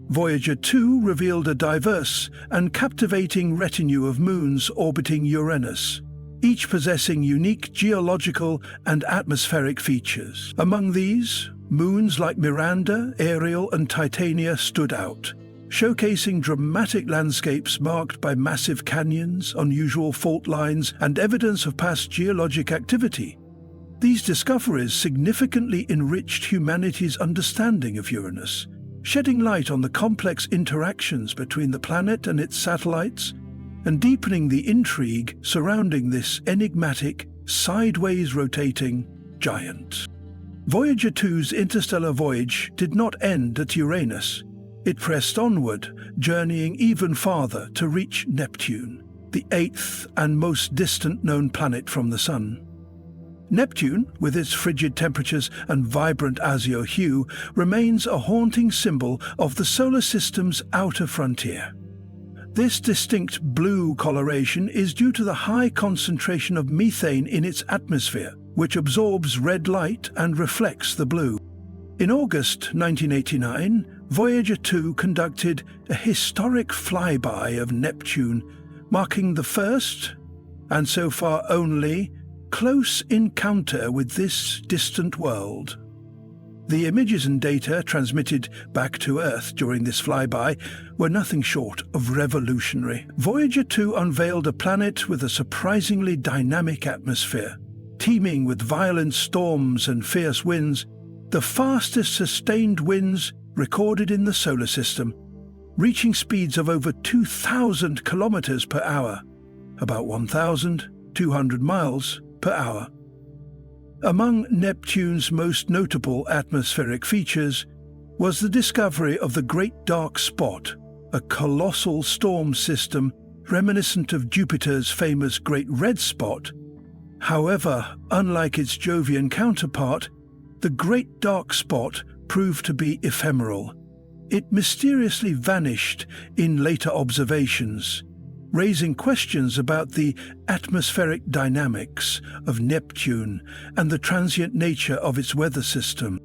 Voyager 2 revealed a diverse and captivating retinue of moons orbiting Uranus, each possessing unique geological and atmospheric features. Among these, moons like Miranda, Ariel, and Titania stood out, showcasing dramatic landscapes marked by massive canyons, unusual fault lines, and evidence of past geologic activity. These discoveries significantly enriched humanity's understanding of Uranus, shedding light on the complex interactions between the planet and its satellites, and deepening the intrigue surrounding this enigmatic, sideways rotating giant. Voyager 2's interstellar voyage did not end at Uranus. It pressed onward, journeying even farther to reach Neptune, the 8th and most distant known planet from the Sun. Neptune, with its frigid temperatures and vibrant azure hue, remains a haunting symbol of the solar system's outer frontier. This distinct blue coloration is due to the high concentration of methane in its atmosphere, which absorbs red light and reflects the blue. In August 1989, Voyager 2 conducted a historic flyby of Neptune, marking the first, and so far only, close encounter with this distant world. The images and data transmitted back to Earth during this flyby were nothing short of revolutionary. Voyager 2 unveiled a planet with a surprisingly dynamic atmosphere, teeming with violent storms and fierce winds, the fastest sustained winds recorded in the solar system, reaching speeds of over 2,000 kilometers per hour, about 1,200 miles per hour. Among Neptune's most notable atmospheric features was the discovery of the Great Dark Spot, a colossal storm system reminiscent of Jupiter's famous Great Red Spot. However, unlike its Jovian counterpart, the Great Dark Spot proved to be ephemeral. It mysteriously vanished in later observations, raising questions about the atmospheric dynamics of Neptune and the transient nature of its weather system.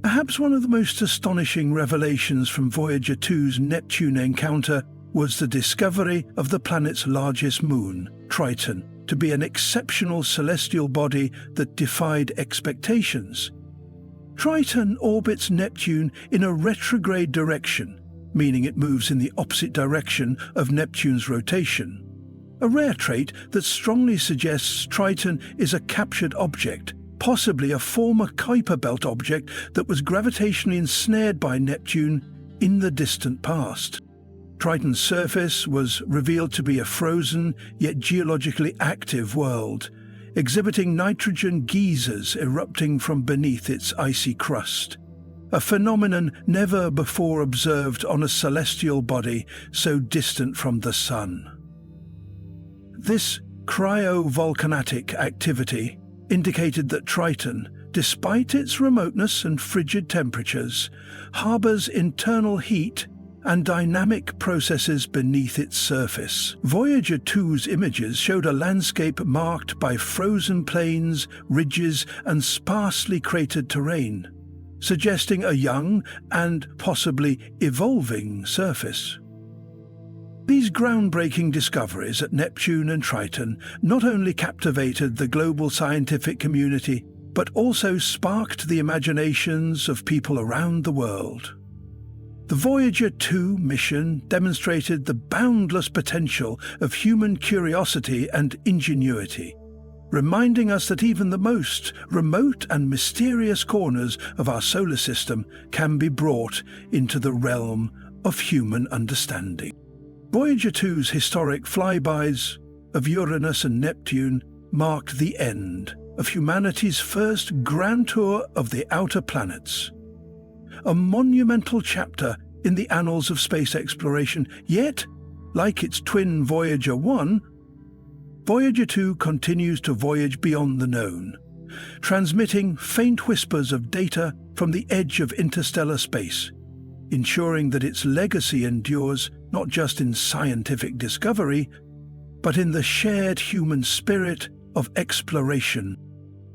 Perhaps one of the most astonishing revelations from Voyager 2's Neptune encounter was the discovery of the planet's largest moon, Triton, to be an exceptional celestial body that defied expectations. Triton orbits Neptune in a retrograde direction, meaning it moves in the opposite direction of Neptune's rotation. A rare trait that strongly suggests Triton is a captured object, possibly a former Kuiper Belt object that was gravitationally ensnared by Neptune in the distant past. Triton's surface was revealed to be a frozen yet geologically active world, exhibiting nitrogen geysers erupting from beneath its icy crust, a phenomenon never before observed on a celestial body so distant from the Sun. This cryovolcanic activity indicated that Triton, despite its remoteness and frigid temperatures, harbors internal heat and dynamic processes beneath its surface. Voyager 2's images showed a landscape marked by frozen plains, ridges, and sparsely cratered terrain, suggesting a young and possibly evolving surface. These groundbreaking discoveries at Neptune and Triton not only captivated the global scientific community, but also sparked the imaginations of people around the world. The Voyager 2 mission demonstrated the boundless potential of human curiosity and ingenuity, reminding us that even the most remote and mysterious corners of our solar system can be brought into the realm of human understanding. Voyager 2's historic flybys of Uranus and Neptune marked the end of humanity's first grand tour of the outer planets. A monumental chapter in the annals of space exploration, yet, like its twin Voyager 1, Voyager 2 continues to voyage beyond the known, transmitting faint whispers of data from the edge of interstellar space, ensuring that its legacy endures not just in scientific discovery, but in the shared human spirit of exploration.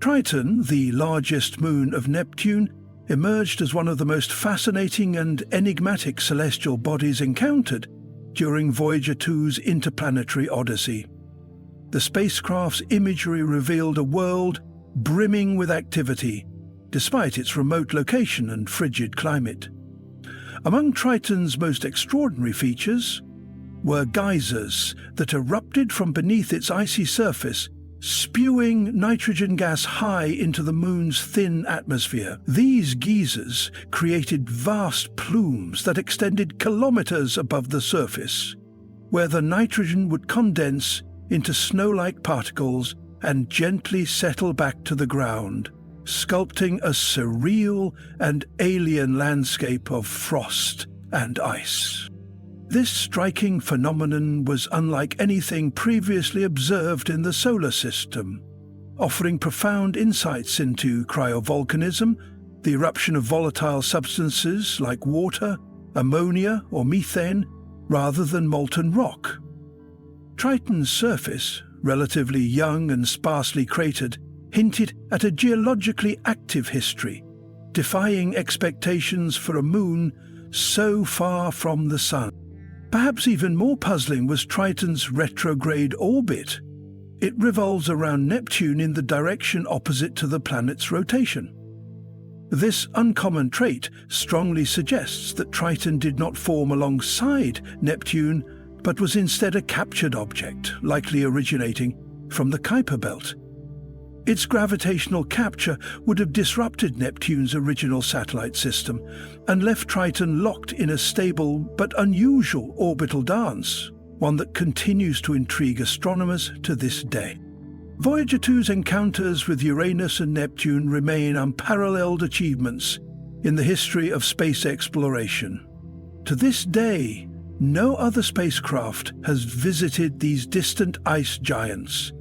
Triton, the largest moon of Neptune, emerged as one of the most fascinating and enigmatic celestial bodies encountered during Voyager 2's interplanetary odyssey. The spacecraft's imagery revealed a world brimming with activity, despite its remote location and frigid climate. Among Triton's most extraordinary features were geysers that erupted from beneath its icy surface, spewing nitrogen gas high into the moon's thin atmosphere. These geysers created vast plumes that extended kilometers above the surface, where the nitrogen would condense into snow-like particles and gently settle back to the ground, sculpting a surreal and alien landscape of frost and ice. This striking phenomenon was unlike anything previously observed in the solar system, offering profound insights into cryovolcanism, the eruption of volatile substances like water, ammonia, or methane, rather than molten rock. Triton's surface, relatively young and sparsely cratered, hinted at a geologically active history, defying expectations for a moon so far from the Sun. Perhaps even more puzzling was Triton's retrograde orbit. It revolves around Neptune in the direction opposite to the planet's rotation. This uncommon trait strongly suggests that Triton did not form alongside Neptune, but was instead a captured object, likely originating from the Kuiper Belt. Its gravitational capture would have disrupted Neptune's original satellite system and left Triton locked in a stable but unusual orbital dance, one that continues to intrigue astronomers to this day. Voyager 2's encounters with Uranus and Neptune remain unparalleled achievements in the history of space exploration. To this day, no other spacecraft has visited these distant ice giants,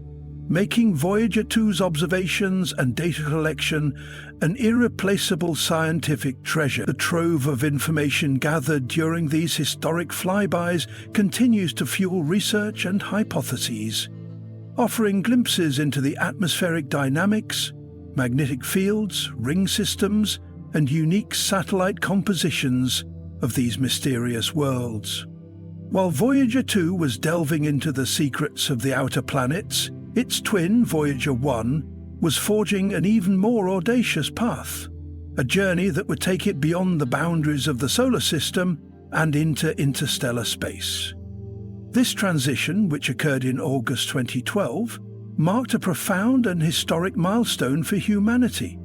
making Voyager 2's observations and data collection an irreplaceable scientific treasure. The trove of information gathered during these historic flybys continues to fuel research and hypotheses, offering glimpses into the atmospheric dynamics, magnetic fields, ring systems, and unique satellite compositions of these mysterious worlds. While Voyager 2 was delving into the secrets of the outer planets, its twin, Voyager 1, was forging an even more audacious path, a journey that would take it beyond the boundaries of the solar system and into interstellar space. This transition, which occurred in August 2012, marked a profound and historic milestone for humanity.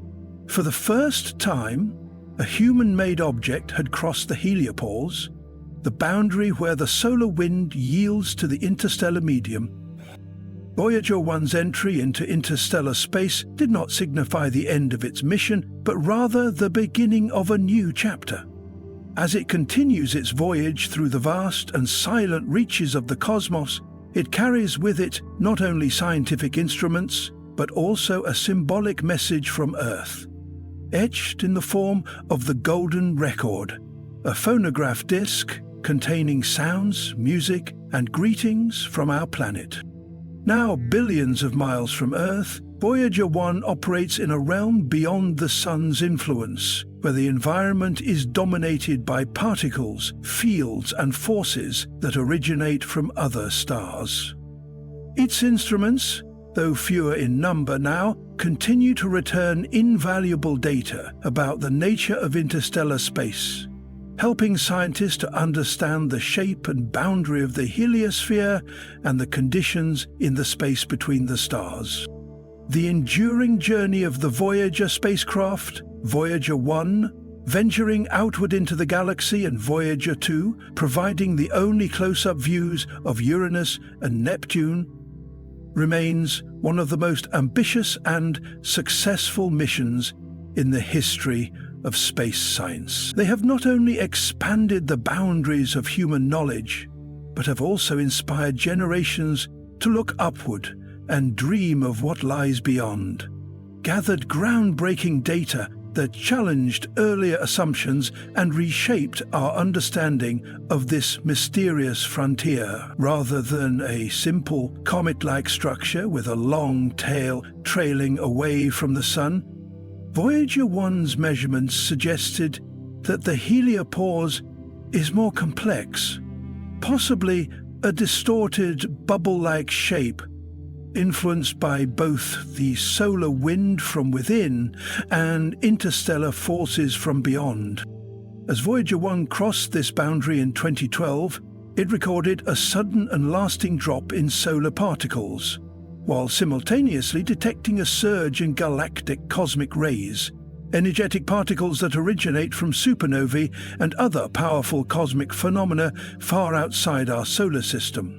For the first time, a human-made object had crossed the heliopause, the boundary where the solar wind yields to the interstellar medium. Voyager 1's entry into interstellar space did not signify the end of its mission, but rather the beginning of a new chapter. As it continues its voyage through the vast and silent reaches of the cosmos, it carries with it not only scientific instruments, but also a symbolic message from Earth, etched in the form of the Golden Record, a phonograph disc containing sounds, music, and greetings from our planet. Now billions of miles from Earth, Voyager 1 operates in a realm beyond the Sun's influence, where the environment is dominated by particles, fields, and forces that originate from other stars. Its instruments, though fewer in number now, continue to return invaluable data about the nature of interstellar space, helping scientists to understand the shape and boundary of the heliosphere and the conditions in the space between the stars. The enduring journey of the Voyager spacecraft, Voyager 1, venturing outward into the galaxy, and Voyager 2, providing the only close-up views of Uranus and Neptune, remains one of the most ambitious and successful missions in the history of space science. They have not only expanded the boundaries of human knowledge, but have also inspired generations to look upward and dream of what lies beyond, gathered groundbreaking data that challenged earlier assumptions and reshaped our understanding of this mysterious frontier. Rather than a simple comet-like structure with a long tail trailing away from the Sun, Voyager 1's measurements suggested that the heliopause is more complex, possibly a distorted bubble-like shape influenced by both the solar wind from within and interstellar forces from beyond. As Voyager 1 crossed this boundary in 2012, it recorded a sudden and lasting drop in solar particles, while simultaneously detecting a surge in galactic cosmic rays, energetic particles that originate from supernovae and other powerful cosmic phenomena far outside our solar system.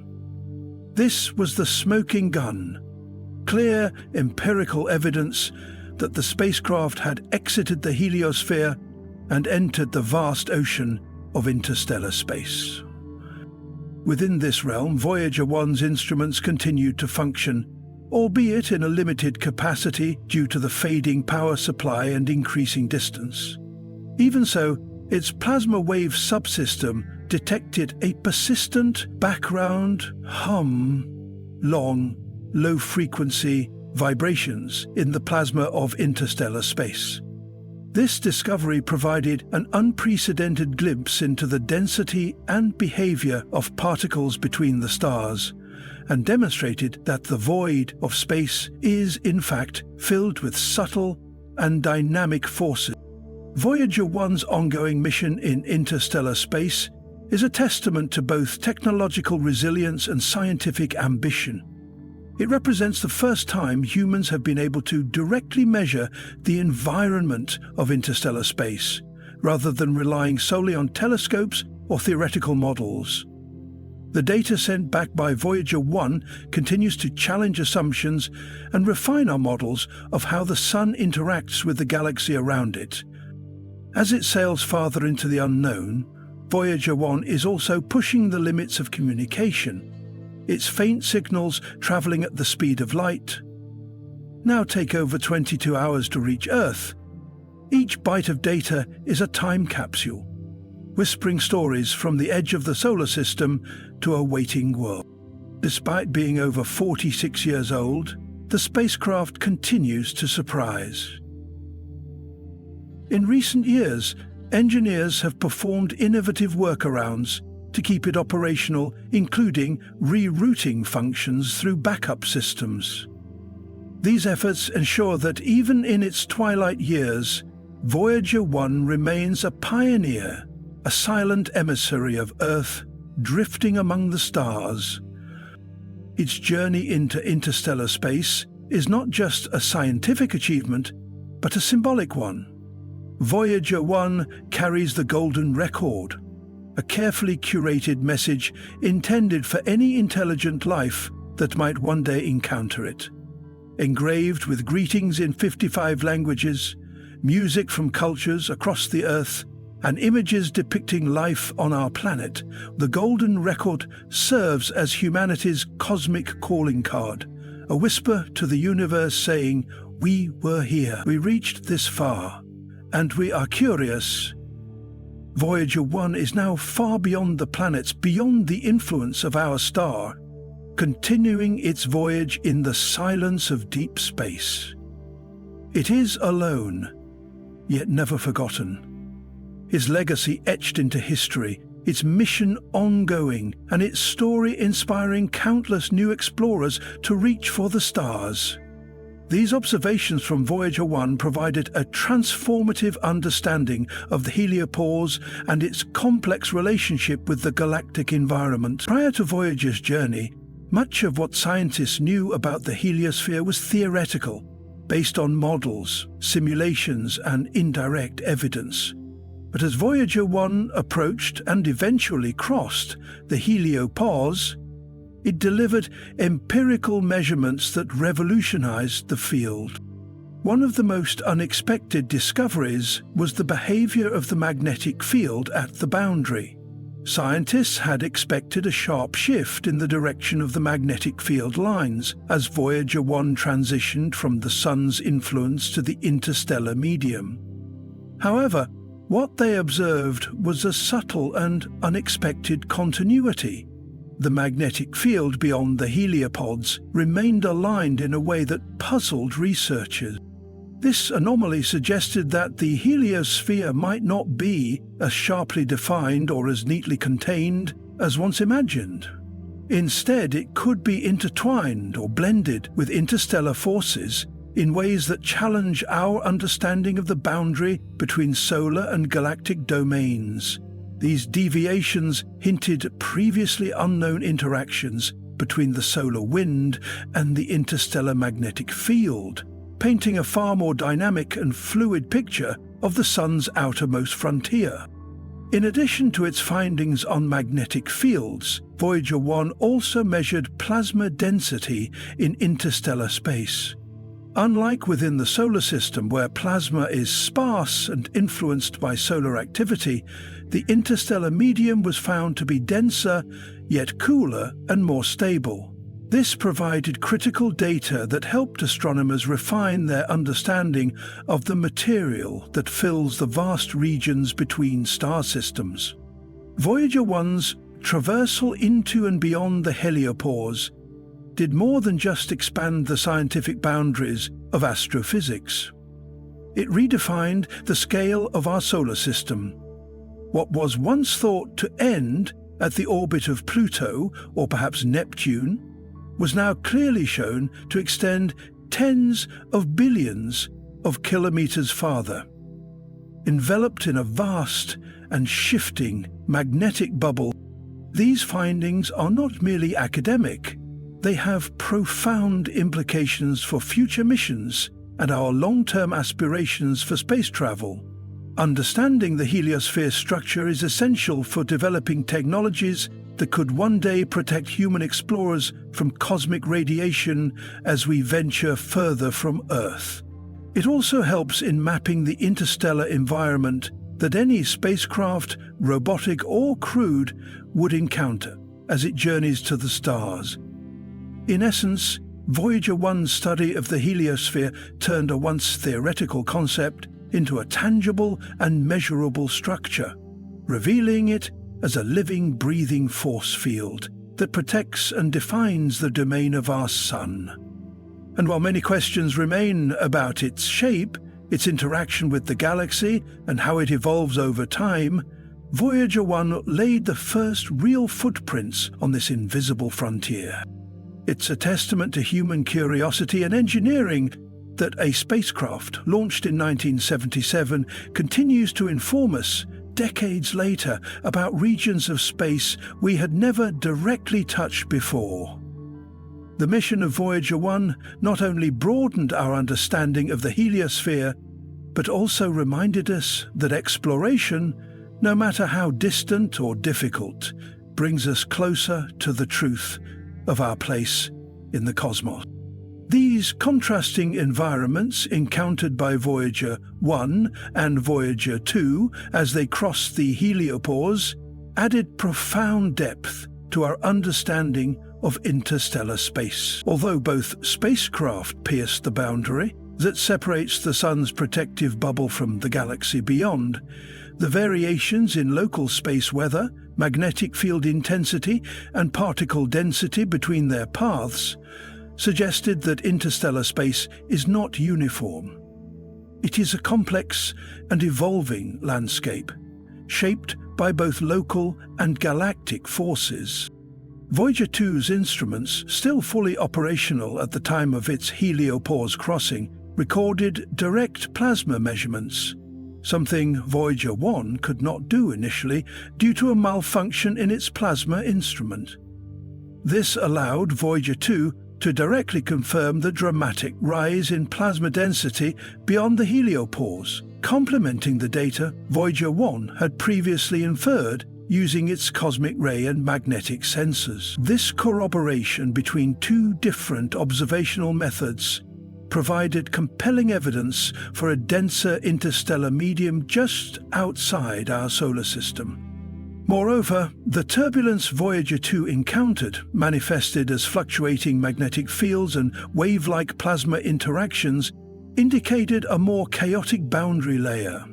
This was the smoking gun, clear empirical evidence that the spacecraft had exited the heliosphere and entered the vast ocean of interstellar space. Within this realm, Voyager 1's instruments continued to function, albeit in a limited capacity due to the fading power supply and increasing distance. Even so, its plasma wave subsystem detected a persistent background hum, long, low-frequency vibrations in the plasma of interstellar space. This discovery provided an unprecedented glimpse into the density and behavior of particles between the stars, and demonstrated that the void of space is, in fact, filled with subtle and dynamic forces. Voyager 1's ongoing mission in interstellar space is a testament to both technological resilience and scientific ambition. It represents the first time humans have been able to directly measure the environment of interstellar space, rather than relying solely on telescopes or theoretical models. The data sent back by Voyager 1 continues to challenge assumptions and refine our models of how the Sun interacts with the galaxy around it. As it sails farther into the unknown, Voyager 1 is also pushing the limits of communication. Its faint signals traveling at the speed of light now take over 22 hours to reach Earth. Each byte of data is a time capsule, whispering stories from the edge of the solar system to a waiting world. Despite being over 46 years old, the spacecraft continues to surprise. In recent years, engineers have performed innovative workarounds to keep it operational, including rerouting functions through backup systems. These efforts ensure that even in its twilight years, Voyager 1 remains a pioneer, a silent emissary of Earth, drifting among the stars. Its journey into interstellar space is not just a scientific achievement, but a symbolic one. Voyager 1 carries the golden record, a carefully curated message intended for any intelligent life that might one day encounter it. Engraved with greetings in 55 languages, music from cultures across the Earth, and images depicting life on our planet, the golden record serves as humanity's cosmic calling card, a whisper to the universe saying, "We were here, we reached this far, and we are curious." Voyager 1 is now far beyond the planets, beyond the influence of our star, continuing its voyage in the silence of deep space. It is alone, yet never forgotten. His legacy etched into history, its mission ongoing, and its story inspiring countless new explorers to reach for the stars. These observations from Voyager 1 provided a transformative understanding of the heliopause and its complex relationship with the galactic environment. Prior to Voyager's journey, much of what scientists knew about the heliosphere was theoretical, based on models, simulations, and indirect evidence. But as Voyager 1 approached and eventually crossed the heliopause, it delivered empirical measurements that revolutionized the field. One of the most unexpected discoveries was the behavior of the magnetic field at the boundary. Scientists had expected a sharp shift in the direction of the magnetic field lines as Voyager 1 transitioned from the Sun's influence to the interstellar medium. However, what they observed was a subtle and unexpected continuity. The magnetic field beyond the heliopods remained aligned in a way that puzzled researchers. This anomaly suggested that the heliosphere might not be as sharply defined or as neatly contained as once imagined. Instead, it could be intertwined or blended with interstellar forces in ways that challenge our understanding of the boundary between solar and galactic domains. These deviations hinted at previously unknown interactions between the solar wind and the interstellar magnetic field, painting a far more dynamic and fluid picture of the Sun's outermost frontier. In addition to its findings on magnetic fields, Voyager 1 also measured plasma density in interstellar space. Unlike within the solar system, where plasma is sparse and influenced by solar activity, the interstellar medium was found to be denser, yet cooler and more stable. This provided critical data that helped astronomers refine their understanding of the material that fills the vast regions between star systems. Voyager 1's traversal into and beyond the heliopause did more than just expand the scientific boundaries of astrophysics. It redefined the scale of our solar system. What was once thought to end at the orbit of Pluto, or perhaps Neptune, was now clearly shown to extend tens of billions of kilometers farther. Enveloped in a vast and shifting magnetic bubble, these findings are not merely academic. They have profound implications for future missions and our long-term aspirations for space travel. Understanding the heliosphere's structure is essential for developing technologies that could one day protect human explorers from cosmic radiation as we venture further from Earth. It also helps in mapping the interstellar environment that any spacecraft, robotic or crewed, would encounter as it journeys to the stars. In essence, Voyager 1's study of the heliosphere turned a once theoretical concept into a tangible and measurable structure, revealing it as a living, breathing force field that protects and defines the domain of our Sun. And while many questions remain about its shape, its interaction with the galaxy, and how it evolves over time, Voyager 1 laid the first real footprints on this invisible frontier. It's a testament to human curiosity and engineering that a spacecraft launched in 1977 continues to inform us decades later about regions of space we had never directly touched before. The mission of Voyager 1 not only broadened our understanding of the heliosphere, but also reminded us that exploration, no matter how distant or difficult, brings us closer to the truth of our place in the cosmos. These contrasting environments encountered by Voyager 1 and Voyager 2 as they crossed the heliopause added profound depth to our understanding of interstellar space. Although both spacecraft pierced the boundary that separates the Sun's protective bubble from the galaxy beyond, the variations in local space weather, magnetic field intensity, and particle density between their paths suggested that interstellar space is not uniform. It is a complex and evolving landscape, shaped by both local and galactic forces. Voyager 2's instruments, still fully operational at the time of its heliopause crossing, recorded direct plasma measurements, something Voyager 1 could not do initially due to a malfunction in its plasma instrument. This allowed Voyager 2 to directly confirm the dramatic rise in plasma density beyond the heliopause, complementing the data Voyager 1 had previously inferred using its cosmic ray and magnetic sensors. This corroboration between two different observational methods provided compelling evidence for a denser interstellar medium just outside our solar system. Moreover, the turbulence Voyager 2 encountered, manifested as fluctuating magnetic fields and wave-like plasma interactions, indicated a more chaotic boundary layer.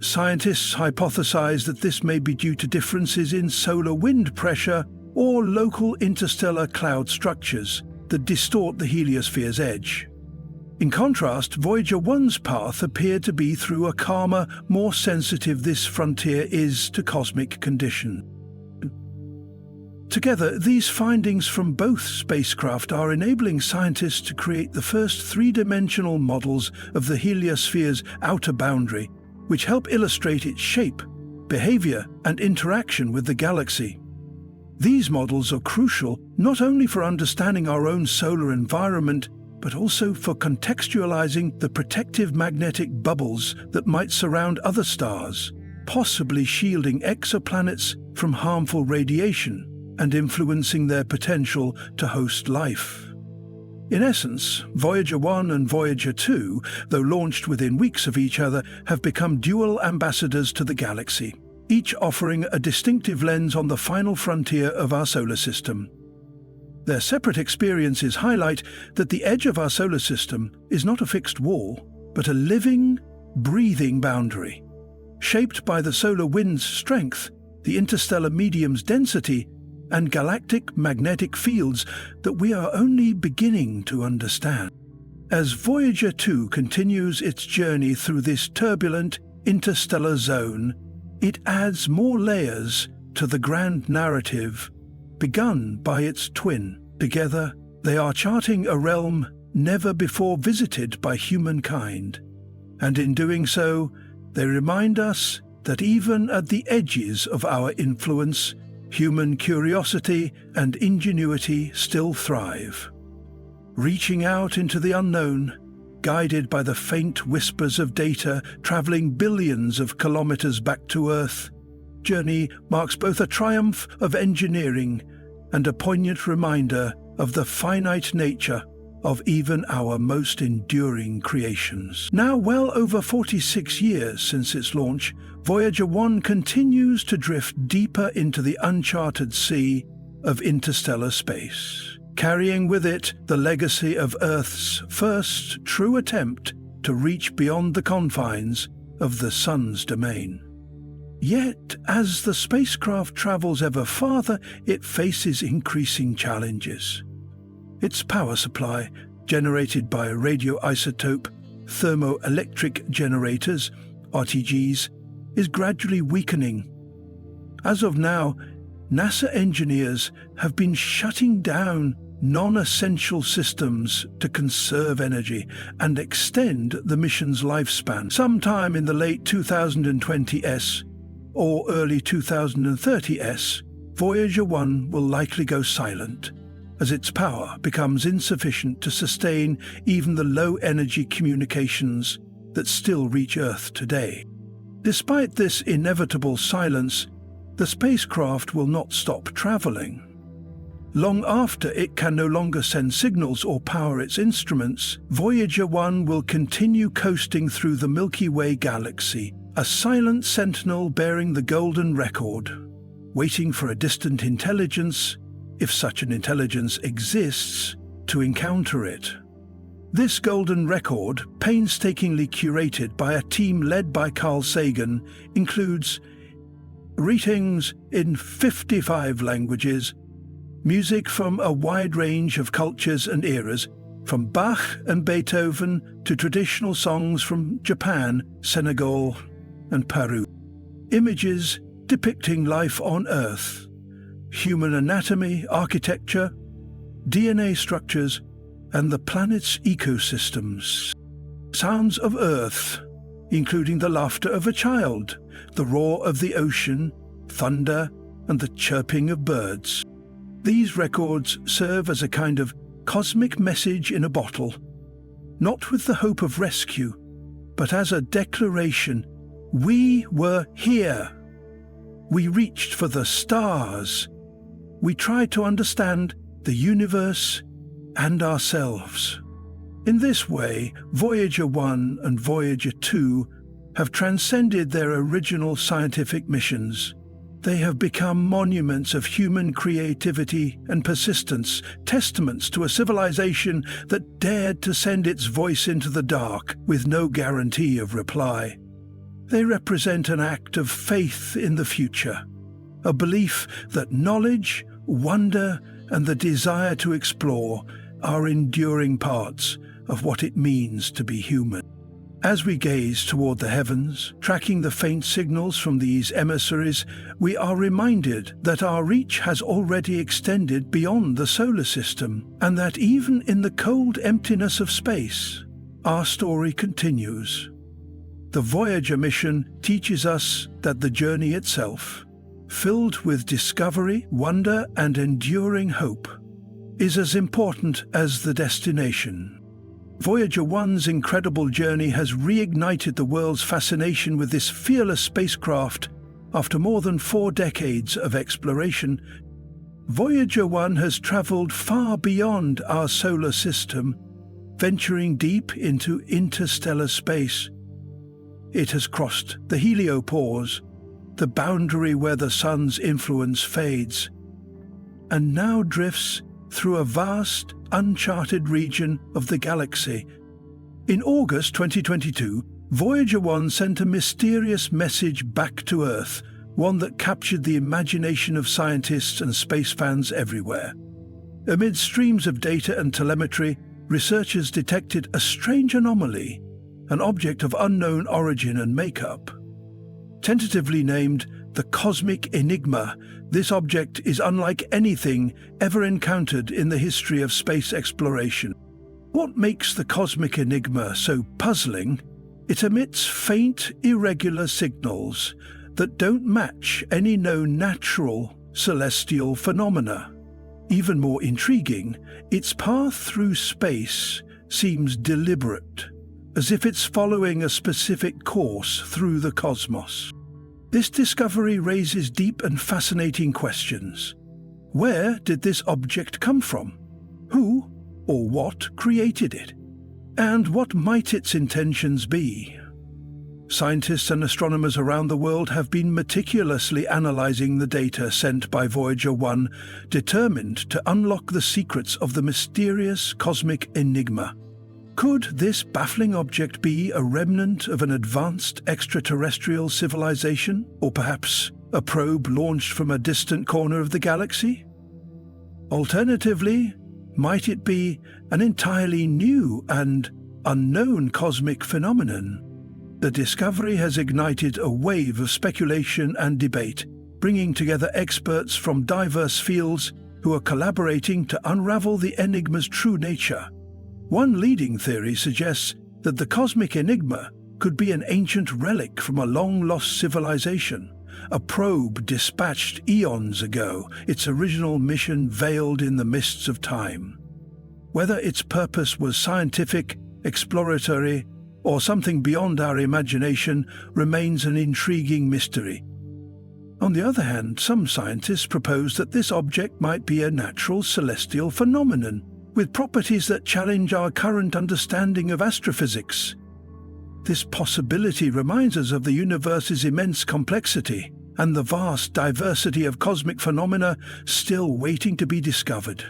Scientists hypothesize that this may be due to differences in solar wind pressure or local interstellar cloud structures that distort the heliosphere's edge. In contrast, Voyager 1's path appeared to be through a calmer, more sensitive this frontier is to cosmic condition. Together, these findings from both spacecraft are enabling scientists to create the first three-dimensional models of the heliosphere's outer boundary, which help illustrate its shape, behavior, and interaction with the galaxy. These models are crucial not only for understanding our own solar environment, but also for contextualizing the protective magnetic bubbles that might surround other stars, possibly shielding exoplanets from harmful radiation and influencing their potential to host life. In essence, Voyager 1 and Voyager 2, though launched within weeks of each other, have become dual ambassadors to the galaxy, each offering a distinctive lens on the final frontier of our solar system. Their separate experiences highlight that the edge of our solar system is not a fixed wall, but a living, breathing boundary, shaped by the solar wind's strength, the interstellar medium's density, and galactic magnetic fields that we are only beginning to understand. As Voyager 2 continues its journey through this turbulent interstellar zone, it adds more layers to the grand narrative begun by its twin. Together, they are charting a realm never before visited by humankind, and in doing so, they remind us that even at the edges of our influence, human curiosity and ingenuity still thrive. Reaching out into the unknown, guided by the faint whispers of data traveling billions of kilometers back to Earth, journey marks both a triumph of engineering and a poignant reminder of the finite nature of even our most enduring creations. Now, well over 46 years since its launch, Voyager 1 continues to drift deeper into the uncharted sea of interstellar space, carrying with it the legacy of Earth's first true attempt to reach beyond the confines of the Sun's domain. Yet, as the spacecraft travels ever farther, it faces increasing challenges. Its power supply, generated by radioisotope thermoelectric generators, RTGs, is gradually weakening. As of now, NASA engineers have been shutting down non-essential systems to conserve energy and extend the mission's lifespan. Sometime in the late 2020s or early 2030s, Voyager 1 will likely go silent, as its power becomes insufficient to sustain even the low-energy communications that still reach Earth today. Despite this inevitable silence, the spacecraft will not stop traveling. Long after it can no longer send signals or power its instruments, Voyager 1 will continue coasting through the Milky Way Galaxy, a silent sentinel bearing the golden record, waiting for a distant intelligence, if such an intelligence exists, to encounter it. This golden record, painstakingly curated by a team led by Carl Sagan, includes readings in 55 languages, music from a wide range of cultures and eras, from Bach and Beethoven to traditional songs from Japan, Senegal, and Peru. Images depicting life on Earth, human anatomy, architecture, DNA structures, and the planet's ecosystems. Sounds of Earth, including the laughter of a child, the roar of the ocean, thunder, and the chirping of birds. These records serve as a kind of cosmic message in a bottle, not with the hope of rescue, but as a declaration: we were here. We reached for the stars. We tried to understand the universe and ourselves. In this way, Voyager 1 and Voyager 2 have transcended their original scientific missions. They have become monuments of human creativity and persistence, testaments to a civilization that dared to send its voice into the dark with no guarantee of reply. They represent an act of faith in the future, a belief that knowledge, wonder, and the desire to explore are enduring parts of what it means to be human. As we gaze toward the heavens, tracking the faint signals from these emissaries, we are reminded that our reach has already extended beyond the solar system, and that even in the cold emptiness of space, our story continues. The Voyager mission teaches us that the journey itself, filled with discovery, wonder, and enduring hope, is as important as the destination. Voyager 1's incredible journey has reignited the world's fascination with this fearless spacecraft after more than 4 decades of exploration. Voyager 1 has traveled far beyond our solar system, venturing deep into interstellar space. It has crossed the heliopause, the boundary where the sun's influence fades, and now drifts through a vast, uncharted region of the galaxy. In August 2022, Voyager 1 sent a mysterious message back to Earth, one that captured the imagination of scientists and space fans everywhere. Amid streams of data and telemetry, researchers detected a strange anomaly, an object of unknown origin and makeup. Tentatively named the Cosmic Enigma, this object is unlike anything ever encountered in the history of space exploration. What makes the Cosmic Enigma so puzzling? It emits faint, irregular signals that don't match any known natural celestial phenomena. Even more intriguing, its path through space seems deliberate, as if it's following a specific course through the cosmos. This discovery raises deep and fascinating questions. Where did this object come from? Who or what created it? And what might its intentions be? Scientists and astronomers around the world have been meticulously analyzing the data sent by Voyager 1, determined to unlock the secrets of the mysterious cosmic enigma. Could this baffling object be a remnant of an advanced extraterrestrial civilization, or perhaps a probe launched from a distant corner of the galaxy? Alternatively, might it be an entirely new and unknown cosmic phenomenon? The discovery has ignited a wave of speculation and debate, bringing together experts from diverse fields who are collaborating to unravel the enigma's true nature. One leading theory suggests that the cosmic enigma could be an ancient relic from a long-lost civilization, a probe dispatched eons ago, its original mission veiled in the mists of time. Whether its purpose was scientific, exploratory, or something beyond our imagination remains an intriguing mystery. On the other hand, some scientists propose that this object might be a natural celestial phenomenon, with properties that challenge our current understanding of astrophysics. This possibility reminds us of the universe's immense complexity and the vast diversity of cosmic phenomena still waiting to be discovered.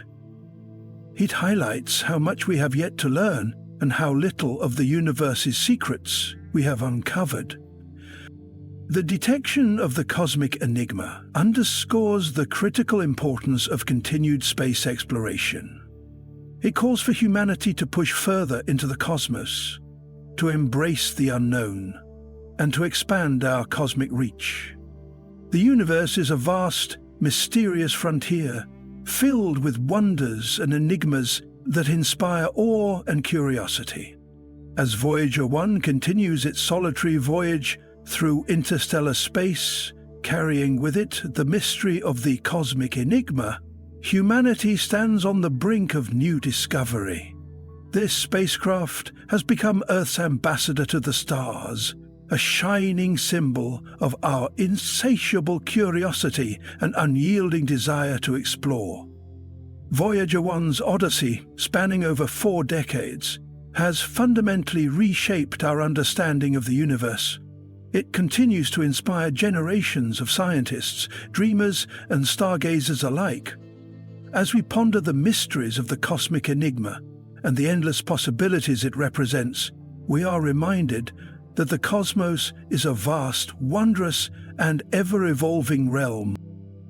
It highlights how much we have yet to learn and how little of the universe's secrets we have uncovered. The detection of the cosmic enigma underscores the critical importance of continued space exploration. It calls for humanity to push further into the cosmos, to embrace the unknown, and to expand our cosmic reach. The universe is a vast, mysterious frontier, filled with wonders and enigmas that inspire awe and curiosity. As Voyager 1 continues its solitary voyage through interstellar space, carrying with it the mystery of the cosmic enigma, humanity stands on the brink of new discovery. This spacecraft has become Earth's ambassador to the stars, a shining symbol of our insatiable curiosity and unyielding desire to explore. Voyager 1's odyssey, spanning over 4 decades, has fundamentally reshaped our understanding of the universe. It continues to inspire generations of scientists, dreamers, and stargazers alike. As we ponder the mysteries of the cosmic enigma and the endless possibilities it represents, we are reminded that the cosmos is a vast, wondrous, and ever-evolving realm.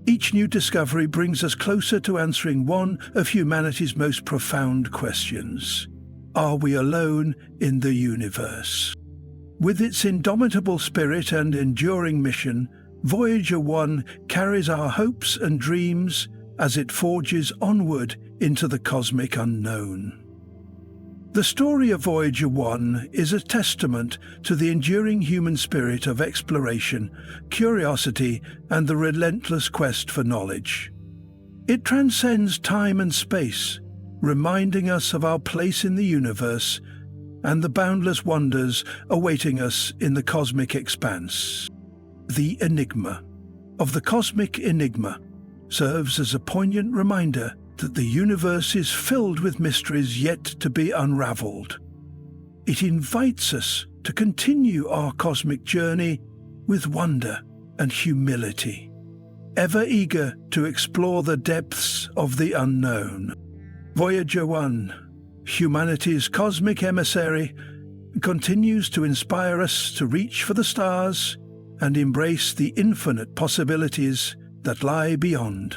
Each new discovery brings us closer to answering one of humanity's most profound questions. Are we alone in the universe? With its indomitable spirit and enduring mission, Voyager 1 carries our hopes and dreams as it forges onward into the cosmic unknown. The story of Voyager 1 is a testament to the enduring human spirit of exploration, curiosity, and the relentless quest for knowledge. It transcends time and space, reminding us of our place in the universe and the boundless wonders awaiting us in the cosmic expanse. The enigma of the cosmic enigma serves as a poignant reminder that the universe is filled with mysteries yet to be unraveled. It invites us to continue our cosmic journey with wonder and humility, ever eager to explore the depths of the unknown. Voyager 1, humanity's cosmic emissary, continues to inspire us to reach for the stars and embrace the infinite possibilities that lie beyond.